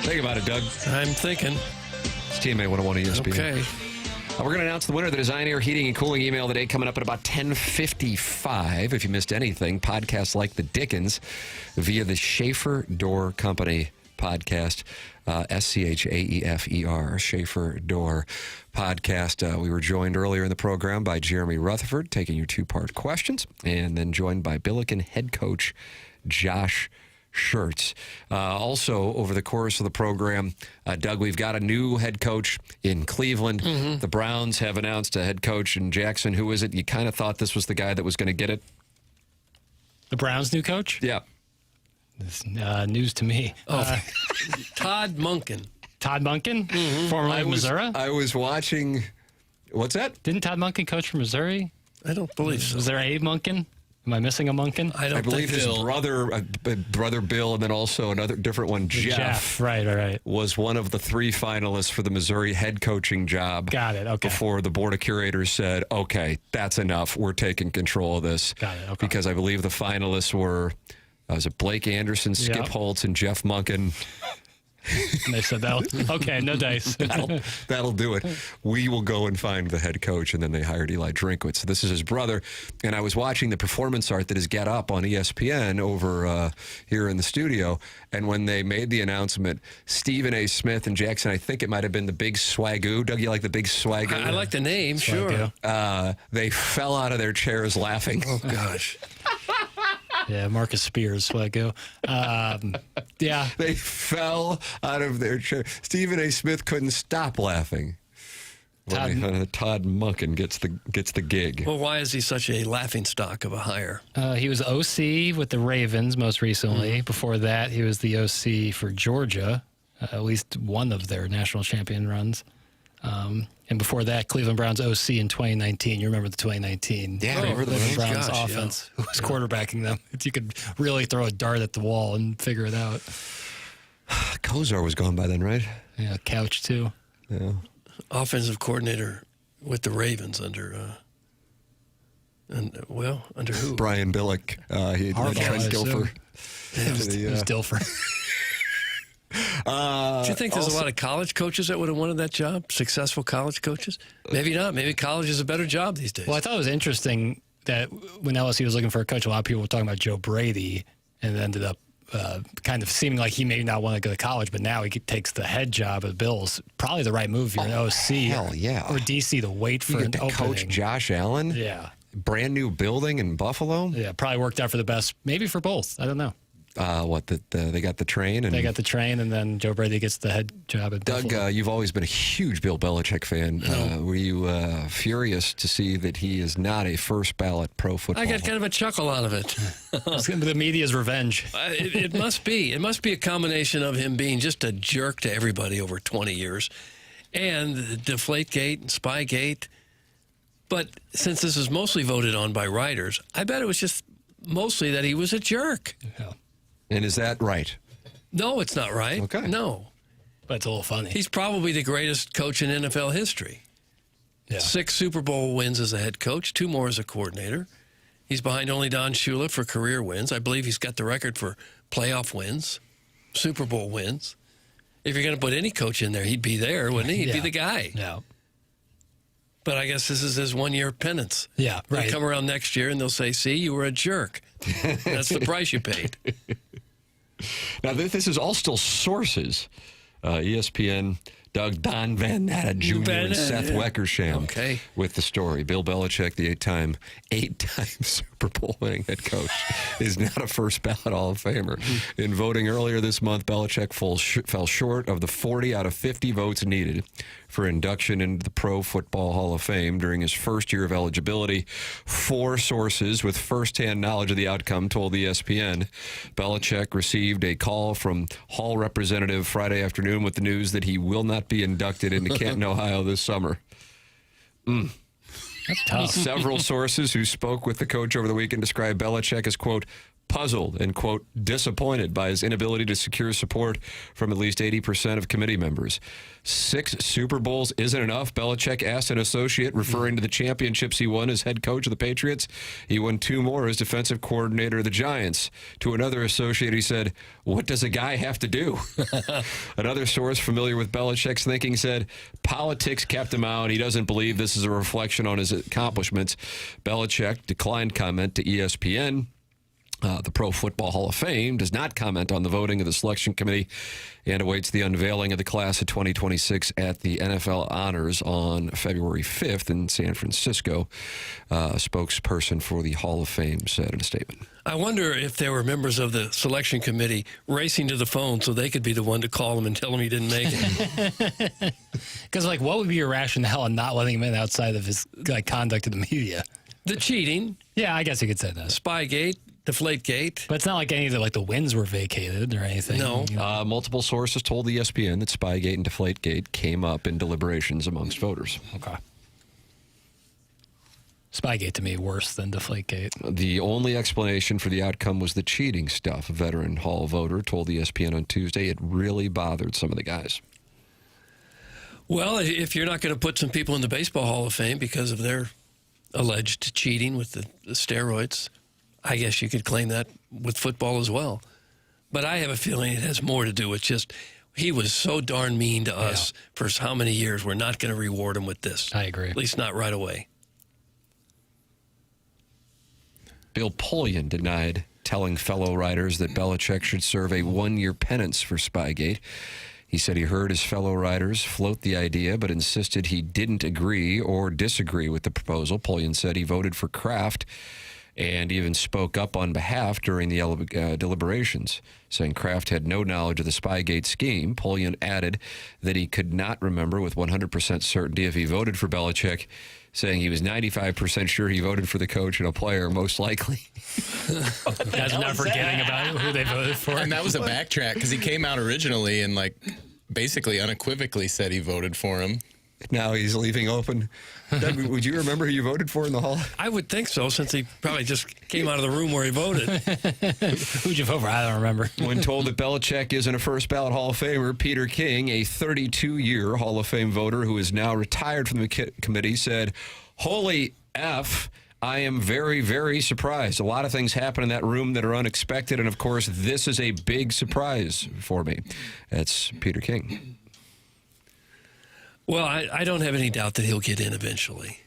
Think about it, Doug. I'm thinking. It's TMA 101 ESPN. Okay. We're going to announce the winner of the Design Air Heating and Cooling email today, coming up at about 10:55. If you missed anything, podcasts like the Dickens via the Schaefer Door Company podcast, SCHAEFER, Schaefer Door podcast. We were joined earlier in the program by Jeremy Rutherford, taking your two-part questions, and then joined by Billiken head coach Josh Schertz. Also, over the course of the program, Doug, we've got a new head coach in Cleveland. Mm-hmm. The Browns have announced a head coach in Jackson. Who is it? You kind of thought this was the guy that was going to get it? The Browns' new coach? Yeah. This news to me. Todd Monken. Todd Monken? Formerly of Missouri? I was watching. What's that? Didn't Todd Monken coach for Missouri? I don't believe so. Was there a Monken? Am I missing a Monken? I believe his brother Bill, and then also another different one, Jeff. Right. Was one of the 3 finalists for the Missouri head coaching job. Got it. Okay. Before the Board of Curators said, okay, that's enough. We're taking control of this. Got it. Okay. Because I believe the finalists were, was it Blake Anderson, Skip Holtz, and Jeff Monken. And they said, okay, no dice. That'll do it. We will go and find the head coach. And then they hired Eli Drinkwitz. So this is his brother. And I was watching the performance art that is get up on ESPN over here in the studio. And when they made the announcement, Stephen A. Smith and Jackson, I think it might have been the Big Swagoo. Doug, you like the Big Swagoo? I like the name, Swagoo. sure. They fell out of their chairs laughing. Oh, gosh. Yeah, Marcus Spears, Swagoo. Yeah. They fell out of their chair. Stephen A. Smith couldn't stop laughing. Todd Monken gets the gig. Well, why is he such a laughing stock of a hire? He was OC with the Ravens most recently. Before that, he was the OC for Georgia, at least one of their national champion runs. And before that, Cleveland Browns OC in 2019. You remember the 2019 remember the Cleveland Browns gosh, offense. Who was quarterbacking them? You could really throw a dart at the wall and figure it out. Kozar was gone by then, right? Yeah, Couch too. Yeah. Offensive coordinator with the Ravens under who? Brian Billick. He had Trent Dilfer. It was Dilfer. Do you think there's a lot of college coaches that would have wanted that job? Successful college coaches? Maybe not. Maybe college is a better job these days. Well, I thought it was interesting that when LSU was looking for a coach, a lot of people were talking about Joe Brady, and it ended up kind of seeming like he may not want to go to college, but now he takes the head job at Bills. Probably the right move if you're an OC. Hell yeah. Or DC to wait for an opening. Coach Josh Allen? Yeah. Brand new building in Buffalo? Yeah, probably worked out for the best. Maybe for both. I don't know. They got the train? They got the train, and then Joe Brady gets the head job at Doug, Buffalo. you've always been a huge Bill Belichick fan. Were you furious to see that he is not a first-ballot pro football? I got kind of a chuckle out of it. It's going to be the media's revenge. It must be. It must be a combination of him being just a jerk to everybody over 20 years and Deflategate and Spygate. But since this is mostly voted on by writers, I bet it was just mostly that he was a jerk. Yeah. And is that right? No, it's not right. Okay. No. But it's a little funny. He's probably the greatest coach in NFL history. Yeah. 6 Super Bowl wins as a head coach, 2 more as a coordinator. He's behind only Don Shula for career wins. I believe he's got the record for playoff wins, Super Bowl wins. If you're going to put any coach in there, he'd be there, wouldn't he? He'd be the guy. Yeah. But I guess this is his one-year penance. Yeah, right. They'll come around next year and they'll say, see, you were a jerk. That's the price you paid. Now, this is all still sources. ESPN, Doug Don Van Natta Jr. and Seth Weckersham with the story. Bill Belichick, the eight-time Super Bowl winning head coach, is not a first-ballot Hall of Famer. In voting earlier this month, Belichick fell short of the 40 out of 50 votes needed for induction into the Pro Football Hall of Fame during his first year of eligibility. 4 sources with firsthand knowledge of the outcome told ESPN Belichick received a call from Hall representative Friday afternoon with the news that he will not be inducted into Canton, Ohio this summer. That's tough. Several sources who spoke with the coach over the weekend described Belichick as, quote, puzzled and, quote, disappointed by his inability to secure support from at least 80% of committee members. 6 Super Bowls isn't enough, Belichick asked an associate, referring to the championships he won as head coach of the Patriots. He won 2 more as defensive coordinator of the Giants. To another associate, he said, what does a guy have to do? Another source familiar with Belichick's thinking said, politics kept him out. He doesn't believe this is a reflection on his accomplishments. Belichick declined comment to ESPN. The Pro Football Hall of Fame does not comment on the voting of the selection committee and awaits the unveiling of the class of 2026 at the NFL Honors on February 5th in San Francisco. A spokesperson for the Hall of Fame said in a statement. I wonder if there were members of the selection committee racing to the phone so they could be the one to call him and tell him he didn't make it. Because, like, what would be your rationale on not letting him in outside of his conduct to the media? The cheating. Yeah, I guess you could say that. Spygate. Deflategate. But it's not like any of the wins were vacated or anything. No. Multiple sources told ESPN that Spygate and Deflategate came up in deliberations amongst voters. Okay. Spygate to me worse than Deflategate. The only explanation for the outcome was the cheating stuff. A veteran Hall voter told ESPN on Tuesday it really bothered some of the guys. Well, if you're not going to put some people in the Baseball Hall of Fame because of their alleged cheating with the steroids, I guess you could claim that with football as well. But I have a feeling it has more to do with just he was so darn mean to us for how many years. We're not going to reward him with this. I agree. At least not right away. Bill Polian denied telling fellow writers that Belichick should serve a 1-year penance for Spygate. He said he heard his fellow writers float the idea, but insisted he didn't agree or disagree with the proposal. Polian said he voted for Kraft and even spoke up on behalf during the deliberations, saying Kraft had no knowledge of the Spygate scheme. Polian added that he could not remember with 100% certainty if he voted for Belichick, saying he was 95% sure he voted for the coach and a player, most likely. Guys are not forgetting about who they voted for. And that was a backtrack because he came out originally and basically unequivocally said he voted for him. Now he's leaving open. Doug, would you remember who you voted for in the Hall? I would think so, since he probably just came out of the room where he voted. Who'd you vote for? I don't remember. When told that Belichick isn't a first-ballot Hall of Famer, Peter King, a 32-year Hall of Fame voter who is now retired from the committee, said, "Holy F, I am very, very surprised. A lot of things happen in that room that are unexpected, and, of course, this is a big surprise for me." That's Peter King. Well, I don't have any doubt that he'll get in eventually.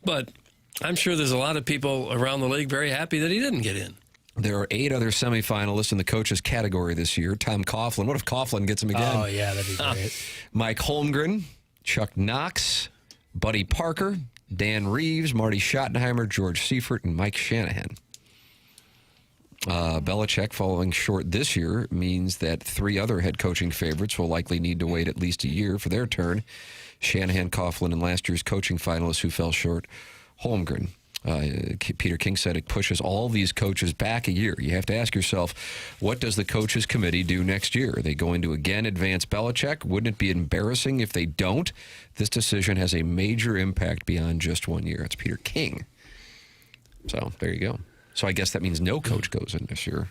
But I'm sure there's a lot of people around the league very happy that he didn't get in. There are 8 other semifinalists in the coaches category this year. Tom Coughlin. What if Coughlin gets him again? Oh, yeah, that'd be great. Mike Holmgren, Chuck Knox, Buddy Parker, Dan Reeves, Marty Schottenheimer, George Seifert, and Mike Shanahan. Belichick falling short this year means that 3 other head coaching favorites will likely need to wait at least a year for their turn. Shanahan, Coughlin, and last year's coaching finalists who fell short, Holmgren. Peter King said it pushes all these coaches back a year. You have to ask yourself, what does the coaches committee do next year? Are they going to again advance Belichick? Wouldn't it be embarrassing if they don't? This decision has a major impact beyond just 1 year. It's Peter King. So there you go. So I guess that means no coach goes in this year.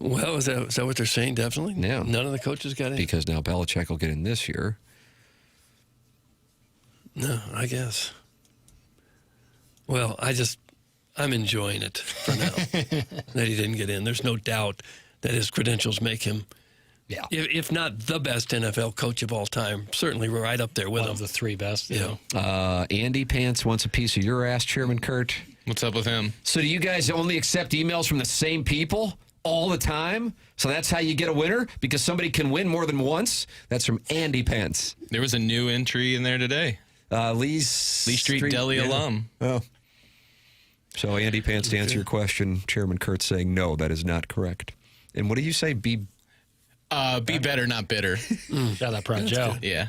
Well, is that what they're saying? Definitely? Yeah. None of the coaches got in? Because now Belichick will get in this year. No, I guess. Well, I'm enjoying it for now that he didn't get in. There's no doubt that his credentials make him, if not the best NFL coach of all time, certainly right up there with One him. of the 3 best. Yeah. Andy Pants wants a piece of your ass, Chairman Kurt. What's up with him? So do you guys only accept emails from the same people all the time? So that's how you get a winner? Because somebody can win more than once? That's from Andy Pants. There was a new entry in there today. Lee Street Deli alum. Oh. So Andy Pants, to answer your question, Chairman Kurt saying no, that is not correct. And what do you say? Be better, not bitter. Got that from Joe. Yeah.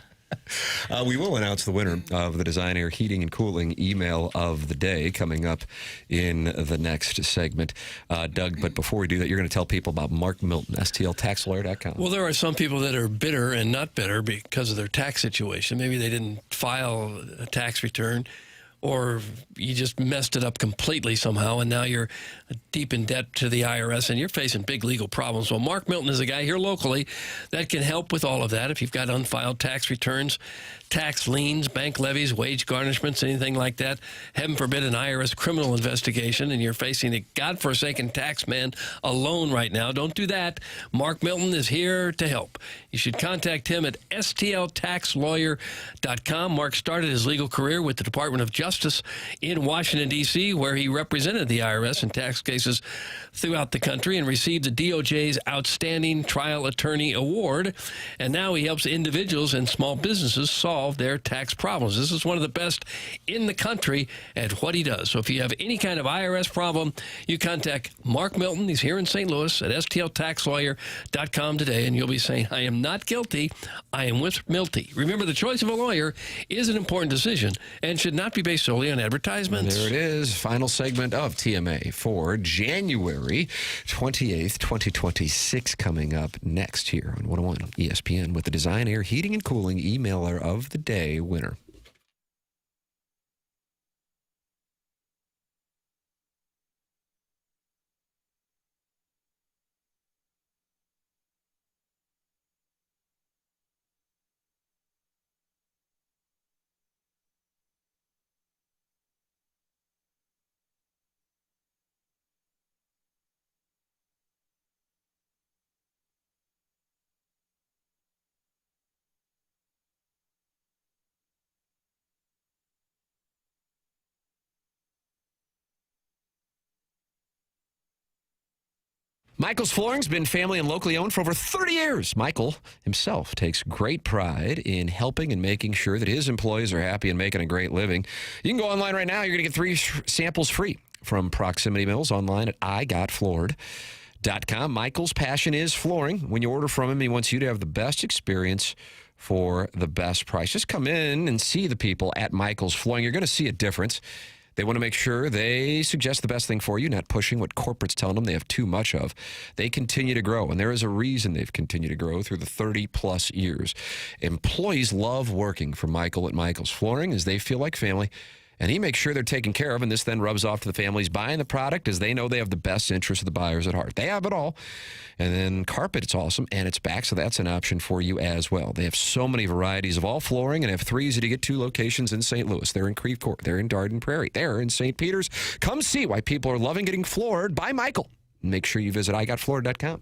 We will announce the winner of the Design Air Heating and Cooling email of the day coming up in the next segment. Doug, but before we do that, you're going to tell people about Mark Milton, STLTaxLawyer.com. Well, there are some people that are bitter and not bitter because of their tax situation. Maybe they didn't file a tax return, or you just messed it up completely somehow, and now you're deep in debt to the IRS, and you're facing big legal problems. Well, Mark Milton is a guy here locally that can help with all of that. If you've got unfiled tax returns, tax liens, bank levies, wage garnishments, anything like that, heaven forbid an IRS criminal investigation, and you're facing a godforsaken tax man alone right now, don't do that. Mark Milton is here to help. You should contact him at stltaxlawyer.com. Mark started his legal career with the Department of Justice in Washington, D.C., where he represented the IRS in tax cases throughout the country and received the DOJ's Outstanding Trial Attorney Award. And now he helps individuals and small businesses solve their tax problems. This is one of the best in the country at what he does. So if you have any kind of IRS problem, you contact Mark Milton. He's here in St. Louis at stltaxlawyer.com today, and you'll be saying, I am not guilty. I am with Milty. Remember, the choice of a lawyer is an important decision and should not be based solely on advertisements. There it is. Final segment of TMA for January 28th, 2026, coming up next here on 101 ESPN with the Design Air Heating and Cooling Emailer of the Day winner. Michael's Flooring's been family and locally owned for over 30 years. Michael himself takes great pride in helping and making sure that his employees are happy and making a great living. You can go online right now. You're going to get 3 samples free from Proximity Mills online at igotfloored.com. Michael's passion is flooring. When you order from him, he wants you to have the best experience for the best price. Just come in and see the people at Michael's Flooring. You're going to see a difference. They want to make sure they suggest the best thing for you, not pushing what corporate's telling them they have too much of. They continue to grow, and there is a reason they've continued to grow through the 30-plus years. Employees love working for Michael at Michael's Flooring as they feel like family, and he makes sure they're taken care of, and this then rubs off to the families buying the product as they know they have the best interest of the buyers at heart. They have it all. And then carpet, it's awesome, and it's back, so that's an option for you as well. They have so many varieties of all flooring and have 3 easy-to-get-to locations in St. Louis. They're in Creve Coeur. They're in Garden Prairie. They're in St. Peters. Come see why people are loving getting floored by Michael. Make sure you visit igotfloored.com.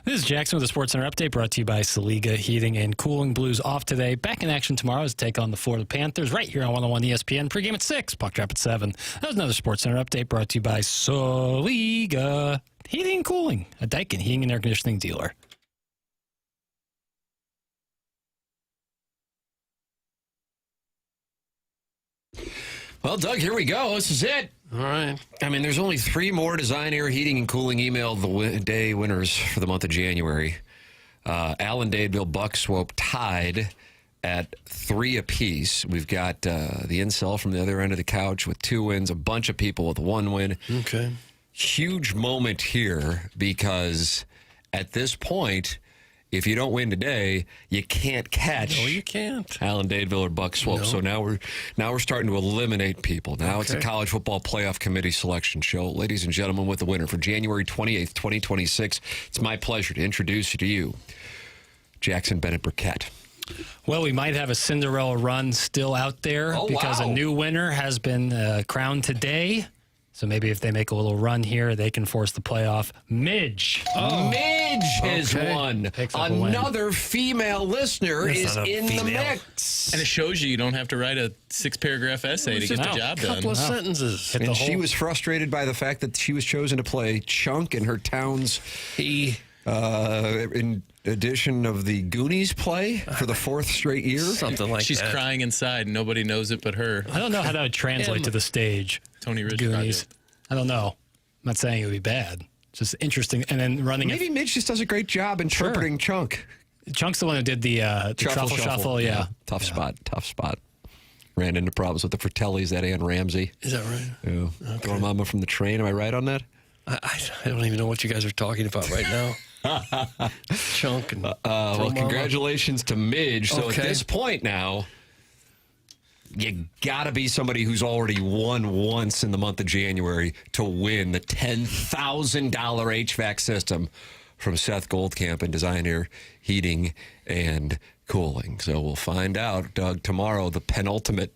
This is Jackson with the Sports Center update brought to you by Saliga Heating and Cooling. Blues off today. Back in action tomorrow as they take on the Florida Panthers right here on 101 ESPN. Pregame at 6, puck drop at 7. That was another Sports Center update brought to you by Saliga Heating and Cooling, a Daikin heating and air conditioning dealer. Well, Doug, here we go. This is it. All right. I mean, there's only 3 more Design Air Heating and Cooling email the day winners for the month of January. Allen, Dadeville, Buck Swope tied at 3 apiece. We've got the incel from the other end of the couch with 2 wins, a bunch of people with 1 win. Okay. Huge moment here because at this point, if you don't win today, you can't catch. No, you can't. Allen, Dadeville, or Buck Swope. No. So now we're starting to eliminate people. Now it's a college football playoff committee selection show. Ladies and gentlemen, with the winner for January 28th, 2026, it's my pleasure to introduce you to you, Jackson Burkett. Well, we might have a Cinderella run still out there because a new winner has been crowned today. So maybe if they make a little run here, they can force the playoff. Midge. Midge has won. Another female listener is in the mix. And it shows you don't have to write a 6-paragraph essay to get the job done. A couple of sentences. And she was frustrated by the fact that she was chosen to play Chunk in her town's in edition of the Goonies play for the 4th straight year. Something like She's that. crying inside. Nobody knows it but her. I don't know how that would translate to the stage. Tony Rich Goonies. project. I don't know. I'm not saying it would be bad. It's just interesting. And then running Maybe Midge just does a great job interpreting Chunk. Chunk's the one who did the truffle shuffle. Yeah. Tough spot. Ran into problems with the Fratellis, that and Ramsey. Is that right? Yeah. Okay. Going mama from the train. Am I right on that? I don't even know what you guys are talking about right now. Chunk and well, congratulations to Midge. So at this point now, you got to be somebody who's already won once in the month of January to win the $10,000 HVAC system from Seth Goldcamp and Design Air Heating and Cooling. So we'll find out, Doug, tomorrow, the penultimate.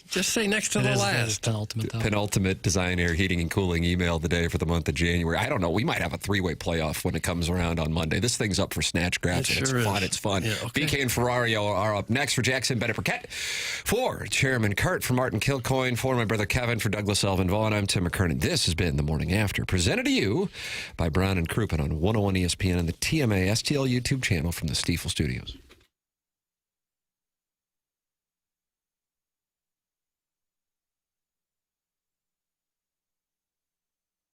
Just say next to the last. Penultimate Design Air Heating and Cooling email of the day for the month of January. I don't know. We might have a 3-way playoff when it comes around on Monday. This thing's up for snatch grabs. It's fun. Yeah, BK and Ferrario are up next for Jackson Burkett. For Chairman Kurt, for Martin Kilcoyne, for my brother Kevin, for Douglas Elvin Vaughn, I'm Tim McKernan. This has been The Morning After, presented to you by Brown and Crouppen on 101 ESPN and the TMA STL YouTube channel from the Stiefel Studios.